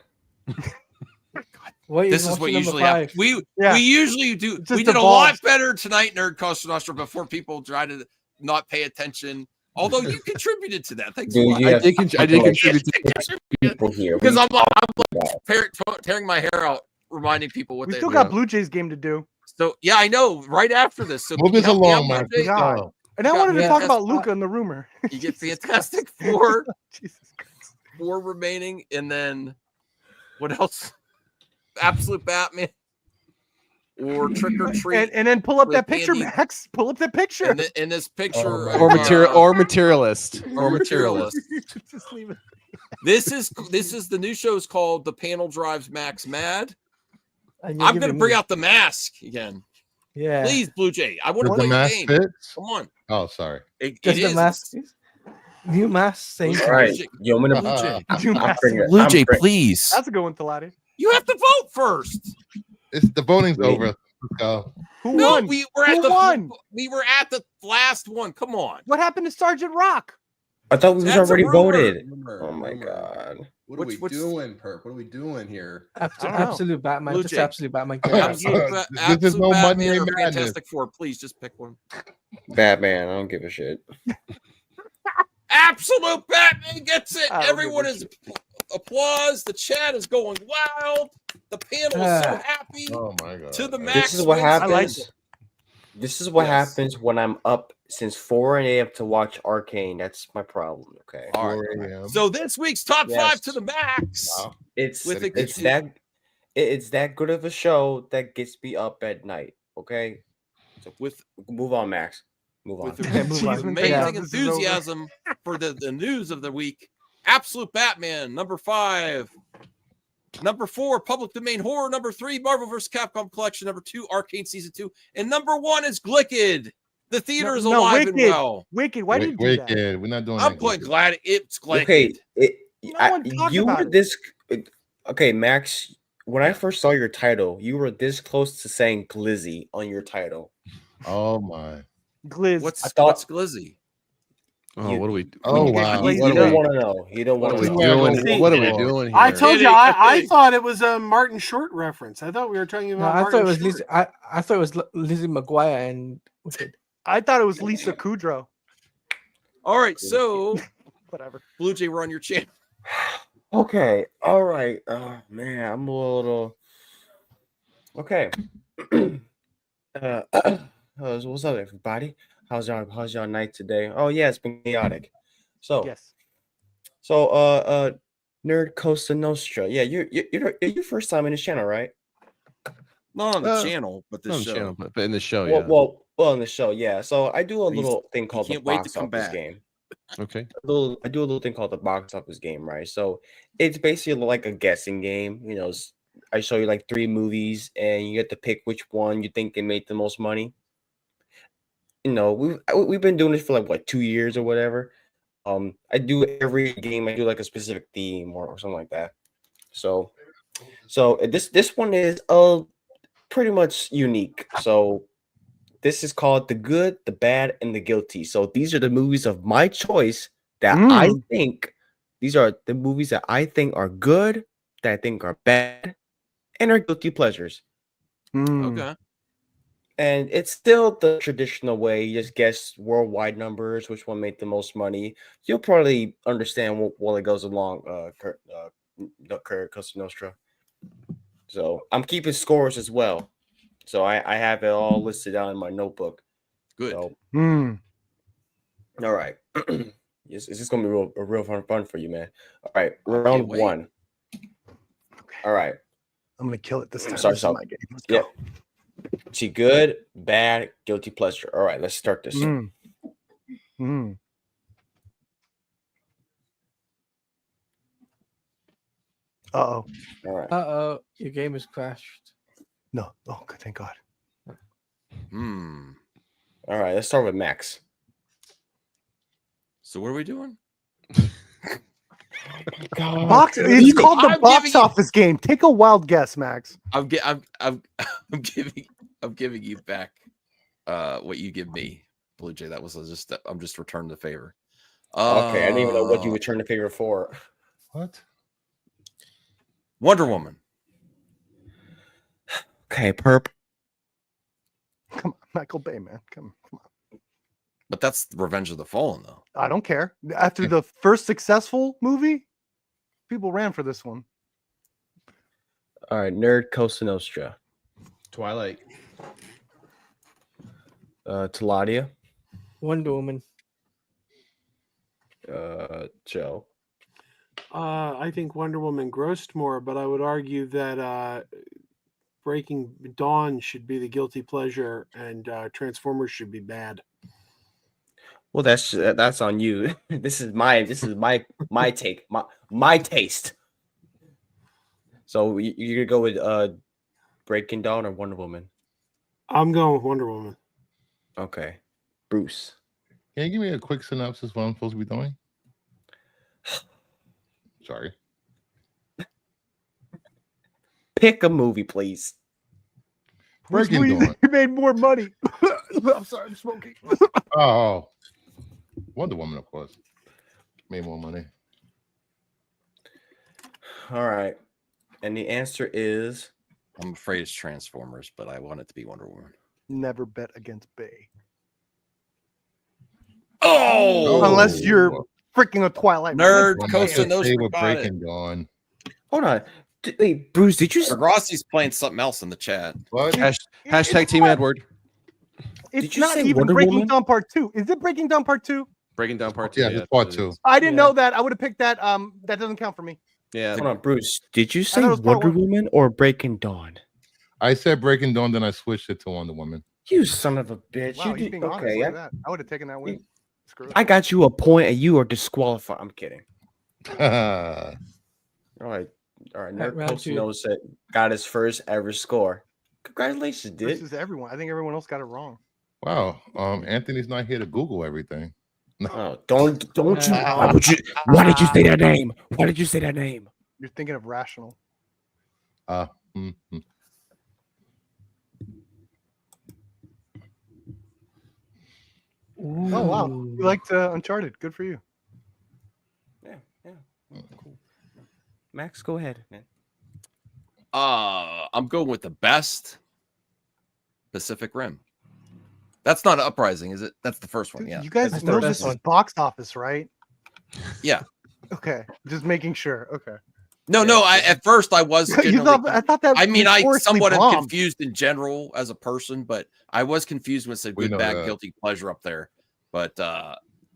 Speaker 2: What
Speaker 1: This is
Speaker 2: option
Speaker 1: what
Speaker 2: number
Speaker 1: usually
Speaker 2: 5?
Speaker 1: happens. We
Speaker 3: Yeah.
Speaker 1: usually do.
Speaker 3: Just
Speaker 1: We did a lot
Speaker 3: evolves.
Speaker 1: better tonight, Nerd Costa Nostra, before people try to not pay attention. Although you contributed to that. Thanks a
Speaker 5: Dude,
Speaker 1: lot.
Speaker 5: you
Speaker 6: I
Speaker 5: have
Speaker 6: did contribute to
Speaker 5: people here.
Speaker 1: Because
Speaker 5: We
Speaker 1: I'm
Speaker 5: talked about
Speaker 1: like tearing my hair out, reminding people what
Speaker 3: We
Speaker 1: they
Speaker 3: still
Speaker 1: do.
Speaker 3: got Blue Jays game to do.
Speaker 1: So yeah, I know. Right after this, so
Speaker 7: Move this
Speaker 1: help me out,
Speaker 7: along,
Speaker 1: Blue
Speaker 7: Max.
Speaker 1: Jay.
Speaker 3: God.
Speaker 7: Go.
Speaker 3: And I
Speaker 1: Yeah,
Speaker 3: wanted to
Speaker 2: yeah.
Speaker 3: talk
Speaker 1: Yes,
Speaker 3: about Luca and the rumor.
Speaker 1: You get Fantastic Four,
Speaker 3: Jesus Christ.
Speaker 1: 4 remaining, and then what else? Absolute Batman or Trick or Treat.
Speaker 3: And then pull up
Speaker 1: with
Speaker 3: that picture,
Speaker 1: Andy.
Speaker 3: Max. Pull up that picture.
Speaker 1: In this picture,
Speaker 7: my
Speaker 1: of,
Speaker 6: or
Speaker 7: God.
Speaker 6: materialist. Or
Speaker 1: Materialist.
Speaker 6: materialist.
Speaker 3: Just leave it.
Speaker 1: this is the new show is called The Panel Drives Max Mad.
Speaker 2: And you're
Speaker 1: I'm gonna
Speaker 2: giving
Speaker 1: bring
Speaker 2: me-
Speaker 1: out the mask again.
Speaker 2: Yeah.
Speaker 1: Please, Blue Jay. I want to
Speaker 7: Does
Speaker 1: play
Speaker 7: the
Speaker 1: the
Speaker 7: mask
Speaker 1: game.
Speaker 7: fits?
Speaker 1: Come on.
Speaker 7: Oh, sorry.
Speaker 1: It
Speaker 2: Just the
Speaker 1: is.
Speaker 2: mask. New mask. Same.
Speaker 5: All right,
Speaker 1: Jay.
Speaker 5: yo, I'm gonna
Speaker 1: Blue Jay.
Speaker 5: Blue Jay,
Speaker 1: please.
Speaker 3: That's a good one, Talati.
Speaker 1: You have to vote first.
Speaker 7: It's the voting's
Speaker 5: Wait.
Speaker 7: over. Let's go.
Speaker 3: Who
Speaker 1: No,
Speaker 3: won?
Speaker 1: we were at
Speaker 3: Who
Speaker 1: the
Speaker 3: won?
Speaker 1: we were at the last one. Come on.
Speaker 3: What happened to Sergeant Rock?
Speaker 5: I thought we was
Speaker 1: That's a
Speaker 5: already
Speaker 1: rumor.
Speaker 5: voted.
Speaker 6: Rumor,
Speaker 5: Oh my
Speaker 6: rumor.
Speaker 5: god.
Speaker 6: What are
Speaker 1: What's-
Speaker 6: we doing, Perp? What are we doing here?
Speaker 3: I don't know.
Speaker 2: Absolute Batman.
Speaker 1: Blue
Speaker 2: Just
Speaker 1: Jay.
Speaker 2: absolute Batman.
Speaker 1: Absolute,
Speaker 7: This is
Speaker 1: absolute
Speaker 7: no
Speaker 1: Batman
Speaker 7: Monday
Speaker 1: or
Speaker 7: Madness.
Speaker 1: Fantastic Four. Please just pick one.
Speaker 5: Batman, I don't give a shit.
Speaker 1: Absolute Batman gets it.
Speaker 3: I don't
Speaker 1: Everyone
Speaker 3: give a
Speaker 1: is applause. The chat is going wild. The panel is so happy.
Speaker 7: Oh my god.
Speaker 1: To the max.
Speaker 5: This is what
Speaker 1: wins.
Speaker 3: I like
Speaker 5: happens. This is what
Speaker 1: Yes.
Speaker 5: happens when I'm up since 4 a.m. to watch Arcane. That's my problem. Okay.
Speaker 1: All right.
Speaker 7: 4 a.m.
Speaker 1: So this week's top
Speaker 5: Yes.
Speaker 1: 5 to the max.
Speaker 7: Wow.
Speaker 5: It's
Speaker 1: With the-
Speaker 5: it's that good of a show that gets me up at night. Okay. So
Speaker 1: With
Speaker 5: move on, Max. Move on.
Speaker 1: with the
Speaker 2: Yeah, move on.
Speaker 1: amazing
Speaker 2: Yeah.
Speaker 3: This is over.
Speaker 1: enthusiasm for the news of the week. Absolute Batman, number 5. Number 4, Public Domain Horror. Number 3, Marvel vs. Capcom Collection. Number 2, Arcane Season 2. And number 1 is Glicked. The theater is
Speaker 3: No,
Speaker 1: alive and
Speaker 3: Wicked.
Speaker 1: well.
Speaker 3: Wicked, why do you do that?
Speaker 7: Wicked. We're not doing
Speaker 1: I'm
Speaker 7: that.
Speaker 1: quite glad it's Glicked.
Speaker 5: Okay.
Speaker 3: No one talked
Speaker 5: You
Speaker 3: about
Speaker 5: were
Speaker 3: it.
Speaker 5: this. Okay, Max. When I first saw your title, you were this close to saying Glizzy on your title.
Speaker 7: Oh my.
Speaker 3: Glizz.
Speaker 1: What's
Speaker 5: thought-
Speaker 1: Glizzy?
Speaker 6: Oh,
Speaker 5: You-
Speaker 6: what are we?
Speaker 7: Oh
Speaker 3: You
Speaker 7: wow.
Speaker 3: get
Speaker 5: You
Speaker 7: What
Speaker 5: don't
Speaker 7: are we-
Speaker 5: want to know. You don't
Speaker 6: What
Speaker 5: want
Speaker 6: are
Speaker 5: to
Speaker 6: we
Speaker 5: know.
Speaker 6: doing?
Speaker 7: See,
Speaker 6: What are we
Speaker 7: yeah.
Speaker 6: doing here?
Speaker 4: I told you,
Speaker 1: Kidding,
Speaker 4: I
Speaker 1: kidding.
Speaker 4: thought it was a Martin Short reference. I thought we were talking
Speaker 2: No,
Speaker 4: about
Speaker 2: I
Speaker 4: Martin
Speaker 2: thought it was
Speaker 4: Short.
Speaker 2: Lizzie. I thought it was Lizzie McGuire and Wicked.
Speaker 3: I thought it was Lisa Kudrow.
Speaker 1: All right, so
Speaker 3: Whatever.
Speaker 1: Blue Jay, we're on your channel.
Speaker 5: Okay. All right. Oh man, I'm a little. Okay. What's up, everybody? How's y'all night today? Oh yeah, it's been chaotic. So
Speaker 3: Yes.
Speaker 5: Nerd Costa Nostra. Yeah, you're first time in this channel, right?
Speaker 1: Not on the
Speaker 6: Uh,
Speaker 1: channel, but
Speaker 6: Not
Speaker 1: this
Speaker 6: on the
Speaker 1: show.
Speaker 6: channel, but in the show,
Speaker 5: Well,
Speaker 6: yeah.
Speaker 5: well, on the show, yeah. So I do a
Speaker 1: He's-
Speaker 5: little thing
Speaker 1: he
Speaker 5: called the
Speaker 1: can't wait to
Speaker 5: box
Speaker 1: come
Speaker 5: office
Speaker 1: back.
Speaker 5: game.
Speaker 6: Okay.
Speaker 5: I do a little thing called the box office game, right? So it's basically like a guessing game. I show you like 3 movies, and you get to pick which one you think can make the most money. We've been doing this for like what 2 years or whatever. I do every game. I do like a specific theme or something like that. So this one is pretty much unique. So this is called The Good, the Bad, and the Guilty. So these are the movies of my choice that I think these are the movies that I think are good, that I think are bad, and are guilty pleasures.
Speaker 1: Okay.
Speaker 5: And it's still the traditional way. You just guess worldwide numbers, which one made the most money. You'll probably understand while it goes along, Kurt Costa Nostra. So I'm keeping scores as well. So I have it all listed down in my notebook.
Speaker 1: Good.
Speaker 5: So, all right. It's just gonna be real fun for you, man. All right, round
Speaker 1: wait.
Speaker 5: 1. All right.
Speaker 3: I'm gonna kill it this time.
Speaker 5: Sorry,
Speaker 3: This is my game. Let's
Speaker 5: Yep.
Speaker 3: go.
Speaker 5: See, good, bad, guilty pleasure. All right, let's start this.
Speaker 3: Uh-oh.
Speaker 5: All right.
Speaker 2: Uh-oh, your game has crashed.
Speaker 3: No. Oh, good, thank God.
Speaker 5: All right, let's start with Max.
Speaker 1: So what are we doing?
Speaker 3: Box. It's called the box office game. Take a wild guess, Max.
Speaker 1: I'm giving you back what you give me, Blue Jay. That was just I'm just returning the favor.
Speaker 5: Okay, I didn't even know what you returned the favor for.
Speaker 7: What?
Speaker 1: Wonder Woman.
Speaker 5: Okay, perp.
Speaker 3: Come on, Michael Bay, man. Come on.
Speaker 1: But that's Revenge of the Fallen, though.
Speaker 3: I don't care. After the first successful movie, people ran for this one.
Speaker 5: All right, Nerd Costa Nostra.
Speaker 6: Twilight.
Speaker 5: Taladia.
Speaker 2: Wonder Woman.
Speaker 5: Joe.
Speaker 4: I think Wonder Woman grossed more, but I would argue that Breaking Dawn should be the guilty pleasure, and Transformers should be bad.
Speaker 5: Well, that's on you. This is my take, my taste. So you're gonna go with Breaking Dawn or Wonder Woman?
Speaker 4: I'm going with Wonder Woman.
Speaker 5: Okay, Bruce.
Speaker 7: Can you give me a quick synopsis of what I'm supposed to be doing? Sorry.
Speaker 5: Pick a movie, please.
Speaker 7: Breaking Dawn.
Speaker 3: You made more money. I'm sorry, I'm smoking.
Speaker 7: Oh, Wonder Woman, of course. Made more money.
Speaker 5: All right, and the answer is
Speaker 1: I'm afraid it's Transformers, but I want it to be Wonder Woman.
Speaker 3: Never bet against Bay.
Speaker 1: Oh,
Speaker 3: Unless you're freaking a Twilight.
Speaker 1: Nerd
Speaker 7: Well,
Speaker 1: Costa
Speaker 7: let's stay
Speaker 1: Nostra
Speaker 7: with
Speaker 1: got it.
Speaker 7: Breaking Dawn.
Speaker 5: hold on. Wait, Bruce, did you?
Speaker 1: Rossi's playing something else in the chat.
Speaker 7: What?
Speaker 6: Hashtag Team Edward.
Speaker 3: It's
Speaker 5: Did you
Speaker 3: not
Speaker 5: say
Speaker 3: even
Speaker 5: Wonder
Speaker 3: Breaking
Speaker 5: Woman?
Speaker 3: Dawn Part 2. Is it Breaking Dawn Part 2?
Speaker 6: Breaking Down Part 2.
Speaker 7: Yeah, it's part 2.
Speaker 3: I didn't know that. I would have picked that. That doesn't count for me.
Speaker 6: Yeah.
Speaker 5: Hold on, Bruce. Did you say
Speaker 3: thought it was part
Speaker 5: Wonder
Speaker 3: 1.
Speaker 5: Woman or Breaking Dawn?
Speaker 7: I said Breaking Dawn, then I switched it to Wonder Woman.
Speaker 5: You son of a bitch!
Speaker 3: Wow,
Speaker 5: You
Speaker 3: he's
Speaker 5: did
Speaker 3: being honest.
Speaker 5: okay.
Speaker 3: Look at that. I would have taken that win. Screw it.
Speaker 5: I got you a point, and you are disqualified. I'm kidding.
Speaker 7: Wow.
Speaker 5: All right.
Speaker 2: At
Speaker 5: Nerd
Speaker 2: round
Speaker 5: Costa
Speaker 2: 2.
Speaker 5: knows that got his first ever score. Congratulations, dude.
Speaker 3: Versus everyone. I think everyone else got it wrong.
Speaker 7: Anthony's not here to Google everything.
Speaker 5: Oh, don't you?
Speaker 2: Why
Speaker 5: Why did you say that name? Why did you say that name?
Speaker 3: You're thinking of rational.
Speaker 7: Mhm.
Speaker 3: Oh wow, you liked Uncharted. Good for you.
Speaker 5: Yeah. Cool. Max, go ahead, man.
Speaker 1: I'm going with the best Pacific Rim. That's not Uprising, is it? That's the first one.
Speaker 3: Dude,
Speaker 1: Yeah.
Speaker 3: You guys
Speaker 2: That's the
Speaker 3: know
Speaker 2: best
Speaker 3: this is
Speaker 2: one.
Speaker 3: box office, right?
Speaker 1: Yeah.
Speaker 3: Okay, just making sure. Okay.
Speaker 1: No. At first I was.
Speaker 3: You thought, I thought that.
Speaker 1: I mean, I
Speaker 3: notoriously
Speaker 1: somewhat am
Speaker 3: bombed.
Speaker 1: confused in general as a person, but I was confused when it said
Speaker 7: We
Speaker 1: good,
Speaker 7: know
Speaker 1: bad,
Speaker 7: that.
Speaker 1: guilty pleasure up there. But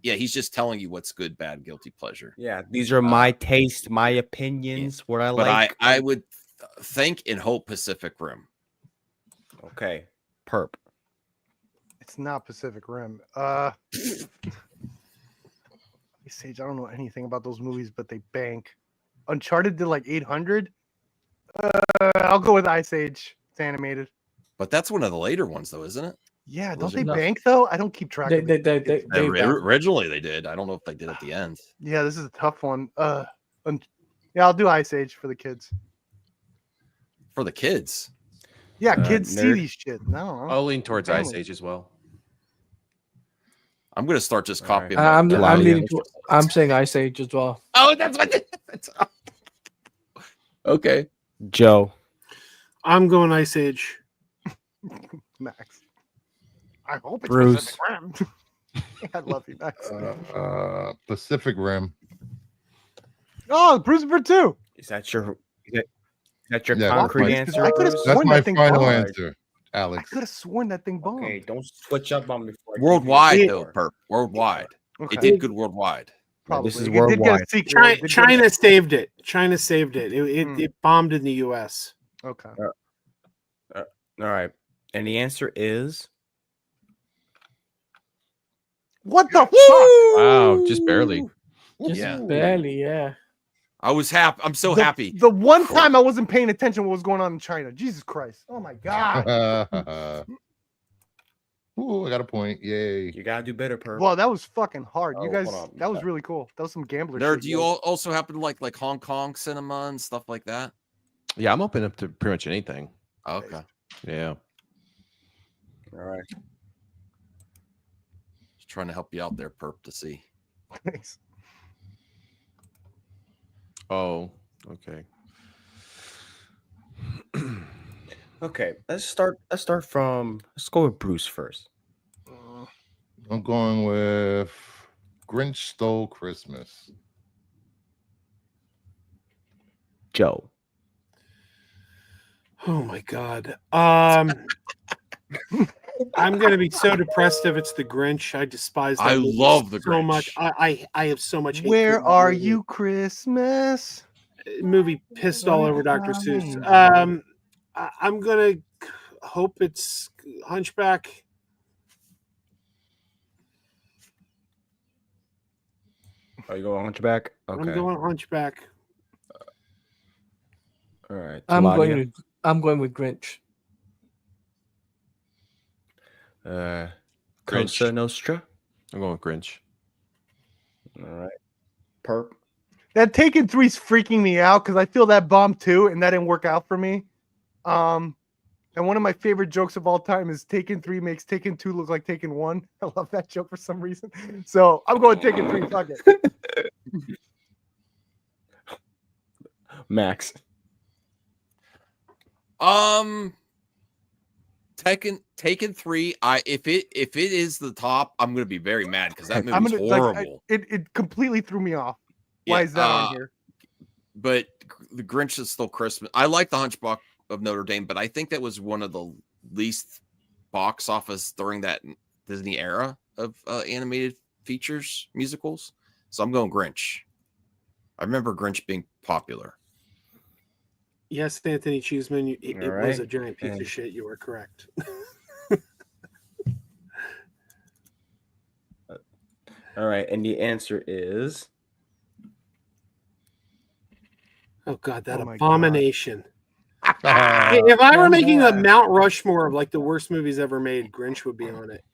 Speaker 1: yeah, he's just telling you what's good, bad, guilty pleasure.
Speaker 5: Yeah, these are my taste, my opinions, what I
Speaker 1: But
Speaker 5: like.
Speaker 1: I would think and hope Pacific Rim.
Speaker 5: Okay, perp.
Speaker 3: It's not Pacific Rim. Sage, I don't know anything about those movies, but they bank. Uncharted did like 800. I'll go with Ice Age. It's animated.
Speaker 1: But that's one of the later ones, though, isn't it?
Speaker 3: Yeah, don't
Speaker 1: Was
Speaker 3: they
Speaker 1: it?
Speaker 3: bank though? I don't keep track.
Speaker 2: They
Speaker 3: of it.
Speaker 1: Originally they did. I don't know if they did at the end.
Speaker 3: Yeah, this is a tough one. Yeah, I'll do Ice Age for the kids.
Speaker 1: For the kids.
Speaker 3: Yeah, kids see
Speaker 5: nerd.
Speaker 3: these shit. No,
Speaker 6: I'll lean towards Ice Age as well.
Speaker 1: I'm gonna start just copying.
Speaker 2: I'm
Speaker 5: Claudia.
Speaker 2: leaning to, I'm saying Ice Age as well.
Speaker 1: Oh, that's what. Okay.
Speaker 5: Joe.
Speaker 4: I'm going Ice Age.
Speaker 3: Max. I hope it's
Speaker 5: Bruce.
Speaker 3: Pacific Rim. I love you, Max.
Speaker 7: Pacific Rim.
Speaker 3: Oh, Bruce for 2.
Speaker 5: Is that your
Speaker 7: Yeah,
Speaker 5: concrete
Speaker 7: my-
Speaker 5: answer?
Speaker 3: I could've
Speaker 5: Bruce?
Speaker 7: That's
Speaker 3: sworn
Speaker 7: my
Speaker 3: that thing
Speaker 7: final
Speaker 3: bombed.
Speaker 7: answer,
Speaker 3: I
Speaker 7: Alex.
Speaker 3: could have sworn that thing bombed.
Speaker 5: Okay, don't switch up on me. before I give you
Speaker 1: Worldwide
Speaker 5: a
Speaker 1: though,
Speaker 5: score.
Speaker 1: perp. Worldwide.
Speaker 3: Okay.
Speaker 1: It did good worldwide.
Speaker 3: Probably.
Speaker 5: This is
Speaker 3: It did get a
Speaker 5: worldwide.
Speaker 3: sequel.
Speaker 4: China,
Speaker 3: It did get a-
Speaker 4: China saved it. China saved it.
Speaker 3: Hmm.
Speaker 4: It bombed in the U.S.
Speaker 3: Okay.
Speaker 5: All right, and the answer is
Speaker 3: What the fuck?
Speaker 6: Wow, just barely.
Speaker 2: Just
Speaker 1: Yeah.
Speaker 2: barely, yeah.
Speaker 1: I was happy. I'm so happy.
Speaker 3: The one time I wasn't paying attention what was going on in China. Jesus Christ. Oh my God.
Speaker 7: Ooh, I got a point. Yay.
Speaker 5: you gotta do better, perp.
Speaker 3: Well, that was fucking hard. You
Speaker 5: Oh,
Speaker 3: guys,
Speaker 5: hold on.
Speaker 3: that was really cool. That was some gambler
Speaker 1: Nerd,
Speaker 3: shit.
Speaker 1: do you also happen to like Hong Kong cinema and stuff like that?
Speaker 6: Yeah, I'm open up to pretty much anything.
Speaker 1: Okay.
Speaker 6: Yeah.
Speaker 5: All right.
Speaker 1: Just trying to help you out there, perp, to see.
Speaker 3: Thanks.
Speaker 6: Oh, okay.
Speaker 5: Okay, let's go with Bruce first.
Speaker 7: I'm going with Grinch Stole Christmas.
Speaker 5: Joe.
Speaker 4: Oh my God. I'm gonna be so depressed if it's the Grinch. I despise that
Speaker 1: I
Speaker 4: movie
Speaker 1: love the
Speaker 4: so
Speaker 1: Grinch.
Speaker 4: much. I have so much hate for
Speaker 3: Where
Speaker 4: that
Speaker 3: are
Speaker 4: movie.
Speaker 3: you, Christmas?
Speaker 4: Movie pissed all over Dr. Seuss. I'm gonna hope it's Hunchback.
Speaker 5: Are you going Hunchback? Okay.
Speaker 4: I'm going Hunchback.
Speaker 5: All right.
Speaker 2: I'm
Speaker 5: Claudia?
Speaker 2: going with Grinch.
Speaker 6: Grinch.
Speaker 5: Cosa Nostra.
Speaker 6: I'm going with Grinch.
Speaker 5: All right. Perp.
Speaker 3: That Taken 3's freaking me out because I feel that bomb too, and that didn't work out for me. And one of my favorite jokes of all time is Taken 3 makes Taken 2 look like Taken 1. I love that joke for some reason. So I'm going Taken 3. Fuck it.
Speaker 5: Max.
Speaker 1: Taken 3. If it is the top, I'm gonna be very mad because that
Speaker 3: I'm
Speaker 1: movie's
Speaker 3: gonna
Speaker 1: horrible.
Speaker 3: it completely threw me off. Why
Speaker 1: Yeah,
Speaker 3: is that on here?
Speaker 1: But the Grinch is still Christmas. I like the Hunchback of Notre Dame, but I think that was one of the least box office during that Disney era of animated features musicals. So I'm going Grinch. I remember Grinch being popular.
Speaker 4: Yes, Anthony Cheeseman, it
Speaker 5: All
Speaker 4: was
Speaker 5: right.
Speaker 4: a giant piece
Speaker 5: And-
Speaker 4: of shit. You are correct.
Speaker 5: All right, and the answer is
Speaker 4: Oh God, that
Speaker 3: Oh my God.
Speaker 4: abomination. If I were making a Mount Rushmore of like the worst movies ever made, Grinch would be on it.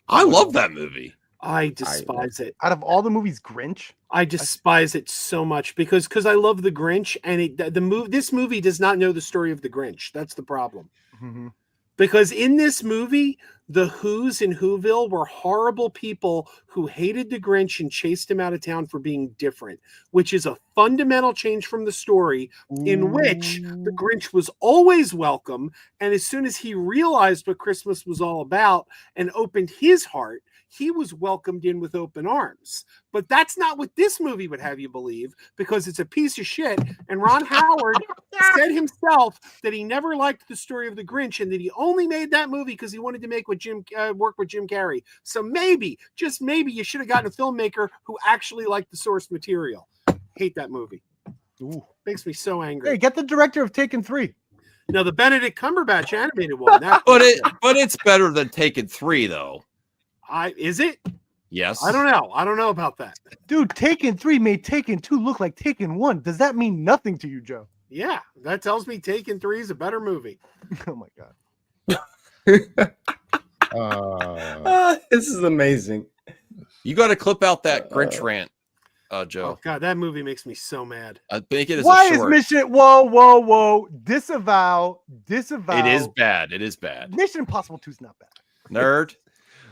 Speaker 1: I love that movie.
Speaker 4: I despise it.
Speaker 3: Out of all the movies, Grinch.
Speaker 4: I despise it so much because I love the Grinch, and this movie does not know the story of the Grinch. That's the problem.
Speaker 3: Mhm.
Speaker 4: Because in this movie, the Who's in Whoville were horrible people who hated the Grinch and chased him out of town for being different, which is a fundamental change from the story in which the Grinch was always welcome. And as soon as he realized what Christmas was all about and opened his heart, he was welcomed in with open arms. But that's not what this movie would have you believe, because it's a piece of shit. And Ron Howard said himself that he never liked the story of the Grinch and that he only made that movie because he wanted to make work with Jim Carrey. So maybe, just maybe, you should have gotten a filmmaker who actually liked the source material. Hate that movie. Ooh, makes me so angry.
Speaker 3: Hey, get the director of Taken 3.
Speaker 4: No, the Benedict Cumberbatch animated one.
Speaker 1: But it's better than Taken 3, though.
Speaker 4: Is it?
Speaker 1: Yes.
Speaker 4: I don't know. I don't know about that.
Speaker 3: Dude, Taken 3 made Taken 2 look like Taken 1. Does that mean nothing to you, Joe?
Speaker 4: Yeah, that tells me Taken 3 is a better movie.
Speaker 3: Oh my god.
Speaker 5: This is amazing.
Speaker 1: You got to clip out that Grinch rant, Joe.
Speaker 4: Oh god, that movie makes me so mad.
Speaker 1: I think it is.
Speaker 3: Why is Mission? Whoa! Disavow.
Speaker 1: It is bad. It is bad.
Speaker 3: Mission Impossible 2 is not bad.
Speaker 1: Nerd,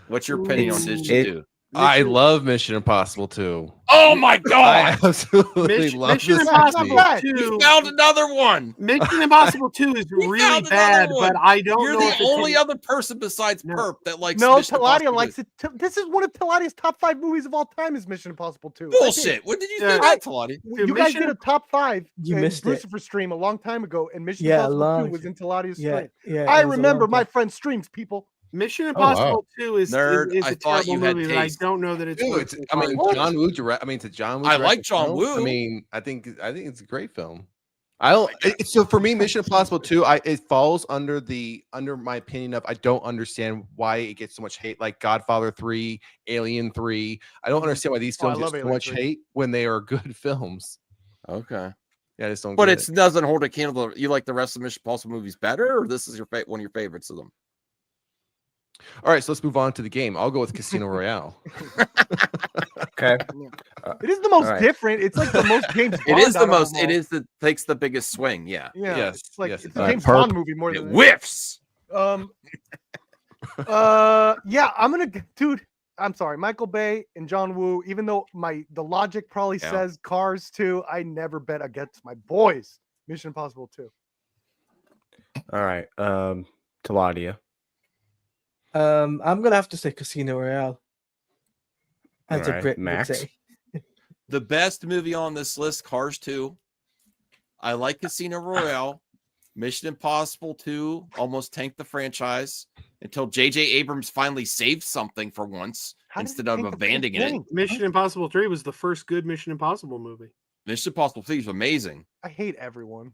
Speaker 1: what's your opinion on Mission 2?
Speaker 6: I love Mission Impossible 2.
Speaker 1: Oh my
Speaker 6: I
Speaker 1: god!
Speaker 6: absolutely love
Speaker 4: Mission
Speaker 6: this
Speaker 4: Impossible
Speaker 6: movie.
Speaker 4: 2.
Speaker 1: You found another one.
Speaker 4: Mission Impossible 2 is really bad, but I don't
Speaker 1: You're
Speaker 4: know.
Speaker 1: the
Speaker 4: if it's
Speaker 1: only other person besides Perp that likes.
Speaker 3: No,
Speaker 1: Mission
Speaker 3: Taladia
Speaker 1: Impossible
Speaker 3: likes it. This is one of Taladia's top 5 movies of all time. Is Mission Impossible 2?
Speaker 1: Bullshit. When did you say that, Taladia?
Speaker 3: You guys did a top 5.
Speaker 2: You missed
Speaker 3: Lucifer stream a long time ago, and Mission
Speaker 2: Yeah,
Speaker 3: Impossible 2 was in Taladia's stream.
Speaker 2: Yeah,
Speaker 3: I remember my friend's streams, people.
Speaker 4: Mission Impossible 2 is
Speaker 1: Nerd,
Speaker 4: is
Speaker 1: I
Speaker 4: a
Speaker 1: thought
Speaker 4: terrible
Speaker 1: you had
Speaker 4: movie that I
Speaker 1: taste.
Speaker 4: don't know that it's.
Speaker 6: Dude,
Speaker 4: worth
Speaker 6: I mean,
Speaker 4: watching.
Speaker 6: John Woo direct. I mean, it's a John Woo.
Speaker 1: I like
Speaker 6: directed
Speaker 1: John
Speaker 6: film.
Speaker 1: Woo.
Speaker 6: I mean, I think it's a great film. I don't. So for me, Mission Impossible 2, it falls under my opinion of I don't understand why it gets so much hate. Like Godfather 3, Alien 3. I don't understand why these films get so much hate when they are good films.
Speaker 1: Okay.
Speaker 6: Yeah, I just don't.
Speaker 1: But
Speaker 6: get
Speaker 1: it doesn't hold a candle. You like the rest of Mission Impossible movies better, or this is your one of your favorites of them?
Speaker 6: All right, so let's move on to the game. I'll go with Casino Royale.
Speaker 5: Okay.
Speaker 3: It is the most
Speaker 5: right.
Speaker 3: different. It's like the most James Bond.
Speaker 1: It is the
Speaker 3: out of
Speaker 1: most.
Speaker 3: them all.
Speaker 1: It is the takes the biggest swing. Yeah.
Speaker 3: Yeah.
Speaker 6: Yes,
Speaker 3: It's like
Speaker 6: yes,
Speaker 3: it's
Speaker 6: it
Speaker 3: a
Speaker 6: does.
Speaker 3: James Bond movie more
Speaker 1: It
Speaker 3: than
Speaker 1: whiffs.
Speaker 3: Yeah, I'm gonna, dude. I'm sorry, Michael Bay and John Woo. Even though the logic probably says Cars 2, I never bet against my boys. Mission Impossible 2.
Speaker 5: All right. Taladia.
Speaker 2: I'm gonna have to say Casino Royale. As
Speaker 5: All
Speaker 2: a
Speaker 5: right,
Speaker 2: Brit would
Speaker 5: Max?
Speaker 2: say.
Speaker 1: The best movie on this list, Cars 2. I like Casino Royale. Mission Impossible 2 almost tanked the franchise until J.J. Abrams finally saved something for once instead of abandoning it.
Speaker 4: Mission Impossible 3 was the first good Mission Impossible movie.
Speaker 1: Mission Impossible 3 is amazing.
Speaker 3: I hate everyone.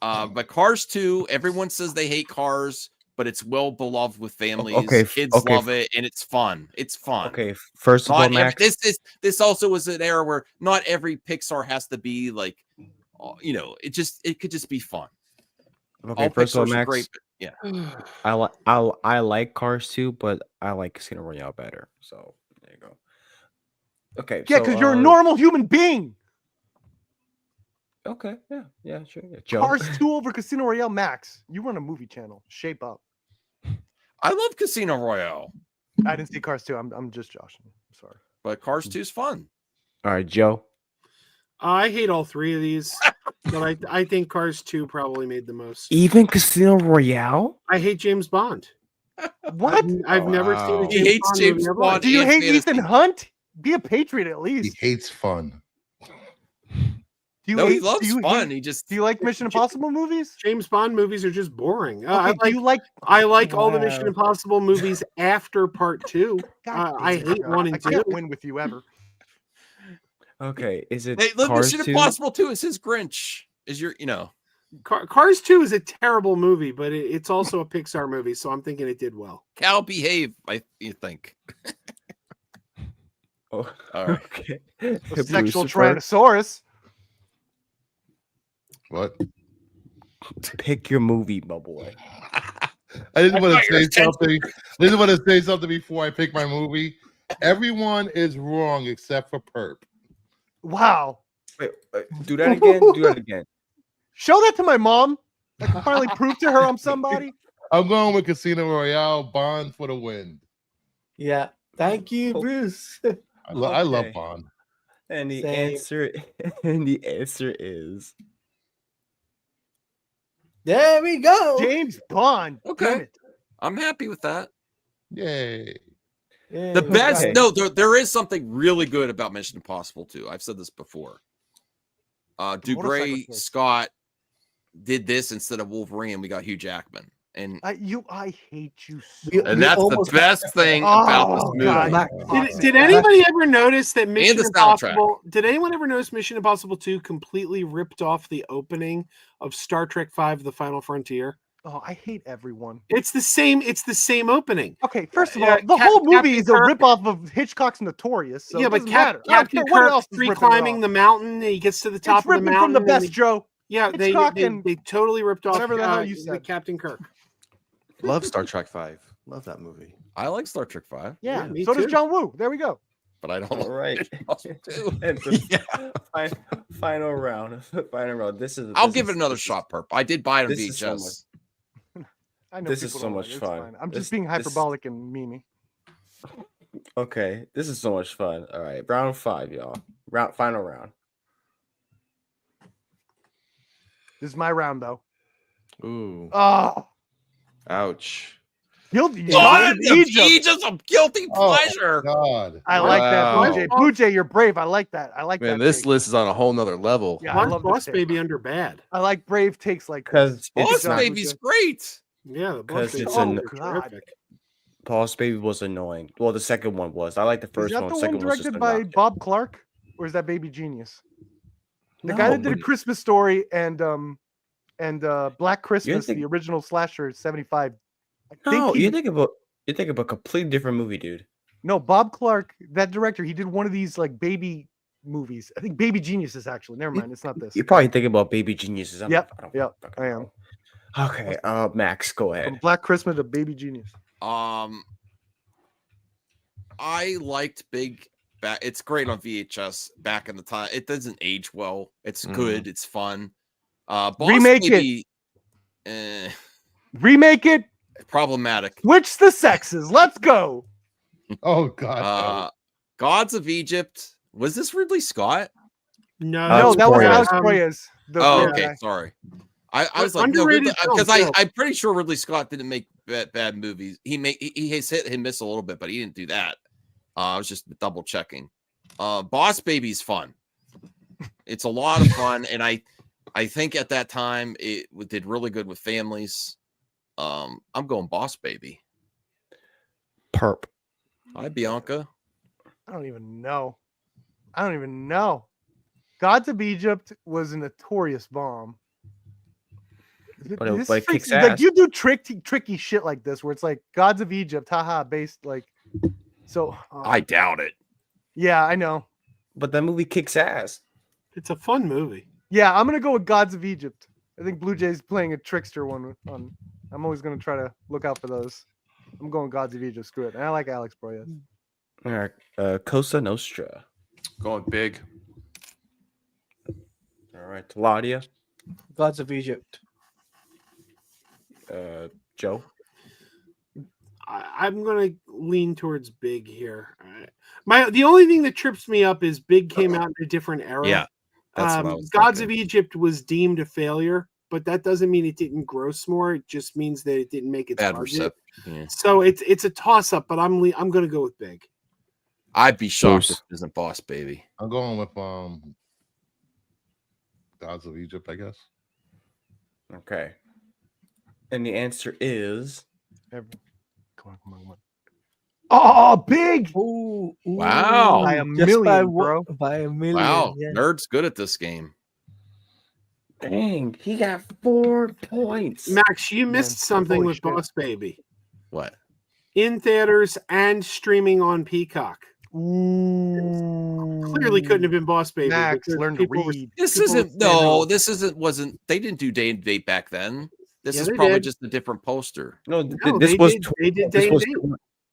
Speaker 1: But Cars 2, everyone says they hate Cars, but it's well beloved with families.
Speaker 5: Okay,
Speaker 1: Kids love it, and it's fun. It's fun.
Speaker 5: Okay, first of all, Max.
Speaker 1: This also was an era where not every Pixar has to be like, it could just be fun.
Speaker 5: Okay,
Speaker 1: All
Speaker 5: first of all,
Speaker 1: Pixar's are
Speaker 5: Max.
Speaker 1: great, but yeah.
Speaker 5: I like Cars 2, but I like Casino Royale better. So there you go. Okay.
Speaker 3: Yeah,
Speaker 5: so,
Speaker 3: because you're a normal human being.
Speaker 5: Okay. Yeah, sure. Yeah. Joe.
Speaker 3: Cars 2 over Casino Royale. Max, you run a movie channel. Shape up.
Speaker 1: I love Casino Royale,
Speaker 3: I didn't see Cars 2. I'm just joshing. I'm sorry.
Speaker 1: but Cars 2 is fun.
Speaker 5: All right, Joe.
Speaker 4: I hate all three of these, but I think Cars 2 probably made the most.
Speaker 5: Even Casino Royale.
Speaker 4: I hate James Bond.
Speaker 3: What?
Speaker 4: I've never seen a
Speaker 6: Wow.
Speaker 1: He
Speaker 4: James
Speaker 1: hates
Speaker 4: Bond
Speaker 1: James
Speaker 4: movie ever.
Speaker 1: Bond.
Speaker 3: Do you
Speaker 1: and
Speaker 3: hate
Speaker 1: fantasy.
Speaker 3: Ethan Hunt? Be a patriot at
Speaker 7: He
Speaker 3: least.
Speaker 7: hates fun.
Speaker 3: Do you
Speaker 1: No, he
Speaker 3: hate-
Speaker 1: loves
Speaker 3: do you
Speaker 1: fun.
Speaker 3: hate-
Speaker 1: He just
Speaker 3: Do you like Mission Impossible movies?
Speaker 4: James Bond movies are just boring.
Speaker 3: Okay, do you like?
Speaker 4: I like all the Mission
Speaker 2: Wow.
Speaker 4: Impossible movies after Part 2.
Speaker 3: God
Speaker 4: I
Speaker 3: damn it,
Speaker 4: hate
Speaker 3: God.
Speaker 4: 1 and
Speaker 3: I
Speaker 4: 2.
Speaker 3: can't win with you ever.
Speaker 5: Okay, is it
Speaker 1: Hey, look,
Speaker 5: Cars
Speaker 1: Mission
Speaker 5: 2?
Speaker 1: Impossible 2 is his Grinch. Is your
Speaker 4: Cars 2 is a terrible movie, but it's also a Pixar movie, so I'm thinking it did well.
Speaker 1: Cal behave? You think?
Speaker 5: Oh,
Speaker 1: All right.
Speaker 5: okay.
Speaker 3: A sexual
Speaker 5: Lucifer,
Speaker 3: Tyrannosaurus.
Speaker 7: What?
Speaker 5: pick your movie, my boy.
Speaker 7: I didn't want to say something. I didn't want to say something before I pick my movie. Everyone is wrong except for Perp.
Speaker 3: Wow.
Speaker 5: Wait, do that again. Do that again.
Speaker 3: Show that to my mom. I can finally prove to her I'm somebody.
Speaker 7: I'm going with Casino Royale. Bond for the win.
Speaker 2: Yeah. Thank you, Bruce.
Speaker 7: I love
Speaker 5: Okay.
Speaker 7: Bond.
Speaker 5: And the
Speaker 2: Same.
Speaker 5: answer is
Speaker 2: There we go.
Speaker 3: James Bond.
Speaker 1: Okay.
Speaker 3: Damn it.
Speaker 1: I'm happy with that.
Speaker 7: Yay.
Speaker 1: The best.
Speaker 5: Okay.
Speaker 1: No, there is something really good about Mission Impossible 2. I've said this before.
Speaker 3: motorcycle
Speaker 1: Dugray
Speaker 3: chase.
Speaker 1: Scott did this instead of Wolverine. We got Hugh Jackman, and
Speaker 3: I hate you so
Speaker 2: You-
Speaker 3: much.
Speaker 1: and that's the
Speaker 2: almost-
Speaker 1: best thing about this
Speaker 3: Oh,
Speaker 1: movie.
Speaker 3: God.
Speaker 2: Mac,
Speaker 4: Did anybody ever notice that Mission
Speaker 1: the soundtrack.
Speaker 4: Impossible? Did anyone ever notice Mission Impossible 2 completely ripped off the opening of Star Trek V: The Final Frontier?
Speaker 3: Oh, I hate everyone.
Speaker 4: It's the same. It's the same opening.
Speaker 3: Okay, first of
Speaker 4: Yeah,
Speaker 3: all, the whole movie
Speaker 4: Captain
Speaker 3: is a
Speaker 4: Kirk-
Speaker 3: ripoff of Hitchcock's Notorious. So
Speaker 4: yeah,
Speaker 3: it
Speaker 4: but
Speaker 3: doesn't matter. I don't
Speaker 4: Captain
Speaker 3: care what
Speaker 4: Kirk
Speaker 3: else is
Speaker 4: free
Speaker 3: ripping it
Speaker 4: climbing
Speaker 3: off.
Speaker 4: the mountain. And he gets to the top
Speaker 3: It's
Speaker 4: of the
Speaker 3: ripping
Speaker 4: mountain.
Speaker 3: from the
Speaker 4: and
Speaker 3: best,
Speaker 4: he-
Speaker 3: Joe.
Speaker 4: Yeah,
Speaker 3: Hitchcock and
Speaker 4: they totally ripped off
Speaker 3: whatever the hell you
Speaker 4: the
Speaker 3: said.
Speaker 4: Captain Kirk.
Speaker 6: Love Star Trek 5. Love that movie.
Speaker 1: I like Star Trek 5,
Speaker 3: Yeah,
Speaker 4: Yeah, me
Speaker 3: so does
Speaker 4: too.
Speaker 3: John Woo. There we go.
Speaker 1: but I don't
Speaker 5: All
Speaker 1: like
Speaker 5: right.
Speaker 1: Mission Impossible 2.
Speaker 5: And the final round. Final round.
Speaker 1: I'll give it another shot, Perp. I did buy it on
Speaker 5: this is so
Speaker 1: VHS.
Speaker 3: I know
Speaker 5: This is
Speaker 3: people
Speaker 5: so
Speaker 3: don't
Speaker 5: much
Speaker 3: like it. It's
Speaker 5: fun.
Speaker 3: fine. I'm
Speaker 5: This-
Speaker 3: just being
Speaker 5: this-
Speaker 3: hyperbolic and memey.
Speaker 5: Okay, this is so much fun. All right, round 5, y'all. Final round.
Speaker 3: This is my round, though.
Speaker 6: Ooh.
Speaker 3: Oh,
Speaker 6: Ouch.
Speaker 3: guilty.
Speaker 1: Oh,
Speaker 3: Gods of
Speaker 1: the
Speaker 3: Egypt.
Speaker 1: Egypt's a guilty
Speaker 7: Oh,
Speaker 1: pleasure.
Speaker 7: God.
Speaker 3: I like that,
Speaker 6: Wow.
Speaker 3: Blue Jay. Blue Jay, you're brave. I like that. I like
Speaker 6: Man,
Speaker 3: that.
Speaker 6: this
Speaker 3: take.
Speaker 6: list is on a whole nother level.
Speaker 3: Yeah, I
Speaker 4: Why
Speaker 3: love
Speaker 4: Boss
Speaker 3: this take.
Speaker 4: Baby under bad?
Speaker 3: I like brave takes like
Speaker 5: Because
Speaker 3: this.
Speaker 1: Boss
Speaker 5: it's not,
Speaker 1: Baby's great.
Speaker 4: Yeah, the Boss
Speaker 5: 'Cause
Speaker 4: Baby.
Speaker 5: it's
Speaker 3: Oh,
Speaker 5: an-
Speaker 3: God.
Speaker 4: terrific.
Speaker 5: Boss Baby was annoying. Well, the second one was. I like the
Speaker 3: Is
Speaker 5: first
Speaker 3: that
Speaker 5: one.
Speaker 3: the
Speaker 5: Second
Speaker 3: one
Speaker 5: one was just
Speaker 3: directed by
Speaker 5: obnoxious.
Speaker 3: Bob Clark, or is that Baby Genius? The guy
Speaker 5: No,
Speaker 3: that did A Christmas Story and Black Christmas,
Speaker 5: think-
Speaker 3: the original slasher, 75. I
Speaker 5: No,
Speaker 3: he-
Speaker 5: you think about a completely different movie, dude.
Speaker 3: No, Bob Clark, that director, he did one of these like baby movies. I think Baby Geniuses actually. Never mind, it's not this.
Speaker 5: You're probably thinking about Baby Geniuses.
Speaker 3: Yep,
Speaker 5: I don't
Speaker 3: yep,
Speaker 5: fucking
Speaker 3: I
Speaker 5: know. Okay, Max, go
Speaker 3: From
Speaker 5: ahead.
Speaker 3: Black Christmas to Baby Genius.
Speaker 1: I liked Big back. It's great on VHS back in the time. It doesn't age well. It's good. It's fun. Boss
Speaker 3: Remake it.
Speaker 1: Baby,
Speaker 3: Remake it.
Speaker 1: problematic.
Speaker 3: Switch the sexes. Let's go.
Speaker 7: Oh, God.
Speaker 1: Gods of Egypt. Was this Ridley Scott?
Speaker 4: No,
Speaker 3: No, that was
Speaker 5: Proyas.
Speaker 3: Alex Proyas. The
Speaker 1: Oh,
Speaker 3: weird
Speaker 1: okay.
Speaker 3: guy.
Speaker 1: Sorry. I was like, no,
Speaker 4: Underrated film,
Speaker 1: because
Speaker 4: too.
Speaker 1: I'm pretty sure Ridley Scott didn't make bad movies. He has hit and miss a little bit, but he didn't do that. I was just double checking. Boss Baby's fun. It's a lot of fun, and I think at that time it did really good with families. I'm going Boss Baby.
Speaker 5: Perp.
Speaker 1: Hi, Bianca.
Speaker 3: I don't even know. Gods of Egypt was a notorious bomb.
Speaker 5: But it
Speaker 3: This
Speaker 5: kicks
Speaker 3: freaks- like
Speaker 5: ass.
Speaker 3: you do tricky shit like this where it's like Gods of Egypt, haha, based like so.
Speaker 1: I doubt it.
Speaker 3: Yeah, I know.
Speaker 5: But that movie kicks ass.
Speaker 4: it's a fun movie.
Speaker 3: Yeah, I'm gonna go with Gods of Egypt. I think Blue Jay's playing a trickster one on. I'm always gonna try to look out for those. I'm going Gods of Egypt. Screw it. And I like Alex Proyas.
Speaker 5: All right, Cosa Nostra.
Speaker 6: Going big.
Speaker 5: All right, Claudia.
Speaker 2: Gods of Egypt.
Speaker 5: Joe.
Speaker 4: I'm gonna lean towards Big here. The only thing that trips me up is Big came out in a different era.
Speaker 1: Yeah, that's what I was
Speaker 4: Gods
Speaker 1: thinking.
Speaker 4: of Egypt was deemed a failure, but that doesn't mean it didn't gross more. It just means that it didn't make its
Speaker 1: Bad
Speaker 4: budget.
Speaker 1: reception. Yeah.
Speaker 4: So it's a toss up, but I'm gonna go with Big.
Speaker 1: I'd be shocked
Speaker 6: Bruce.
Speaker 1: if it isn't Boss Baby.
Speaker 7: I'm going with Gods of Egypt, I guess.
Speaker 5: Okay. And the answer is
Speaker 3: Come on. Oh, Big
Speaker 2: Ooh,
Speaker 1: Wow.
Speaker 3: by a
Speaker 2: just
Speaker 3: million, bro.
Speaker 2: By a million.
Speaker 1: Wow,
Speaker 2: yeah.
Speaker 1: nerd's good at this game.
Speaker 5: dang. He got 4 points.
Speaker 4: Max, you
Speaker 3: Man,
Speaker 4: missed something
Speaker 3: holy
Speaker 4: with
Speaker 3: shit.
Speaker 4: Boss Baby
Speaker 1: What?
Speaker 4: in theaters and streaming on Peacock.
Speaker 3: Ooh.
Speaker 4: Clearly couldn't have been Boss Baby.
Speaker 3: Max,
Speaker 4: because
Speaker 3: learn to
Speaker 4: people were-
Speaker 3: read.
Speaker 1: This
Speaker 4: People
Speaker 1: isn't.
Speaker 4: would say no.
Speaker 1: No, this isn't. Wasn't. They didn't do day and date back then. This
Speaker 4: Yeah,
Speaker 1: is
Speaker 4: they
Speaker 1: probably
Speaker 4: did.
Speaker 1: just a different poster.
Speaker 5: No,
Speaker 4: No,
Speaker 5: this
Speaker 4: they
Speaker 5: was
Speaker 4: did- they did
Speaker 5: this
Speaker 4: day and
Speaker 5: was
Speaker 4: date.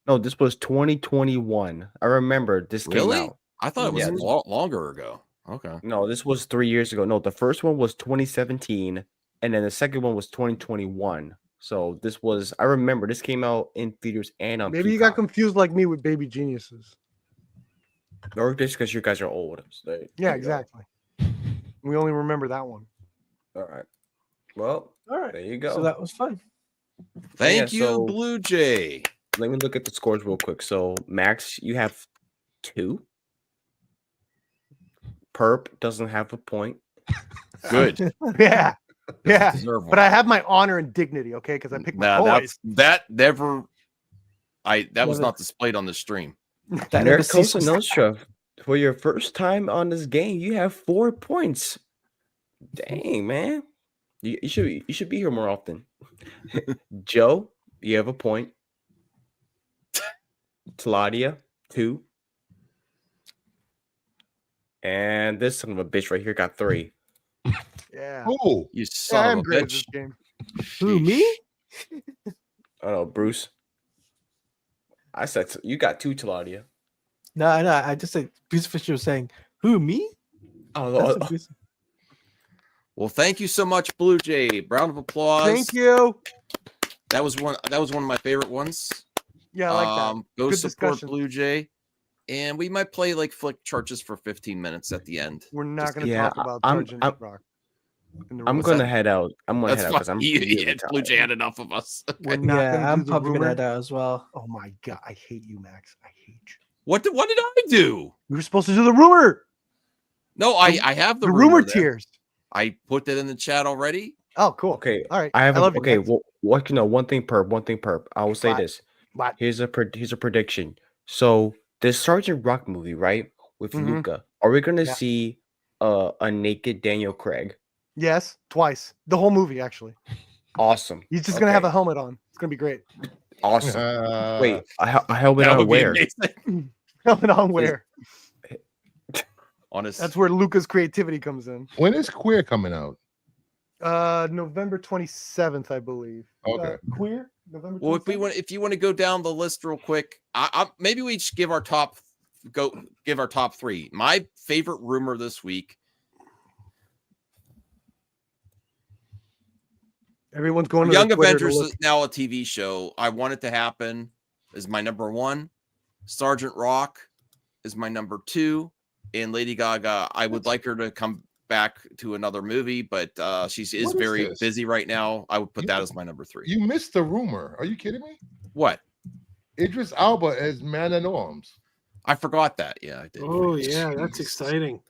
Speaker 5: no, this was 2021. I remember this came
Speaker 1: Really?
Speaker 5: out.
Speaker 1: I thought it was
Speaker 5: Yeah.
Speaker 1: longer ago. Okay.
Speaker 5: No, this was 3 years ago. No, the first one was 2017, and then the second one was 2021. So this was. I remember this came out in theaters and on.
Speaker 3: Maybe you got
Speaker 5: Peacock.
Speaker 3: confused like me with Baby Geniuses.
Speaker 5: Or just because you guys are old. So there
Speaker 3: Yeah,
Speaker 5: you go.
Speaker 3: exactly. We only remember that one.
Speaker 5: All right. Well,
Speaker 2: All right.
Speaker 5: there you go.
Speaker 2: So that was fun.
Speaker 1: Thank
Speaker 5: Yeah,
Speaker 1: you,
Speaker 5: so-
Speaker 1: Blue Jay.
Speaker 5: let me look at the scores real quick. So Max, you have 2. Perp doesn't have a point.
Speaker 1: Good.
Speaker 3: Yeah. Yeah.
Speaker 1: Deserve
Speaker 3: But
Speaker 1: one.
Speaker 3: I have my honor and dignity, okay? Because I picked my boys.
Speaker 1: That was
Speaker 2: Never-
Speaker 1: not displayed on the stream.
Speaker 2: That never
Speaker 5: Nerd Costa
Speaker 2: ceases.
Speaker 5: Nostra, for your first time on this game, you have 4 points. Dang, man. You should be here more often. Joe, you have a point. Claudia, 2. And this son of a bitch right here got 3.
Speaker 3: Yeah.
Speaker 7: Oh,
Speaker 1: You
Speaker 3: Yeah,
Speaker 1: son
Speaker 3: I'm
Speaker 1: of a
Speaker 3: great at this
Speaker 1: bitch.
Speaker 3: game.
Speaker 2: Who, me?
Speaker 5: Oh, Bruce. I said you got 2, Claudia.
Speaker 2: No, I just said Goose Fisher was saying, "Who, me?"
Speaker 5: Oh,
Speaker 2: That's what Goose-
Speaker 1: Well, thank you so much, Blue Jay. Round of applause.
Speaker 3: Thank you.
Speaker 1: That was one of my favorite ones.
Speaker 3: Yeah, I like that.
Speaker 1: Go
Speaker 3: Good
Speaker 1: support
Speaker 3: discussion.
Speaker 1: Blue Jay. And we might play like flick churches for 15 minutes at the end.
Speaker 3: We're not
Speaker 1: Just
Speaker 3: going to
Speaker 5: yeah,
Speaker 3: talk about
Speaker 5: I'm-
Speaker 3: Sergeant
Speaker 5: I'm-
Speaker 3: Rock. in the
Speaker 5: I'm
Speaker 3: rules.
Speaker 5: gonna head out. I'm gonna
Speaker 1: That's
Speaker 5: head out
Speaker 1: fine.
Speaker 5: because I'm
Speaker 1: Yeah,
Speaker 5: really
Speaker 1: Blue
Speaker 5: tired.
Speaker 1: Jay had enough of us.
Speaker 3: We're not
Speaker 2: Yeah,
Speaker 3: going to
Speaker 2: I'm
Speaker 3: do the
Speaker 2: probably gonna
Speaker 3: rumor.
Speaker 2: head out as well.
Speaker 3: Oh my god, I hate you, Max. I hate you.
Speaker 1: What did I do?
Speaker 3: We were supposed to do the rumor.
Speaker 1: No, I have the
Speaker 3: The rumor
Speaker 1: there.
Speaker 3: tiers.
Speaker 1: I put that in the chat already.
Speaker 3: Oh, cool.
Speaker 5: Okay,
Speaker 3: All right.
Speaker 5: I have
Speaker 3: love you,
Speaker 5: okay.
Speaker 3: Max.
Speaker 5: Well, what you know? One thing perp. I will say
Speaker 3: What?
Speaker 5: this.
Speaker 3: What?
Speaker 5: Here's a prediction. So this Sergeant Rock movie, right, with
Speaker 3: Mhm.
Speaker 5: Luca, are we gonna
Speaker 3: Yeah.
Speaker 5: see a naked Daniel Craig?
Speaker 3: Yes, twice. The whole movie, actually.
Speaker 5: Awesome.
Speaker 3: He's just gonna have a
Speaker 5: Okay,
Speaker 3: helmet on. It's gonna be great.
Speaker 5: awesome. Wait, a helmet
Speaker 1: That
Speaker 5: on
Speaker 1: would be
Speaker 5: where?
Speaker 1: amazing.
Speaker 3: Helmet on where?
Speaker 1: Honest.
Speaker 3: That's where Luca's creativity comes in.
Speaker 7: when is Queer coming out?
Speaker 3: November 27th, I believe.
Speaker 7: Okay.
Speaker 3: Queer? November 27th?
Speaker 1: Well, if you want to go down the list real quick, maybe we should give our top 3. My favorite rumor this week.
Speaker 3: Everyone's going to
Speaker 1: Young
Speaker 3: the Twitter to
Speaker 1: Avengers
Speaker 3: look.
Speaker 1: is now a TV show. I want it to happen. Is my number 1. Sergeant Rock is my number 2, and Lady Gaga. I would like her to come back to another movie, but she is
Speaker 7: What is
Speaker 1: very
Speaker 7: this?
Speaker 1: busy right now. I would put
Speaker 7: You-
Speaker 1: that as my number 3.
Speaker 7: You missed the rumor. Are you kidding me?
Speaker 1: What?
Speaker 7: Idris Alba as Man at Arms.
Speaker 1: I forgot that. Yeah, I did.
Speaker 4: Oh yeah, that's
Speaker 7: Jeez.
Speaker 4: exciting.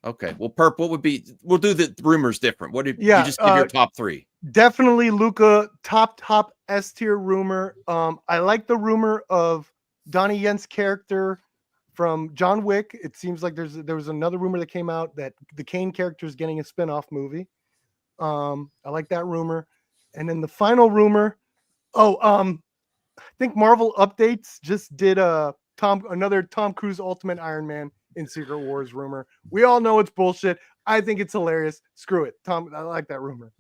Speaker 1: Okay. Well, Perp, what would be? We'll do the rumors different. What did
Speaker 3: Yeah,
Speaker 1: you just give your top 3?
Speaker 3: Definitely Luca, top S tier rumor. I like the rumor of Donnie Yen's character from John Wick. It seems like there was another rumor that came out that the Kane character is getting a spin-off movie. I like that rumor. And then the final rumor, I think Marvel Updates just did another Tom Cruise Ultimate Iron Man in Secret Wars rumor. We all know it's bullshit. I think it's hilarious. Screw it. Tom, I like that rumor.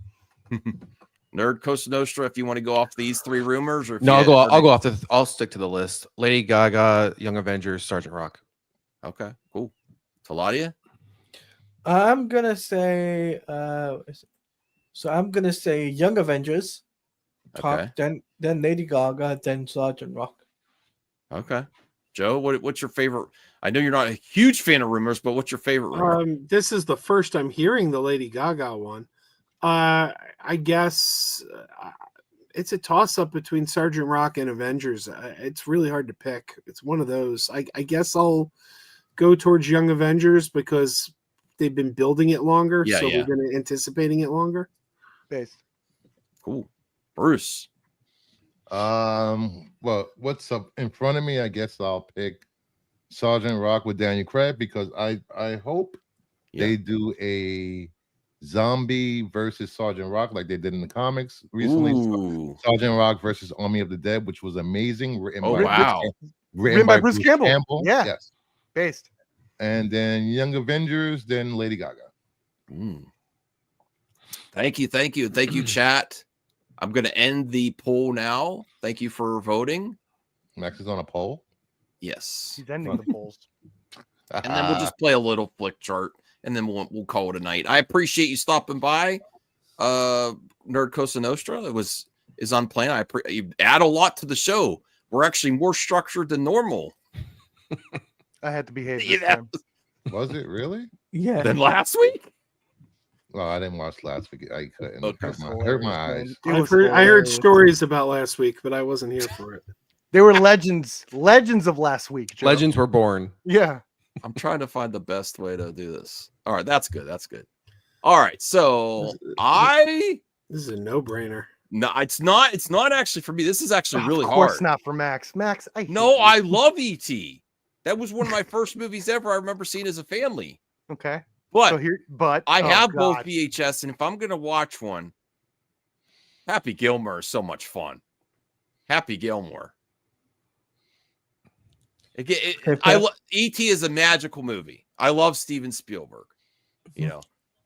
Speaker 1: Nerd Costa Nostra. If you want to go off these 3 rumors, or if
Speaker 6: No,
Speaker 1: you
Speaker 6: I'll go off I'll stick to the list. Lady Gaga, Young Avengers, Sergeant Rock.
Speaker 1: Okay, cool. Taladia.
Speaker 2: I'm gonna say. So I'm gonna say Young Avengers, top,
Speaker 1: Okay.
Speaker 2: then Lady Gaga, then Sergeant Rock.
Speaker 1: Okay. Joe, what's your favorite? I know you're not a huge fan of rumors, but what's your favorite rumor?
Speaker 4: This is the first I'm hearing the Lady Gaga one. I guess it's a toss up between Sergeant Rock and Avengers. It's really hard to pick. It's one of those. I guess I'll go towards Young Avengers because they've been building it longer,
Speaker 1: Yeah,
Speaker 4: so
Speaker 1: yeah.
Speaker 4: we've been anticipating it longer.
Speaker 3: Base.
Speaker 1: Cool. Bruce.
Speaker 7: Well, what's up in front of me? I guess I'll pick Sergeant Rock with Daniel Craig because I hope they do a zombie versus Sergeant Rock like they did in the comics recently.
Speaker 1: Ooh.
Speaker 7: Sergeant Rock versus Army of the Dead, which was amazing. Written
Speaker 1: Oh,
Speaker 7: by
Speaker 1: wow.
Speaker 3: Written by Bruce Campbell. Yeah.
Speaker 7: Yes.
Speaker 3: Based.
Speaker 7: And then Young Avengers, then Lady Gaga.
Speaker 1: Thank you, chat. I'm going to end the poll now. Thank you for voting.
Speaker 7: Max is on a poll.
Speaker 1: Yes.
Speaker 3: He's ending the polls.
Speaker 1: And then we'll just play a little flick chart, and then we'll call it a night. I appreciate you stopping by, Nerd Costa Nostra. Is on plan. You add a lot to the show. We're actually more structured than normal.
Speaker 3: I had to behave this
Speaker 1: Yeah.
Speaker 3: time.
Speaker 7: Was it really?
Speaker 2: Yeah.
Speaker 1: Than last week.
Speaker 7: Well, I didn't watch last week. I couldn't.
Speaker 1: Okay.
Speaker 7: Hurt my eyes.
Speaker 3: It
Speaker 4: I
Speaker 3: was
Speaker 4: heard
Speaker 3: hilarious.
Speaker 4: stories about last week, but I wasn't here for it.
Speaker 3: They were legends of last week. Joe.
Speaker 6: Legends were born.
Speaker 3: Yeah.
Speaker 1: I'm trying to find the best way to do this. All right, that's good. That's good. All right, so
Speaker 4: This is a no-brainer.
Speaker 1: No, it's not. It's not actually for me. This is actually really
Speaker 3: Of course
Speaker 1: hard.
Speaker 3: not for Max. Max, I hate
Speaker 1: No,
Speaker 3: you.
Speaker 1: I love E.T. That was one of my first movies ever. I remember seeing as a family.
Speaker 3: Okay.
Speaker 1: But
Speaker 3: So here,
Speaker 1: I
Speaker 3: oh,
Speaker 1: have both
Speaker 3: God.
Speaker 1: VHS, and if I'm gonna watch one, Happy Gilmore is so much fun. Happy Gilmore. E.T. is a magical movie. I love Steven Spielberg, you know,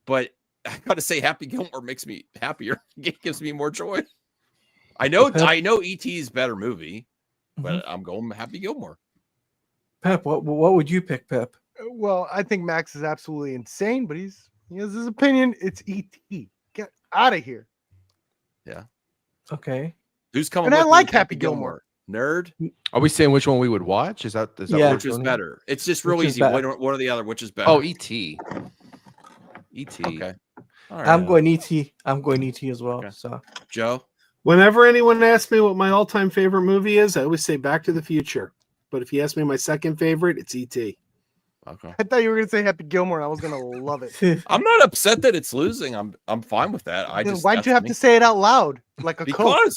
Speaker 1: but I gotta say, Happy Gilmore makes me happier. It gives me more joy. I know E.T. is a better movie, but I'm going Happy Gilmore.
Speaker 2: Pep, what would you pick, Pep?
Speaker 3: Well, I think Max is absolutely insane, but he has his opinion. It's E.T. Get out of here.
Speaker 1: Yeah.
Speaker 2: Okay.
Speaker 1: Who's coming?
Speaker 3: And I
Speaker 1: with me
Speaker 3: like
Speaker 1: with
Speaker 3: Happy Gilmore.
Speaker 1: Nerd.
Speaker 6: Are we saying which one we would watch? Is that
Speaker 2: Yeah.
Speaker 1: Which is better? It's just real easy. What are the other? Which is better?
Speaker 6: Oh, E.T. E.T.
Speaker 1: Okay. All right.
Speaker 2: I'm going E.T. I'm going E.T. as well.
Speaker 1: Okay.
Speaker 2: So
Speaker 1: Joe.
Speaker 4: Whenever anyone asks me what my all-time favorite movie is, I always say Back to the Future. But if you ask me my second favorite, it's E.T.
Speaker 1: Okay.
Speaker 3: I thought you were going to say Happy Gilmore, and I was going to love it.
Speaker 1: I'm not upset that it's losing. I'm fine with that.
Speaker 3: Then why'd you have to say it out loud like a coach?
Speaker 1: Because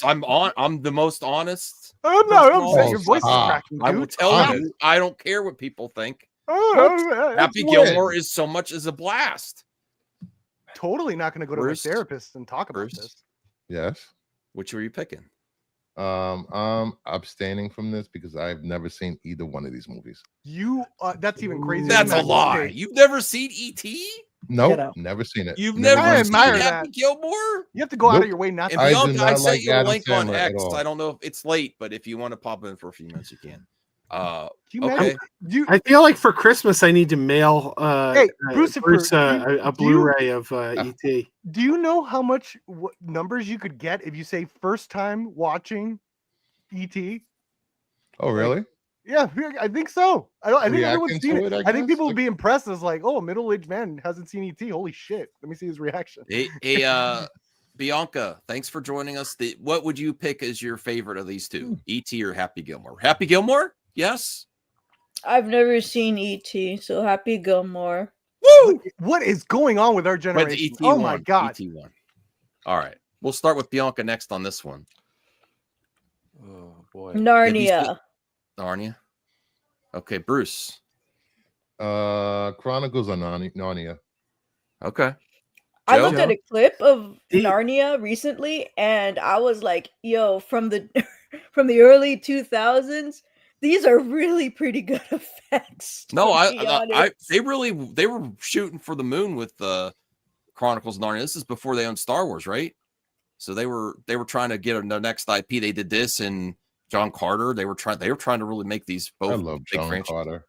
Speaker 1: I'm the most honest.
Speaker 3: Oh no, I'm saying
Speaker 7: Oh,
Speaker 3: your voice is
Speaker 7: stop.
Speaker 3: cracking, dude.
Speaker 1: I will tell
Speaker 7: Stop.
Speaker 1: you, I don't care what people think.
Speaker 3: Oh,
Speaker 1: Happy
Speaker 3: it's
Speaker 1: Gilmore is so much as a blast.
Speaker 3: totally not going to go to my
Speaker 1: Bruce?
Speaker 3: therapist and talk about
Speaker 1: Bruce?
Speaker 3: this.
Speaker 7: Yes.
Speaker 1: Which were you picking?
Speaker 7: I'm abstaining from this because I've never seen either one of these movies.
Speaker 3: That's even crazier.
Speaker 1: That's
Speaker 3: than
Speaker 1: a
Speaker 3: that
Speaker 1: lie.
Speaker 3: mistake.
Speaker 1: You've never seen E.T.?
Speaker 7: Nope,
Speaker 2: out.
Speaker 7: never seen it.
Speaker 1: You've
Speaker 7: Never
Speaker 1: never
Speaker 3: I
Speaker 1: seen
Speaker 3: admire
Speaker 1: Happy
Speaker 3: that.
Speaker 1: Gilmore?
Speaker 3: You have to go out
Speaker 7: Nope.
Speaker 3: of your way not
Speaker 1: And
Speaker 3: to.
Speaker 7: I do
Speaker 1: Bianca, I
Speaker 7: not
Speaker 1: sent
Speaker 7: like
Speaker 1: you a
Speaker 7: Adam
Speaker 1: link on
Speaker 7: Sandler at
Speaker 1: X.
Speaker 7: all.
Speaker 1: I don't know if it's late, but if you want to pop in for a few minutes, you can.
Speaker 3: Can you
Speaker 1: Okay.
Speaker 3: imagine?
Speaker 4: I feel like for Christmas I need to mail
Speaker 3: Hey, Bruce,
Speaker 4: Bruce
Speaker 3: do
Speaker 4: a
Speaker 3: you-
Speaker 4: Blu-ray of E.T.
Speaker 3: Do you know how much numbers you could get if you say first time watching ET?
Speaker 7: Oh, really?
Speaker 3: Yeah, I think so. I think
Speaker 7: Reacting
Speaker 3: everyone's seen
Speaker 7: to
Speaker 3: it.
Speaker 7: it,
Speaker 3: I
Speaker 7: I
Speaker 3: think
Speaker 7: guess?
Speaker 3: people would be impressed as like, oh, a middle-aged man hasn't seen ET. Holy shit. Let me see his reaction.
Speaker 1: Hey, Bianca, thanks for joining us. What would you pick as your favorite of these two, E.T. or Happy Gilmore? Happy Gilmore? Yes.
Speaker 8: I've never seen E.T., so Happy Gilmore.
Speaker 1: Woo!
Speaker 3: What is going on with our
Speaker 1: But
Speaker 3: generation?
Speaker 1: ET
Speaker 3: Oh
Speaker 1: won.
Speaker 3: my god.
Speaker 1: ET won. All right. We'll start with Bianca next on this one.
Speaker 6: Oh boy.
Speaker 8: Narnia.
Speaker 1: Narnia. Okay, Bruce.
Speaker 7: Chronicles of Narnia.
Speaker 1: Okay.
Speaker 8: I
Speaker 1: Joe?
Speaker 8: looked at a clip of
Speaker 4: The-
Speaker 8: Narnia recently, and I was like, "Yo, from the from the early 2000s, these are really pretty good effects."
Speaker 1: No,
Speaker 8: to be honest.
Speaker 1: they were shooting for the moon with the Chronicles of Narnia. This is before they owned Star Wars, right? So they were trying to get their next IP. They did this and John Carter. They were trying to really make these both
Speaker 7: I love
Speaker 1: big
Speaker 7: John
Speaker 1: franchises.
Speaker 7: Carter.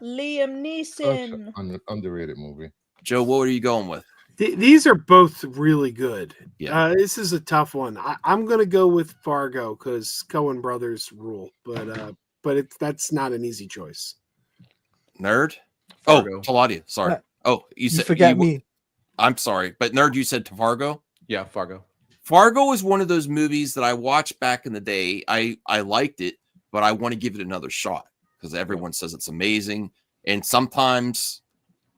Speaker 8: Liam
Speaker 7: Such
Speaker 8: Neeson.
Speaker 7: an underrated movie.
Speaker 1: Joe, what are you going with?
Speaker 4: These are both really good.
Speaker 1: Yeah.
Speaker 4: This is a tough one. I'm going to go with Fargo because Coen Brothers rule, but that's not an easy choice.
Speaker 1: Nerd?
Speaker 6: Fargo.
Speaker 1: Oh, Taladia. Sorry. Oh,
Speaker 2: you forget me.
Speaker 1: I'm sorry, but Nerd, you said to Fargo?
Speaker 6: Yeah, Fargo.
Speaker 1: Fargo is one of those movies that I watched back in the day. I liked it, but I want to give it another shot because everyone says it's amazing. And sometimes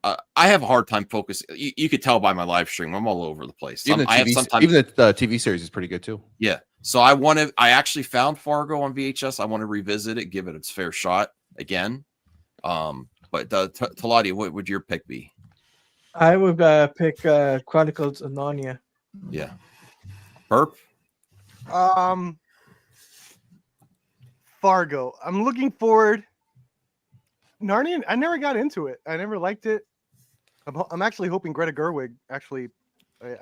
Speaker 1: I have a hard time focusing. You could tell by my live stream. I'm all over the place.
Speaker 6: Even the TV series is pretty good too.
Speaker 1: Yeah. So I actually found Fargo on VHS. I want to revisit it, give it its fair shot again. But Taladia, what would your pick be?
Speaker 2: I would pick Chronicles of Narnia.
Speaker 1: Yeah. Burp?
Speaker 3: Fargo. I'm looking forward. Narnia, I never got into it. I never liked it. I'm actually hoping Greta Gerwig actually.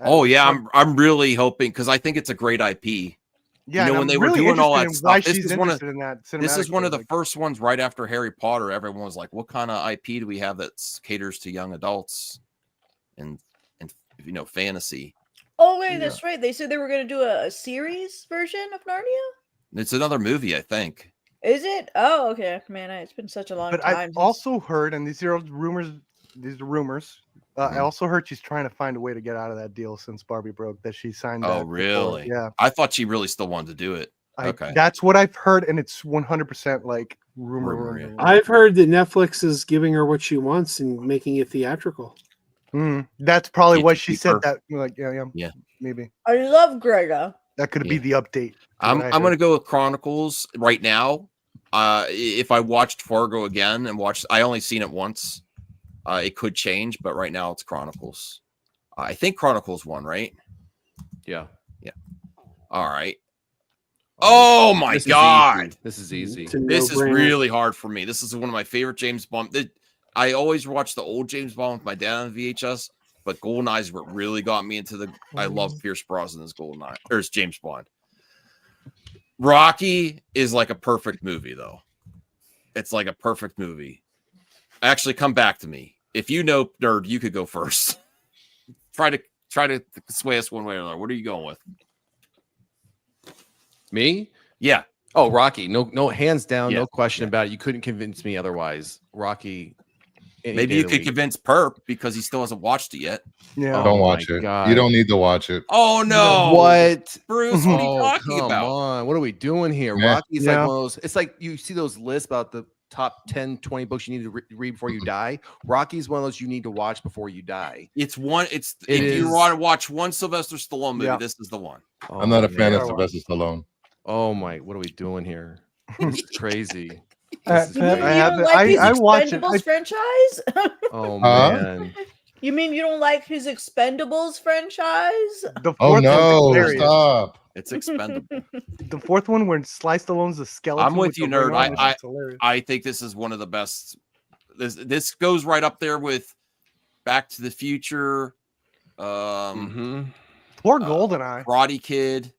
Speaker 1: I'm really hoping because I think it's a great IP.
Speaker 3: Yeah,
Speaker 1: you know, when they were doing all that stuff, this is one of the first ones right after Harry Potter. Everyone was like, "What kind of IP do we have that caters to young adults and fantasy?"
Speaker 8: Oh wait, that's right. They said they were going to do a series version of Narnia.
Speaker 1: It's another movie, I think.
Speaker 8: Is it? Oh, okay, man. It's been such a long
Speaker 3: But
Speaker 8: time.
Speaker 3: I also heard, and these are rumors. These are rumors. I also heard she's trying to find a way to get out of that deal since Barbie broke. That she signed.
Speaker 1: Oh,
Speaker 3: that
Speaker 1: really?
Speaker 3: before. Yeah.
Speaker 1: I thought she really still wanted to do it. Okay.
Speaker 3: That's what I've heard, and it's 100% like rumor.
Speaker 1: Yeah.
Speaker 4: I've heard that Netflix is giving her what she wants and making it theatrical.
Speaker 3: That's probably
Speaker 1: Can't
Speaker 3: what
Speaker 1: you
Speaker 3: she
Speaker 1: keep
Speaker 3: said.
Speaker 1: her?
Speaker 3: That like
Speaker 1: Yeah.
Speaker 3: maybe
Speaker 8: I love Greta.
Speaker 3: that could be the update.
Speaker 1: I'm gonna go with Chronicles right now. If I watched Fargo again and I only seen it once. It could change, but right now it's Chronicles. I think Chronicles won, right?
Speaker 6: Yeah.
Speaker 1: All right. Oh my God.
Speaker 6: This is easy.
Speaker 1: This is really hard for me. This is one of my favorite James Bond. I always watched the old James Bond with my dad on VHS, but GoldenEye is what really got me into the. I love Pierce Brosnan's GoldenEye, or it's James Bond. Rocky is like a perfect movie, though. It's like a perfect movie. Actually, come back to me. If you know, nerd, you could go first. try to sway us one way or another. What are you going with?
Speaker 6: Me?
Speaker 1: Yeah.
Speaker 6: Oh, Rocky. No, hands down,
Speaker 1: Yeah.
Speaker 6: no question about it. You couldn't convince me otherwise. Rocky.
Speaker 1: Maybe you could convince Perp because he still hasn't watched it yet.
Speaker 3: Yeah.
Speaker 7: Don't watch it.
Speaker 6: God.
Speaker 7: You don't need to watch it.
Speaker 1: Oh no!
Speaker 6: What,
Speaker 1: Bruce? What are you
Speaker 6: Oh,
Speaker 1: talking
Speaker 6: come
Speaker 1: about?
Speaker 6: on. What are we doing here?
Speaker 7: Yeah.
Speaker 6: Rocky's like one of those. It's like you see those lists about the top 10, 20 books you need to read before you die. Rocky's one of those you need to watch before you die.
Speaker 1: It's one. If
Speaker 6: is.
Speaker 1: you want to watch one Sylvester Stallone movie, this is the one.
Speaker 6: Oh,
Speaker 7: I'm not a fan
Speaker 6: man.
Speaker 7: of Sylvester Stallone.
Speaker 6: Oh my! What are we doing here? This is crazy.
Speaker 8: You mean you don't like his Expendables franchise?
Speaker 6: Oh man!
Speaker 8: You mean you don't like his Expendables franchise?
Speaker 7: Oh no! Stop!
Speaker 1: It's expendable.
Speaker 3: The fourth one when Sly Stallone's the skeleton.
Speaker 1: I'm with you, nerd.
Speaker 3: Hilarious.
Speaker 1: I think this is one of the best. This goes right up there with Back to the Future.
Speaker 3: Poor GoldenEye.
Speaker 1: Karate Kid.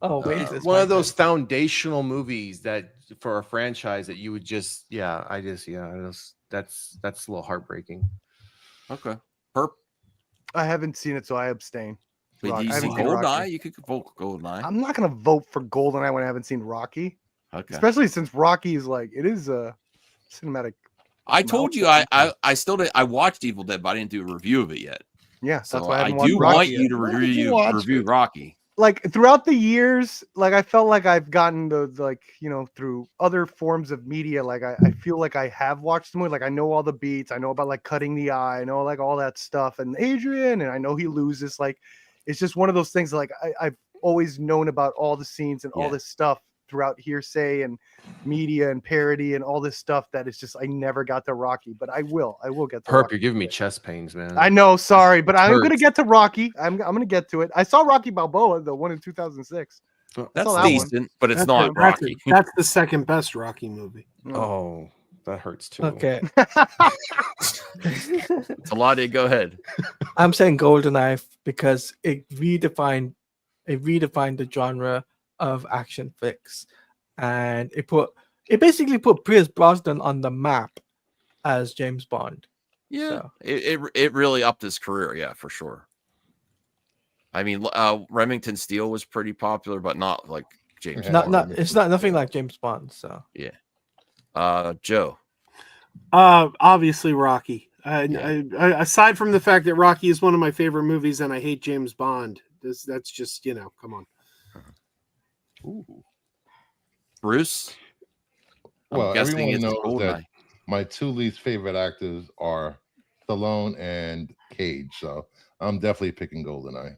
Speaker 2: Oh wait,
Speaker 6: It's one of those foundational movies that for a franchise that you would just that's a little heartbreaking.
Speaker 1: Okay. Perp.
Speaker 3: I haven't seen it, so I abstain.
Speaker 1: Wait, do you see GoldenEye? You could vote GoldenEye.
Speaker 3: I'm not gonna vote for GoldenEye when I haven't seen Rocky.
Speaker 1: Okay.
Speaker 3: Especially since Rocky is like it is a cinematic.
Speaker 1: I told you I still did. I watched Evil Dead, but I didn't do a review of it yet.
Speaker 3: Yeah,
Speaker 1: so
Speaker 3: that's why
Speaker 1: I do want you to review Rocky.
Speaker 3: Like throughout the years, like I felt like I've gotten through other forms of media, like I feel like I have watched the movie, like I know all the beats, I know about like cutting the eye, I know like all that stuff, and Adrian, and I know he loses. Like it's just one of those things. Like I've always known about all the scenes and all this stuff throughout hearsay and media and parody and all this stuff that is just I never got to Rocky, but I will get to
Speaker 6: Rocky. You're giving me chest pains, man.
Speaker 3: I know, sorry, but I'm gonna get to Rocky. I'm gonna get to it. I saw Rocky Balboa, the one in 2006.
Speaker 1: That's decent, but it's not Rocky.
Speaker 4: That's the second best Rocky movie.
Speaker 6: Oh, that hurts too.
Speaker 2: Okay.
Speaker 1: Talade, go ahead.
Speaker 2: I'm saying GoldenEye because it redefined the genre of action flicks, and it basically put Pierce Brosnan on the map as James Bond.
Speaker 1: Yeah,
Speaker 2: so.
Speaker 1: it really upped his career. Yeah, for sure. I mean, Remington Steele was pretty popular, but not like James. Bond.
Speaker 2: It's nothing like James Bond. So
Speaker 1: yeah. Joe.
Speaker 4: Obviously Rocky. Aside from the fact that Rocky is one of my favorite movies, and I hate James Bond. That's just come on.
Speaker 1: Ooh. Bruce.
Speaker 7: Well, everyone knows that my two least favorite actors are Stallone and Cage, so I'm definitely picking GoldenEye.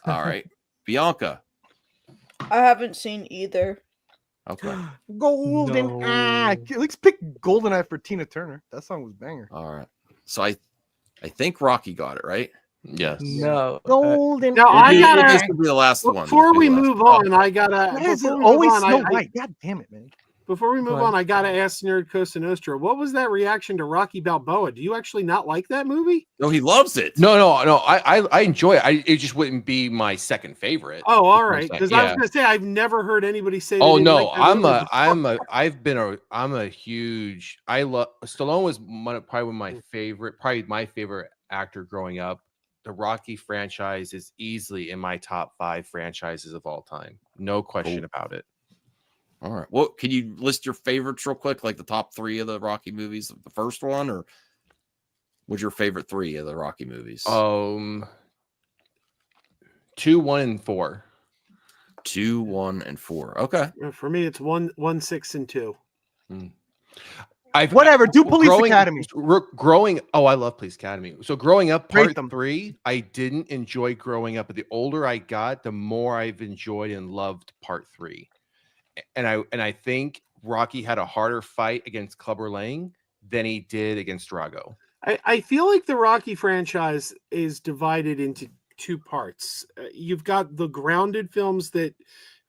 Speaker 1: All right, Bianca.
Speaker 8: I haven't seen either.
Speaker 1: Okay.
Speaker 3: GoldenEye. Let's pick GoldenEye for Tina Turner. That song was banger.
Speaker 1: All right. So I think Rocky got it right.
Speaker 6: Yes.
Speaker 2: No.
Speaker 3: Golden.
Speaker 4: Now I gotta.
Speaker 1: This will be the last one.
Speaker 4: Before we move on, I gotta.
Speaker 3: Why is it always Snow White? God damn it, man.
Speaker 4: Before we move on, I gotta ask Nerd Costa Nostra, what was that reaction to Rocky Balboa? Do you actually not like that movie?
Speaker 1: No, he loves it.
Speaker 6: No. I enjoy it. It just wouldn't be my second favorite.
Speaker 4: Oh, all right. Because I was gonna say I've never heard anybody say.
Speaker 6: Oh no, I'm a huge. I love Stallone was probably my favorite actor growing up. The Rocky franchise is easily in my top 5 franchises of all time. No question about it.
Speaker 1: All right. Well, can you list your favorites real quick, like the top 3 of the Rocky movies? The first one, or what's your favorite 3 of the Rocky movies?
Speaker 6: 2, 1, and 4.
Speaker 1: 2, 1, and 4. Okay.
Speaker 4: For me, it's 1, 6, and 2.
Speaker 3: Whatever. Do Police Academy.
Speaker 6: Growing. Oh, I love Police Academy. So growing up,
Speaker 3: Rate
Speaker 6: part
Speaker 3: them.
Speaker 6: 3, I didn't enjoy growing up. But the older I got, the more I've enjoyed and loved part 3. And I think Rocky had a harder fight against Clubber Lang than he did against Drago.
Speaker 4: I feel like the Rocky franchise is divided into 2 parts. You've got the grounded films that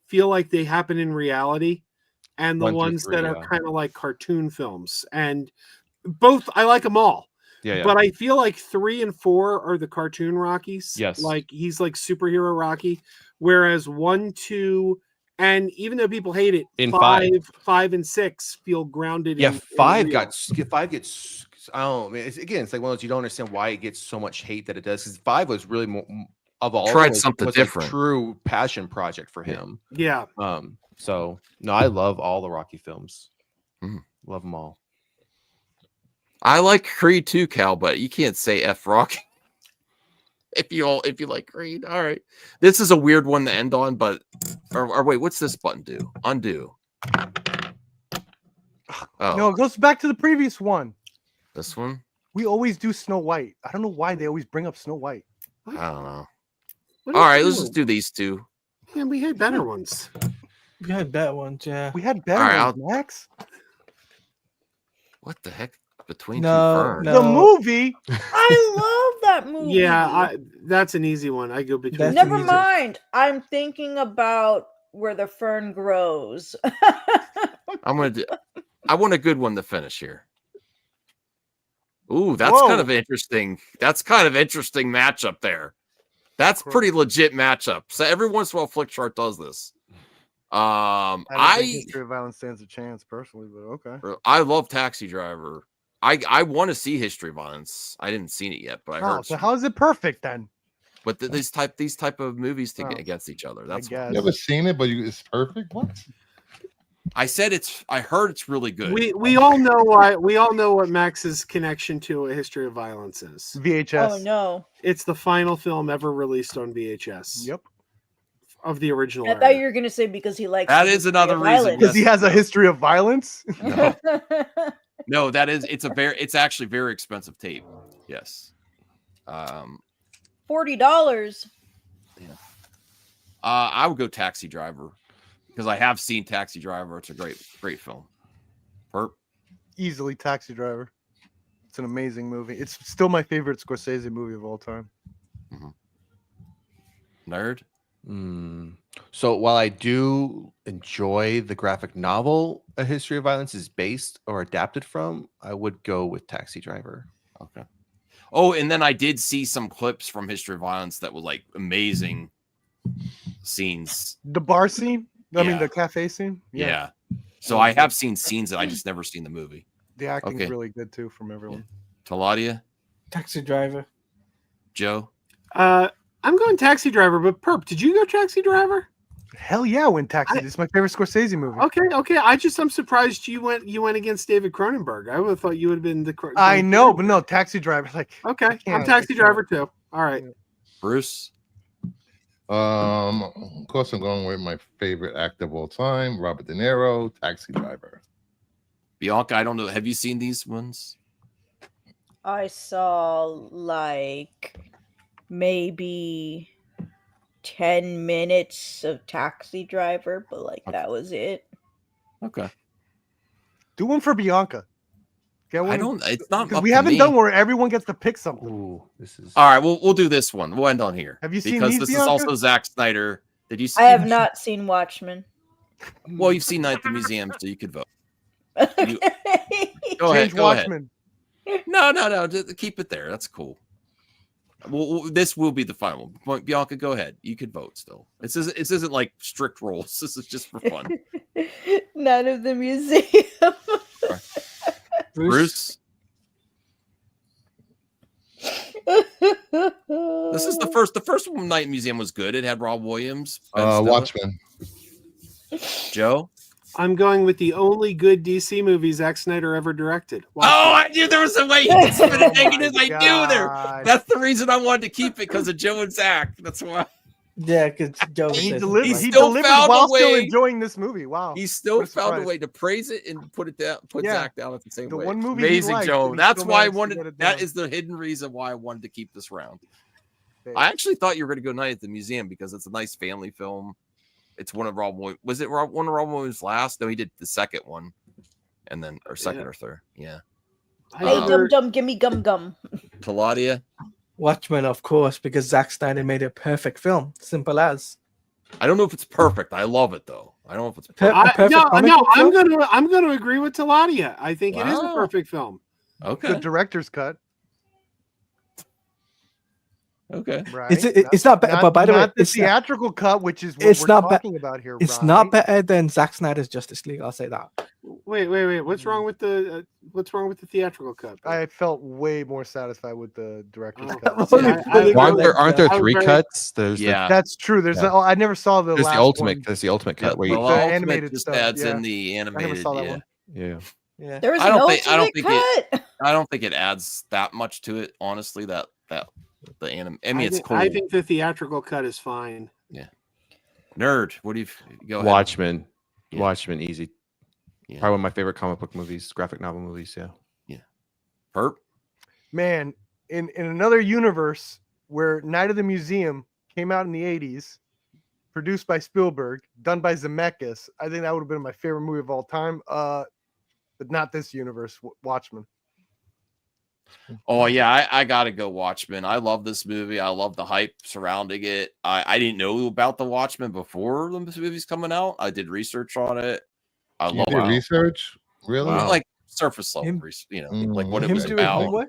Speaker 4: feel like they happen in reality, and the
Speaker 6: 1 through
Speaker 4: ones
Speaker 6: 3,
Speaker 4: that are
Speaker 6: yeah.
Speaker 4: kind of like cartoon films. And both, I like them all.
Speaker 6: Yeah.
Speaker 4: But I feel like 3 and 4 are the cartoon Rockies.
Speaker 6: Yes.
Speaker 4: Like he's like superhero Rocky, whereas 1, 2, and even though people hate it,
Speaker 6: In
Speaker 4: 5 and 6 feel grounded.
Speaker 6: Yeah,
Speaker 4: in
Speaker 6: 5
Speaker 4: real.
Speaker 6: gets. Oh man, it's like one of those you don't understand why it gets so much hate that it does. Because 5 was really more of all
Speaker 1: Tried
Speaker 6: of them,
Speaker 1: something
Speaker 6: was
Speaker 1: different.
Speaker 6: a true passion project for him.
Speaker 4: Yeah.
Speaker 6: So no, I love all the Rocky films.
Speaker 1: Mhm.
Speaker 6: Love them all.
Speaker 1: I like Creed too, Cal, but you can't say F Rocky. If you like Creed, all right. This is a weird one to end on, but or wait, what's this button do? Undo. Oh,
Speaker 3: No, it goes back to the previous one.
Speaker 1: this one?
Speaker 3: We always do Snow White. I don't know why they always bring up Snow White.
Speaker 1: I don't know.
Speaker 4: What
Speaker 1: All
Speaker 4: is
Speaker 1: right, let's
Speaker 4: cool?
Speaker 1: just do these 2.
Speaker 4: Yeah, we had better ones.
Speaker 2: We had that one, yeah.
Speaker 3: We had better
Speaker 1: All right,
Speaker 3: ones, Max.
Speaker 1: What the heck? Between
Speaker 2: No,
Speaker 1: Two Ferns.
Speaker 2: no.
Speaker 3: The movie.
Speaker 8: I love that movie.
Speaker 4: Yeah, that's an easy one. I go between.
Speaker 2: That's
Speaker 8: Never
Speaker 2: easy.
Speaker 8: mind. I'm thinking about where the fern grows.
Speaker 1: I want a good one to finish here. Ooh, that's
Speaker 3: Whoa.
Speaker 1: kind of interesting. That's kind of interesting matchup there. That's pretty legit matchup. So every once in a while, Flickchart does this.
Speaker 3: I don't think
Speaker 1: I
Speaker 3: History of Violence stands a chance personally, but okay.
Speaker 1: love Taxi Driver. I want to see History of Violence. I didn't see it yet, but I
Speaker 3: Oh,
Speaker 1: heard.
Speaker 3: so how is it perfect then?
Speaker 1: But these type of movies to
Speaker 3: Oh,
Speaker 1: get against each other. That's
Speaker 3: guess.
Speaker 7: You never seen it, but it's perfect. What?
Speaker 1: I said it's. I heard it's really good.
Speaker 4: We all know why. We all know what Max's connection to A History of Violence is.
Speaker 3: VHS.
Speaker 8: Oh no.
Speaker 4: It's the final film ever released on VHS.
Speaker 3: Yep.
Speaker 4: Of the original.
Speaker 8: I thought you were gonna say because he likes
Speaker 1: That
Speaker 8: the
Speaker 1: is
Speaker 8: history
Speaker 1: another
Speaker 8: of
Speaker 1: reason,
Speaker 8: violence.
Speaker 3: Because he has a
Speaker 1: no.
Speaker 3: history of violence.
Speaker 1: No. No, that is. It's actually very expensive tape. Yes.
Speaker 8: $40.
Speaker 1: I would go Taxi Driver because I have seen Taxi Driver. It's a great film. Perp.
Speaker 3: Easily Taxi Driver. It's an amazing movie. It's still my favorite Scorsese movie of all time.
Speaker 1: Nerd.
Speaker 6: So while I do enjoy the graphic novel A History of Violence is based or adapted from, I would go with Taxi Driver.
Speaker 1: Okay. Oh, and then I did see some clips from History of Violence that were like amazing scenes.
Speaker 3: The bar scene? I mean,
Speaker 1: Yeah.
Speaker 3: the cafe scene?
Speaker 1: Yeah. So I have seen scenes that I just never seen the movie.
Speaker 3: The acting's
Speaker 1: Okay.
Speaker 3: really good too from everyone.
Speaker 1: Taladia,
Speaker 2: Taxi Driver.
Speaker 1: Joe.
Speaker 4: I'm going Taxi Driver, but Perp, did you go Taxi Driver?
Speaker 3: Hell yeah, when Taxi. This is my favorite Scorsese movie.
Speaker 4: Okay. I'm surprised you went against David Cronenberg. I would have thought you would have been the.
Speaker 3: I know, but no, Taxi Driver. Like,
Speaker 4: Okay, I'm
Speaker 3: can't-
Speaker 4: Taxi
Speaker 3: I
Speaker 4: Driver too. All right.
Speaker 1: Bruce.
Speaker 7: Of course, I'm going with my favorite actor of all time, Robert De Niro, Taxi Driver.
Speaker 1: Bianca, I don't know. Have you seen these ones?
Speaker 8: I saw like maybe 10 minutes of Taxi Driver, but like that was it.
Speaker 1: Okay.
Speaker 3: do one for Bianca. Get one.
Speaker 1: I don't. It's not.
Speaker 3: Because
Speaker 1: Up
Speaker 3: we
Speaker 1: to
Speaker 3: haven't
Speaker 1: me.
Speaker 3: done where everyone gets to pick something.
Speaker 6: Ooh, this is
Speaker 1: All right, we'll do this one. We'll end on here.
Speaker 3: Have you seen
Speaker 1: because
Speaker 3: these,
Speaker 1: this is
Speaker 3: Bianca?
Speaker 1: also Zack Snyder. Did you see?
Speaker 8: I have not seen Watchmen.
Speaker 1: Well, you've seen Night at the Museum, so you could vote.
Speaker 8: Okay.
Speaker 1: Go ahead.
Speaker 3: Change
Speaker 1: Go ahead.
Speaker 3: Watchmen.
Speaker 1: No. Just keep it there. That's cool. Well, this will be the final one. Bianca, go ahead. You could vote still. This isn't like strict rules. This is just for fun.
Speaker 8: None of the museum.
Speaker 1: Bruce. This is the first. The first one, Night Museum, was good. It had Rob Williams. Ben Stiller.
Speaker 7: Watchmen.
Speaker 1: Joe.
Speaker 4: I'm going with the only good DC movie Zack Snyder ever directed.
Speaker 1: Oh, I knew there was a way you could spin it negative. I knew there.
Speaker 3: God.
Speaker 1: That's the reason I wanted to keep it because of Joe and Zach. That's why.
Speaker 2: Yeah, because Joe
Speaker 1: He
Speaker 2: said
Speaker 1: deli-
Speaker 3: He
Speaker 1: He
Speaker 2: right.
Speaker 1: still
Speaker 3: delivered
Speaker 1: found a
Speaker 3: while still
Speaker 1: way.
Speaker 3: enjoying this movie. Wow.
Speaker 1: He still
Speaker 3: What a
Speaker 1: found a
Speaker 3: surprise.
Speaker 1: way to praise it and put it down, put
Speaker 3: Yeah.
Speaker 1: Zach down at the same
Speaker 3: The
Speaker 1: way.
Speaker 3: one movie he
Speaker 1: Amazing,
Speaker 3: liked,
Speaker 1: Joe.
Speaker 3: and he
Speaker 1: That's
Speaker 3: still
Speaker 1: why I
Speaker 3: managed to
Speaker 1: wanted.
Speaker 3: get it
Speaker 1: That
Speaker 3: done.
Speaker 1: is the hidden reason why I wanted to keep this round.
Speaker 3: Okay.
Speaker 1: I actually thought you were going to go Night at the Museum because it's a nice family film. It's one of Rob. Was it one of Rob Williams' last? No, he did the second one, and then or second or third. Yeah.
Speaker 8: Hey, Dum Dum, give me gum gum.
Speaker 1: Claudia.
Speaker 2: Watchmen, of course, because Zack Snyder made a perfect film. Simple as.
Speaker 1: I don't know if it's perfect. I love it though. I don't know if it's
Speaker 2: Per-
Speaker 1: perfect.
Speaker 2: perfect
Speaker 4: No,
Speaker 2: comic
Speaker 4: no,
Speaker 2: book
Speaker 4: I'm
Speaker 2: film?
Speaker 4: gonna agree with Taladia. I think it is a
Speaker 1: Wow.
Speaker 4: perfect film.
Speaker 1: Okay.
Speaker 3: The director's cut.
Speaker 1: Okay.
Speaker 3: Right.
Speaker 2: It's not better, but by the way,
Speaker 3: not the
Speaker 2: it's not,
Speaker 3: theatrical cut, which is what
Speaker 2: it's
Speaker 3: we're
Speaker 2: not ba-
Speaker 3: talking about here.
Speaker 2: it's
Speaker 3: right?
Speaker 2: not better than Zack Snyder's Justice League. I'll say that.
Speaker 4: Wait. What's wrong with the theatrical cut?
Speaker 3: I felt way more satisfied with the director's
Speaker 4: Oh.
Speaker 3: cut.
Speaker 4: See,
Speaker 2: Only
Speaker 4: I-
Speaker 2: for the
Speaker 4: I-
Speaker 6: Aren't there
Speaker 4: I was
Speaker 6: three
Speaker 4: very-
Speaker 6: cuts? There's
Speaker 1: Yeah.
Speaker 3: That's true. There's
Speaker 6: Yeah.
Speaker 3: I never saw the
Speaker 6: there's
Speaker 3: last
Speaker 6: the ultimate.
Speaker 3: one.
Speaker 6: There's the ultimate cut.
Speaker 1: Yeah,
Speaker 6: Where
Speaker 1: the
Speaker 6: you,
Speaker 1: ultimate
Speaker 3: animated
Speaker 1: just
Speaker 3: stuff,
Speaker 1: adds
Speaker 3: yeah.
Speaker 1: in the animated.
Speaker 3: saw that
Speaker 1: Yeah.
Speaker 3: one.
Speaker 6: yeah.
Speaker 2: Yeah.
Speaker 8: There was
Speaker 1: I
Speaker 8: an
Speaker 1: don't think- I don't
Speaker 8: ultimate
Speaker 1: think
Speaker 8: cut.
Speaker 1: I don't think it adds that much to it, honestly. That the anime. I mean, it's cool.
Speaker 4: I think the theatrical cut is fine.
Speaker 1: Nerd. What do you go ahead?
Speaker 6: Watchmen.
Speaker 1: Yeah.
Speaker 6: Watchmen, easy.
Speaker 1: Yeah.
Speaker 6: Probably one of my favorite comic book movies, graphic novel movies. Yeah.
Speaker 1: Perp.
Speaker 3: Man, in another universe where Night of the Museum came out in the 80s, produced by Spielberg, done by Zemeckis, I think that would have been my favorite movie of all time. But not this universe, Watchmen.
Speaker 1: Oh yeah, I gotta go Watchmen. I love this movie. I love the hype surrounding it. I didn't know about the Watchmen before the movie's coming out. I did research on it. I
Speaker 7: You
Speaker 1: love
Speaker 7: did research? Really?
Speaker 6: Wow.
Speaker 1: like surface level,
Speaker 2: Him-
Speaker 1: like what it
Speaker 2: Him
Speaker 1: was
Speaker 2: doing
Speaker 1: about.
Speaker 2: homework?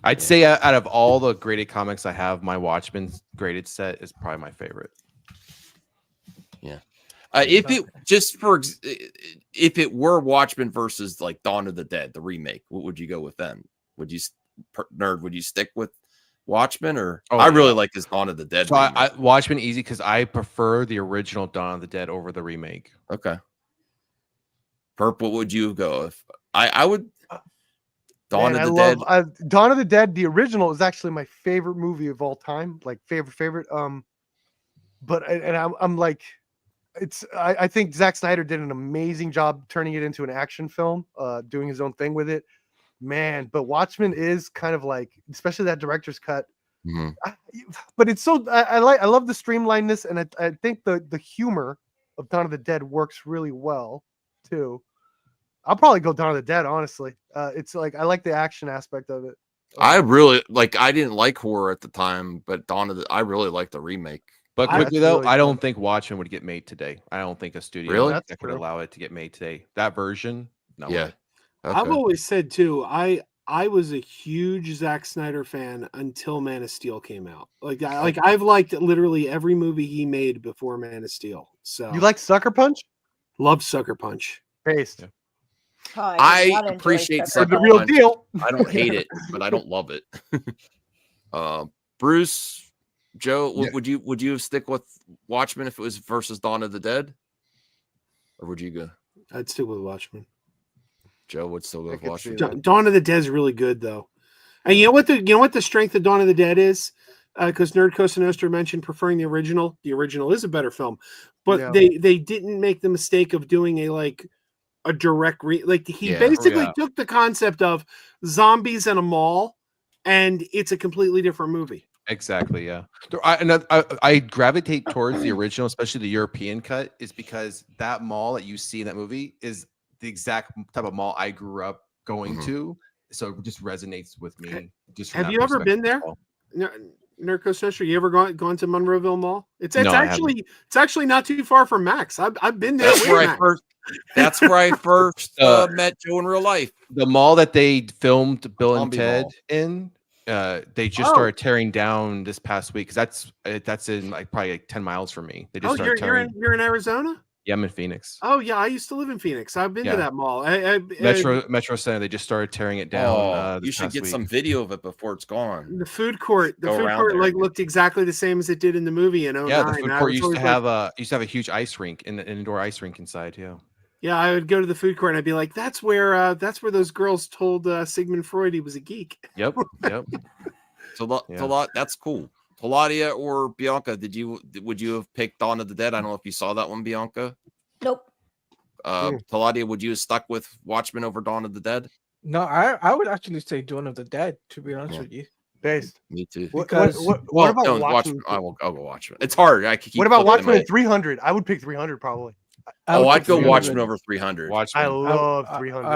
Speaker 6: I'd say out of all the graded comics I have, my Watchmen graded set is probably my favorite.
Speaker 1: If it just for if it were Watchmen versus like Dawn of the Dead, the remake, what would you go with then? Would you nerd? Would you stick with Watchmen or I really like this Dawn of the Dead?
Speaker 6: So I Watchmen easy because I prefer the original Dawn of the Dead over the remake.
Speaker 1: Okay. Perp, what would you go if I would Dawn of the Dead?
Speaker 3: Dawn of the Dead, the original, is actually my favorite movie of all time. Like favorite. But I'm like, I think Zack Snyder did an amazing job turning it into an action film, doing his own thing with it. Man, but Watchmen is kind of like, especially that director's cut.
Speaker 1: Mhm.
Speaker 3: But it's so I love the streamlinedness, and I think the humor of Dawn of the Dead works really well too. I'll probably go Dawn of the Dead, honestly. It's like I like the action aspect of it.
Speaker 1: I really like. I didn't like horror at the time, but I really like the remake.
Speaker 6: But
Speaker 3: That's
Speaker 6: quickly though,
Speaker 3: really
Speaker 6: I
Speaker 3: cool.
Speaker 6: don't think Watchmen would get made today. I don't think a studio
Speaker 1: Really?
Speaker 6: that
Speaker 3: That's
Speaker 6: would
Speaker 3: true.
Speaker 6: allow it to get made today. That version, no.
Speaker 1: Yeah.
Speaker 6: way.
Speaker 1: Okay.
Speaker 4: I've always said too. I was a huge Zack Snyder fan until Man of Steel came out. I've liked literally every movie he made before Man of Steel. So
Speaker 3: You like Sucker Punch?
Speaker 4: love Sucker Punch.
Speaker 3: Based.
Speaker 6: Yeah.
Speaker 8: Oh,
Speaker 1: I
Speaker 8: did not enjoy
Speaker 1: appreciate
Speaker 8: Sucker
Speaker 3: The
Speaker 1: Sucker
Speaker 3: real
Speaker 8: Punch.
Speaker 1: Punch.
Speaker 3: deal.
Speaker 1: I don't hate it, but I don't love it. Bruce, Joe,
Speaker 7: Yeah.
Speaker 1: would you stick with Watchmen if it was versus Dawn of the Dead, or would you go?
Speaker 4: I'd stick with Watchmen.
Speaker 1: Joe would still go
Speaker 3: I
Speaker 1: with
Speaker 3: could see
Speaker 1: Watchmen.
Speaker 3: that.
Speaker 4: Dawn of the Dead is really good though. And you know what the strength of Dawn of the Dead is? Because Nerd Costa Nostra mentioned preferring the original. The original is a better film, but
Speaker 3: Yeah.
Speaker 4: they didn't make the mistake of doing a direct he
Speaker 1: Yeah.
Speaker 4: basically
Speaker 6: Yeah.
Speaker 4: took the concept of zombies in a mall, and it's a completely different movie.
Speaker 6: Exactly. Yeah. I gravitate towards the original, especially the European cut, is because that mall that you see in that movie is the exact type of mall I grew up going
Speaker 1: Mhm.
Speaker 6: to. So it just resonates with me. Just from
Speaker 4: Have
Speaker 6: that
Speaker 4: you ever been
Speaker 6: perspective.
Speaker 4: there? Nerd Costa Nostra, you ever gone to Monroeville Mall? It's
Speaker 6: No, I
Speaker 4: actually not too far from Max. I've been there.
Speaker 1: That's
Speaker 4: with
Speaker 1: where I
Speaker 4: Max.
Speaker 1: first. That's where I first met Joe in real life.
Speaker 6: The mall that they filmed Bill and
Speaker 1: Zombie
Speaker 6: Ted
Speaker 1: Mall.
Speaker 6: in, they just
Speaker 4: Oh.
Speaker 6: started tearing down this past week because that's in like probably like 10 miles from me. They just
Speaker 4: Oh,
Speaker 6: started tearing.
Speaker 4: you're in Arizona?
Speaker 6: Yeah, I'm in Phoenix.
Speaker 4: Oh yeah, I used to live in Phoenix. I've been
Speaker 6: Yeah.
Speaker 4: to that mall.
Speaker 6: Metro Center. They just started tearing it down.
Speaker 1: You
Speaker 6: this
Speaker 1: should
Speaker 6: past
Speaker 1: get
Speaker 6: week.
Speaker 1: some video of it before it's gone.
Speaker 4: The food court.
Speaker 1: Go around there.
Speaker 4: Looked exactly the same as it did in the movie in 09.
Speaker 6: Yeah, the food
Speaker 4: I
Speaker 6: court
Speaker 4: was
Speaker 6: used to
Speaker 4: always
Speaker 6: have
Speaker 4: like-
Speaker 6: a huge ice rink, an indoor ice rink inside. Yeah.
Speaker 4: Yeah, I would go to the food court and I'd be like, that's where those girls told Sigmund Freud he was a geek.
Speaker 6: Yep. Yep.
Speaker 1: So
Speaker 6: Yeah.
Speaker 1: that's cool. Claudia or Bianca, would you have picked Dawn of the Dead? I don't know if you saw that one, Bianca.
Speaker 8: Nope.
Speaker 1: Claudia, would you have stuck with Watchmen over Dawn of the Dead?
Speaker 2: No, I would actually say Dawn of the Dead, to be honest
Speaker 1: Yeah.
Speaker 2: with you.
Speaker 3: Based.
Speaker 1: Me too.
Speaker 3: What
Speaker 1: Well,
Speaker 3: about
Speaker 1: no,
Speaker 3: Watchmen?
Speaker 1: I'll go Watchmen. It's hard. I could keep
Speaker 3: What about
Speaker 1: flipping
Speaker 3: Watchmen
Speaker 1: my-
Speaker 3: 300? I would pick 300 probably.
Speaker 2: I would
Speaker 1: I'd
Speaker 2: pick
Speaker 1: go
Speaker 2: 300.
Speaker 1: Watchmen over 300.
Speaker 6: Watchmen.
Speaker 3: I love 300.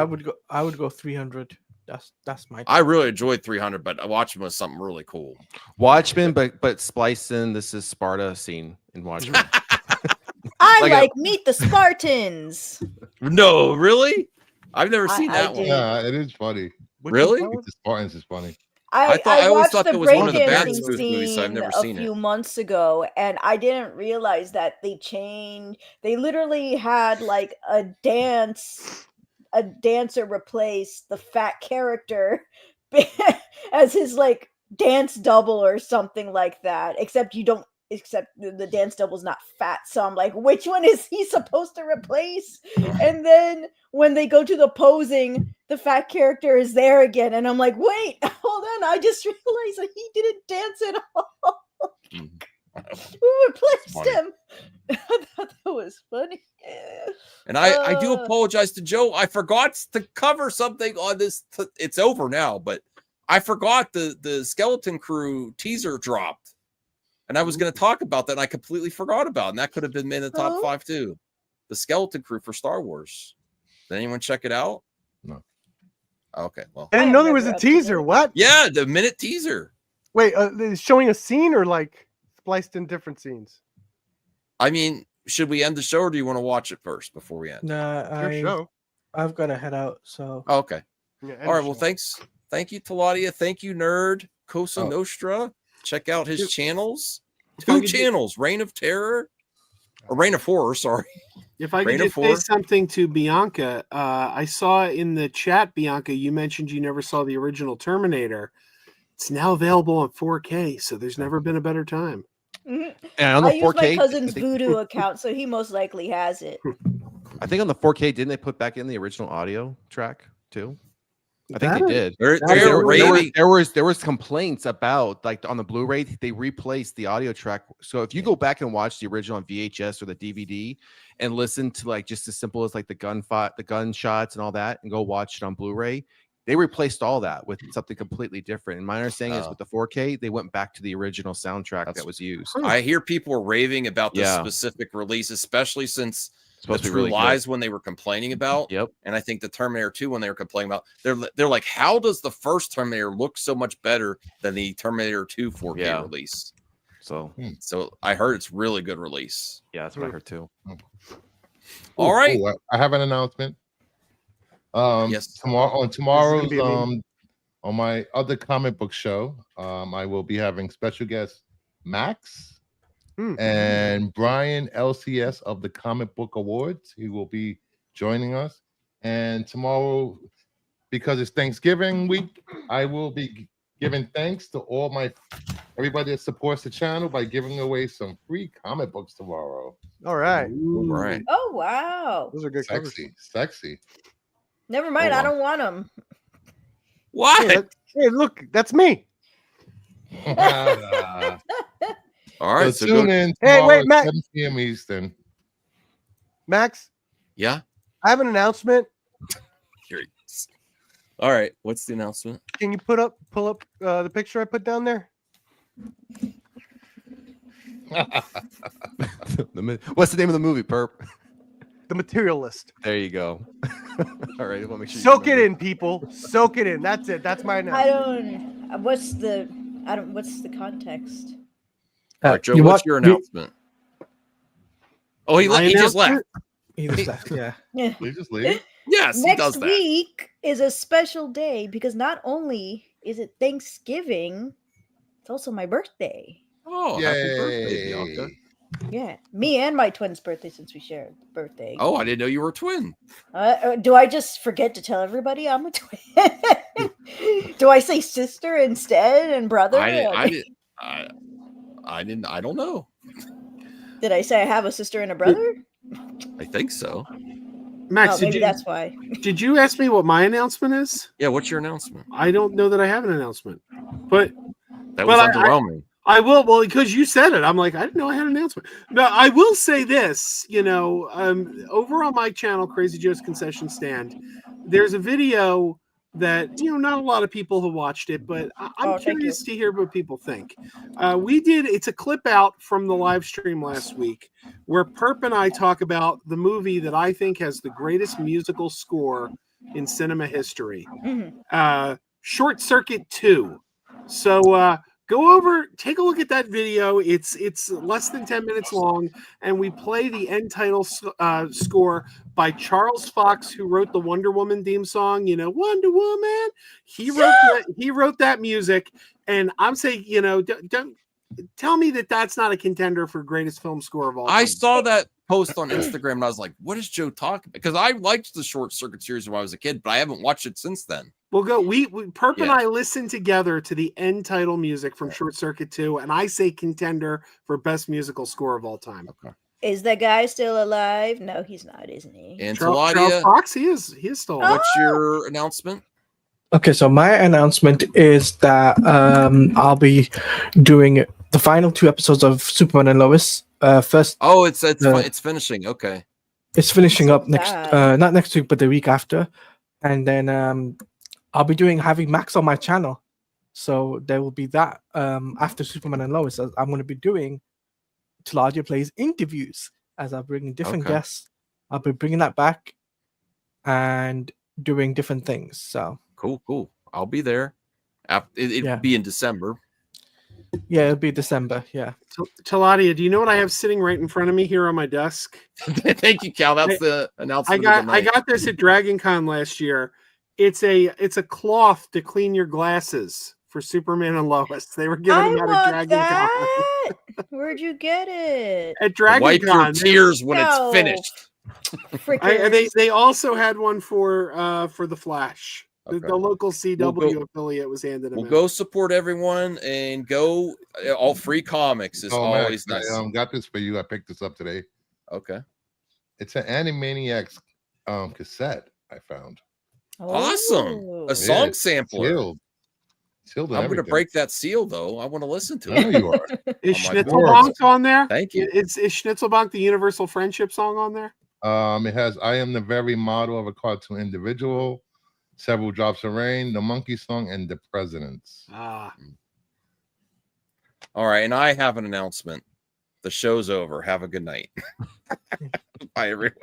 Speaker 2: I would go 300. That's my.
Speaker 1: I really enjoyed 300, but Watchmen was something really cool.
Speaker 6: Watchmen, but splice in this is Sparta scene in Watchmen.
Speaker 8: I
Speaker 6: Like
Speaker 8: like,
Speaker 6: a-
Speaker 8: Meet the Spartans.
Speaker 1: No, really? I've never seen
Speaker 8: I
Speaker 1: that one.
Speaker 8: did.
Speaker 7: Yeah, it is funny.
Speaker 1: Really?
Speaker 7: The Spartans is funny.
Speaker 1: I always
Speaker 8: watched
Speaker 1: thought
Speaker 8: the
Speaker 1: that was one of the
Speaker 8: breakdancing
Speaker 1: Backstreet movies, so I've
Speaker 8: scene
Speaker 1: never
Speaker 8: a
Speaker 1: seen
Speaker 8: few
Speaker 1: it.
Speaker 8: months ago, and I didn't realize that they changed. They literally had like a dancer replace the fat character as his like dance double or something like that. Except the dance double's not fat, so I'm like, which one is he supposed to replace? And then when they go to the posing, the fat character is there again, and I'm like, wait, hold on, I just realized that he didn't dance at all. Who replaced
Speaker 1: funny.
Speaker 8: him? I thought that was funny.
Speaker 1: And I do apologize to Joe. I forgot to cover something on this. It's over now, but I forgot the Skeleton Crew teaser dropped. And I was going to talk about that, and I completely forgot about it. And that could have been in the top 5 too. The Skeleton Crew for Star Wars. Did anyone check it out?
Speaker 7: No.
Speaker 1: Okay, well.
Speaker 3: I didn't know there was a teaser. What?
Speaker 1: Yeah, the minute teaser.
Speaker 3: Wait, is showing a scene or like spliced in different scenes?
Speaker 1: I mean, should we end the show, or do you want to watch it first before we end?
Speaker 2: Nah,
Speaker 3: Your show.
Speaker 2: I've got to head out. So.
Speaker 1: Oh, okay.
Speaker 3: Yeah,
Speaker 1: All right. Well, thanks. Thank you, Taladia. Thank you, Nerd. Cosa Nostra. Check out his channels.
Speaker 4: If I
Speaker 1: 2
Speaker 4: could
Speaker 1: channels. Reign of Terror. Or Reign of Horror, sorry.
Speaker 4: If I
Speaker 1: Reign
Speaker 4: could
Speaker 1: of
Speaker 4: just say
Speaker 1: Horror.
Speaker 4: something to Bianca, I saw in the chat, Bianca, you mentioned you never saw the original Terminator. It's now available on 4K, so there's never been a better time.
Speaker 8: Mhm.
Speaker 6: And on the
Speaker 8: I use
Speaker 6: 4K,
Speaker 8: my cousin's
Speaker 6: I think-
Speaker 8: Voodoo account, so he most likely has it.
Speaker 6: I think on the 4K, didn't they put back in the original audio track too? I think they did.
Speaker 1: They're
Speaker 6: There
Speaker 1: raving.
Speaker 6: was complaints about, like, on the Blu-ray, they replaced the audio track. So if you go back and watch the original on VHS or the DVD and listen to like just as simple as like the gunshots and all that, and go watch it on Blu-ray, they replaced all that with something completely different. And my understanding is with the 4K, they went back to the original soundtrack that was used.
Speaker 1: I hear people were raving about this
Speaker 6: Yeah.
Speaker 1: specific release, especially since
Speaker 6: Supposed
Speaker 1: the
Speaker 6: to be
Speaker 1: True
Speaker 6: really good.
Speaker 1: Lies when they were complaining about.
Speaker 6: Yep.
Speaker 1: And I think the Terminator 2 when they were complaining about, they're like, how does the first Terminator look so much better than the Terminator 2 4K release?
Speaker 6: So
Speaker 1: I heard it's really good release.
Speaker 6: Yeah, that's what I heard too.
Speaker 1: All right.
Speaker 7: Ooh, I have an announcement.
Speaker 1: Yes.
Speaker 7: Tomorrow's
Speaker 3: be amazing.
Speaker 7: on my other comic book show, I will be having special guest Max and Brian LCS of the Comic Book Awards. He will be joining us. And tomorrow, because it's Thanksgiving week, I will be giving thanks to everybody that supports the channel by giving away some free comic books tomorrow.
Speaker 3: All right.
Speaker 1: All right.
Speaker 8: Oh wow!
Speaker 3: Those are good covers.
Speaker 7: Sexy.
Speaker 8: Never mind.
Speaker 7: Oh,
Speaker 8: I don't want them.
Speaker 1: What?
Speaker 3: Hey, look, that's me.
Speaker 1: All right.
Speaker 7: So tune in
Speaker 3: Hey,
Speaker 7: tomorrow
Speaker 3: wait,
Speaker 7: at
Speaker 3: Matt.
Speaker 7: 7 p.m. Eastern.
Speaker 3: Max,
Speaker 1: Yeah.
Speaker 3: I have an announcement.
Speaker 1: Curious. All right. What's the announcement?
Speaker 3: Can you pull up the picture I put down there?
Speaker 6: What's the name of the movie, Perp?
Speaker 3: The Materialist.
Speaker 6: There you go. All right, we'll make sure you
Speaker 3: Soak it
Speaker 6: remember.
Speaker 3: in, people. Soak it in. That's it. That's my
Speaker 8: I
Speaker 3: announcement.
Speaker 8: don't. What's the context?
Speaker 1: All right, Joe,
Speaker 2: you
Speaker 1: what's
Speaker 2: want-
Speaker 1: your
Speaker 2: you-
Speaker 1: announcement? Oh, he
Speaker 4: My
Speaker 1: just left.
Speaker 4: announcement?
Speaker 2: He just left. Yeah.
Speaker 7: You just leave.
Speaker 1: Yes, he does
Speaker 8: Next
Speaker 1: that.
Speaker 8: week is a special day because not only is it Thanksgiving, it's also my birthday.
Speaker 1: Oh, happy birthday,
Speaker 7: Yay.
Speaker 1: Bianca.
Speaker 8: Yeah, me and my twin's birthday since we share a birthday.
Speaker 1: Oh, I didn't know you were a twin.
Speaker 8: Do I just forget to tell everybody I'm a twin? Do I say sister instead and brother?
Speaker 1: I don't know.
Speaker 8: Did I say I have a sister and a brother?
Speaker 1: I think so.
Speaker 4: Max,
Speaker 8: Oh, maybe that's why.
Speaker 4: did you ask me what my announcement is?
Speaker 1: Yeah, what's your announcement?
Speaker 4: I don't know that I have an announcement, but
Speaker 1: That was
Speaker 4: Well,
Speaker 1: underwhelming.
Speaker 4: I will. Well, because you said it, I'm like, I didn't know I had an announcement. No, I will say this. Over on my channel, Crazy Joe's Concession Stand, there's a video that not a lot of people have watched it, but I'm curious to hear what people think. It's a clip out from the live stream last week where Perp and I talk about the movie that I think has the greatest musical score in cinema history, Short Circuit 2. So go over, take a look at that video. It's less than 10 minutes long, and we play the end title score by Charles Fox, who wrote the Wonder Woman theme song. Wonder Woman. He wrote that music, and I'm saying, don't tell me that that's not a contender for greatest film score of all time.
Speaker 1: I saw that post on Instagram, and I was like, "What is Joe talking?" Because I liked the Short Circuit series when I was a kid, but I haven't watched it since then.
Speaker 4: We'll go. Perp and I listened together to the end title music from Short Circuit 2, and I say contender for best musical score of all time.
Speaker 1: Okay.
Speaker 8: Is the guy still alive? No, he's not, isn't he?
Speaker 1: And
Speaker 4: Charles Fox, he is still alive.
Speaker 1: What's your announcement?
Speaker 2: Okay, so my announcement is that I'll be doing the final 2 episodes of Superman and Lois. First.
Speaker 1: Oh, it's finishing. Okay.
Speaker 2: It's finishing up not next week, but the week after, and then I'll be having Max on my channel, so there will be that after Superman and Lois. I'm going to be doing Taladia Plays interviews as I'm bringing different guests. I'll be bringing that back and doing different things. So
Speaker 1: cool. I'll be there. It'll be in December.
Speaker 2: Yeah, it'll be December. Yeah.
Speaker 4: Taladia, do you know what I have sitting right in front of me here on my desk?
Speaker 1: Thank you, Cal. That's the announcement.
Speaker 4: I got this at Dragon Con last year. It's a cloth to clean your glasses for Superman and Lois. They were giving them out at Dragon Con.
Speaker 8: Where'd you get it?
Speaker 4: At Dragon
Speaker 1: Wipe
Speaker 4: Con.
Speaker 1: your tears when it's finished.
Speaker 4: They also had one for the Flash. Okay. The local CW affiliate was handed them out.
Speaker 1: Go support everyone and go. All free comics is always nice.
Speaker 7: I got this for you. I picked this up today.
Speaker 1: Okay.
Speaker 7: It's an Animaniacs cassette I found.
Speaker 1: Awesome. A song sampler.
Speaker 7: Sealed
Speaker 1: I'm going to break that seal, though. I want to listen to
Speaker 7: it. I know you are.
Speaker 4: Is Schnitzelbank on there?
Speaker 1: Thank you.
Speaker 4: Is Schnitzelbank the Universal Friendship song on there?
Speaker 7: It has I Am the Very Model of a Cartoon Individual, Several Drops of Rain, The Monkey Song, and The Presidents.
Speaker 1: All right, and I have an announcement. The show's over. Have a good night. Bye, everyone.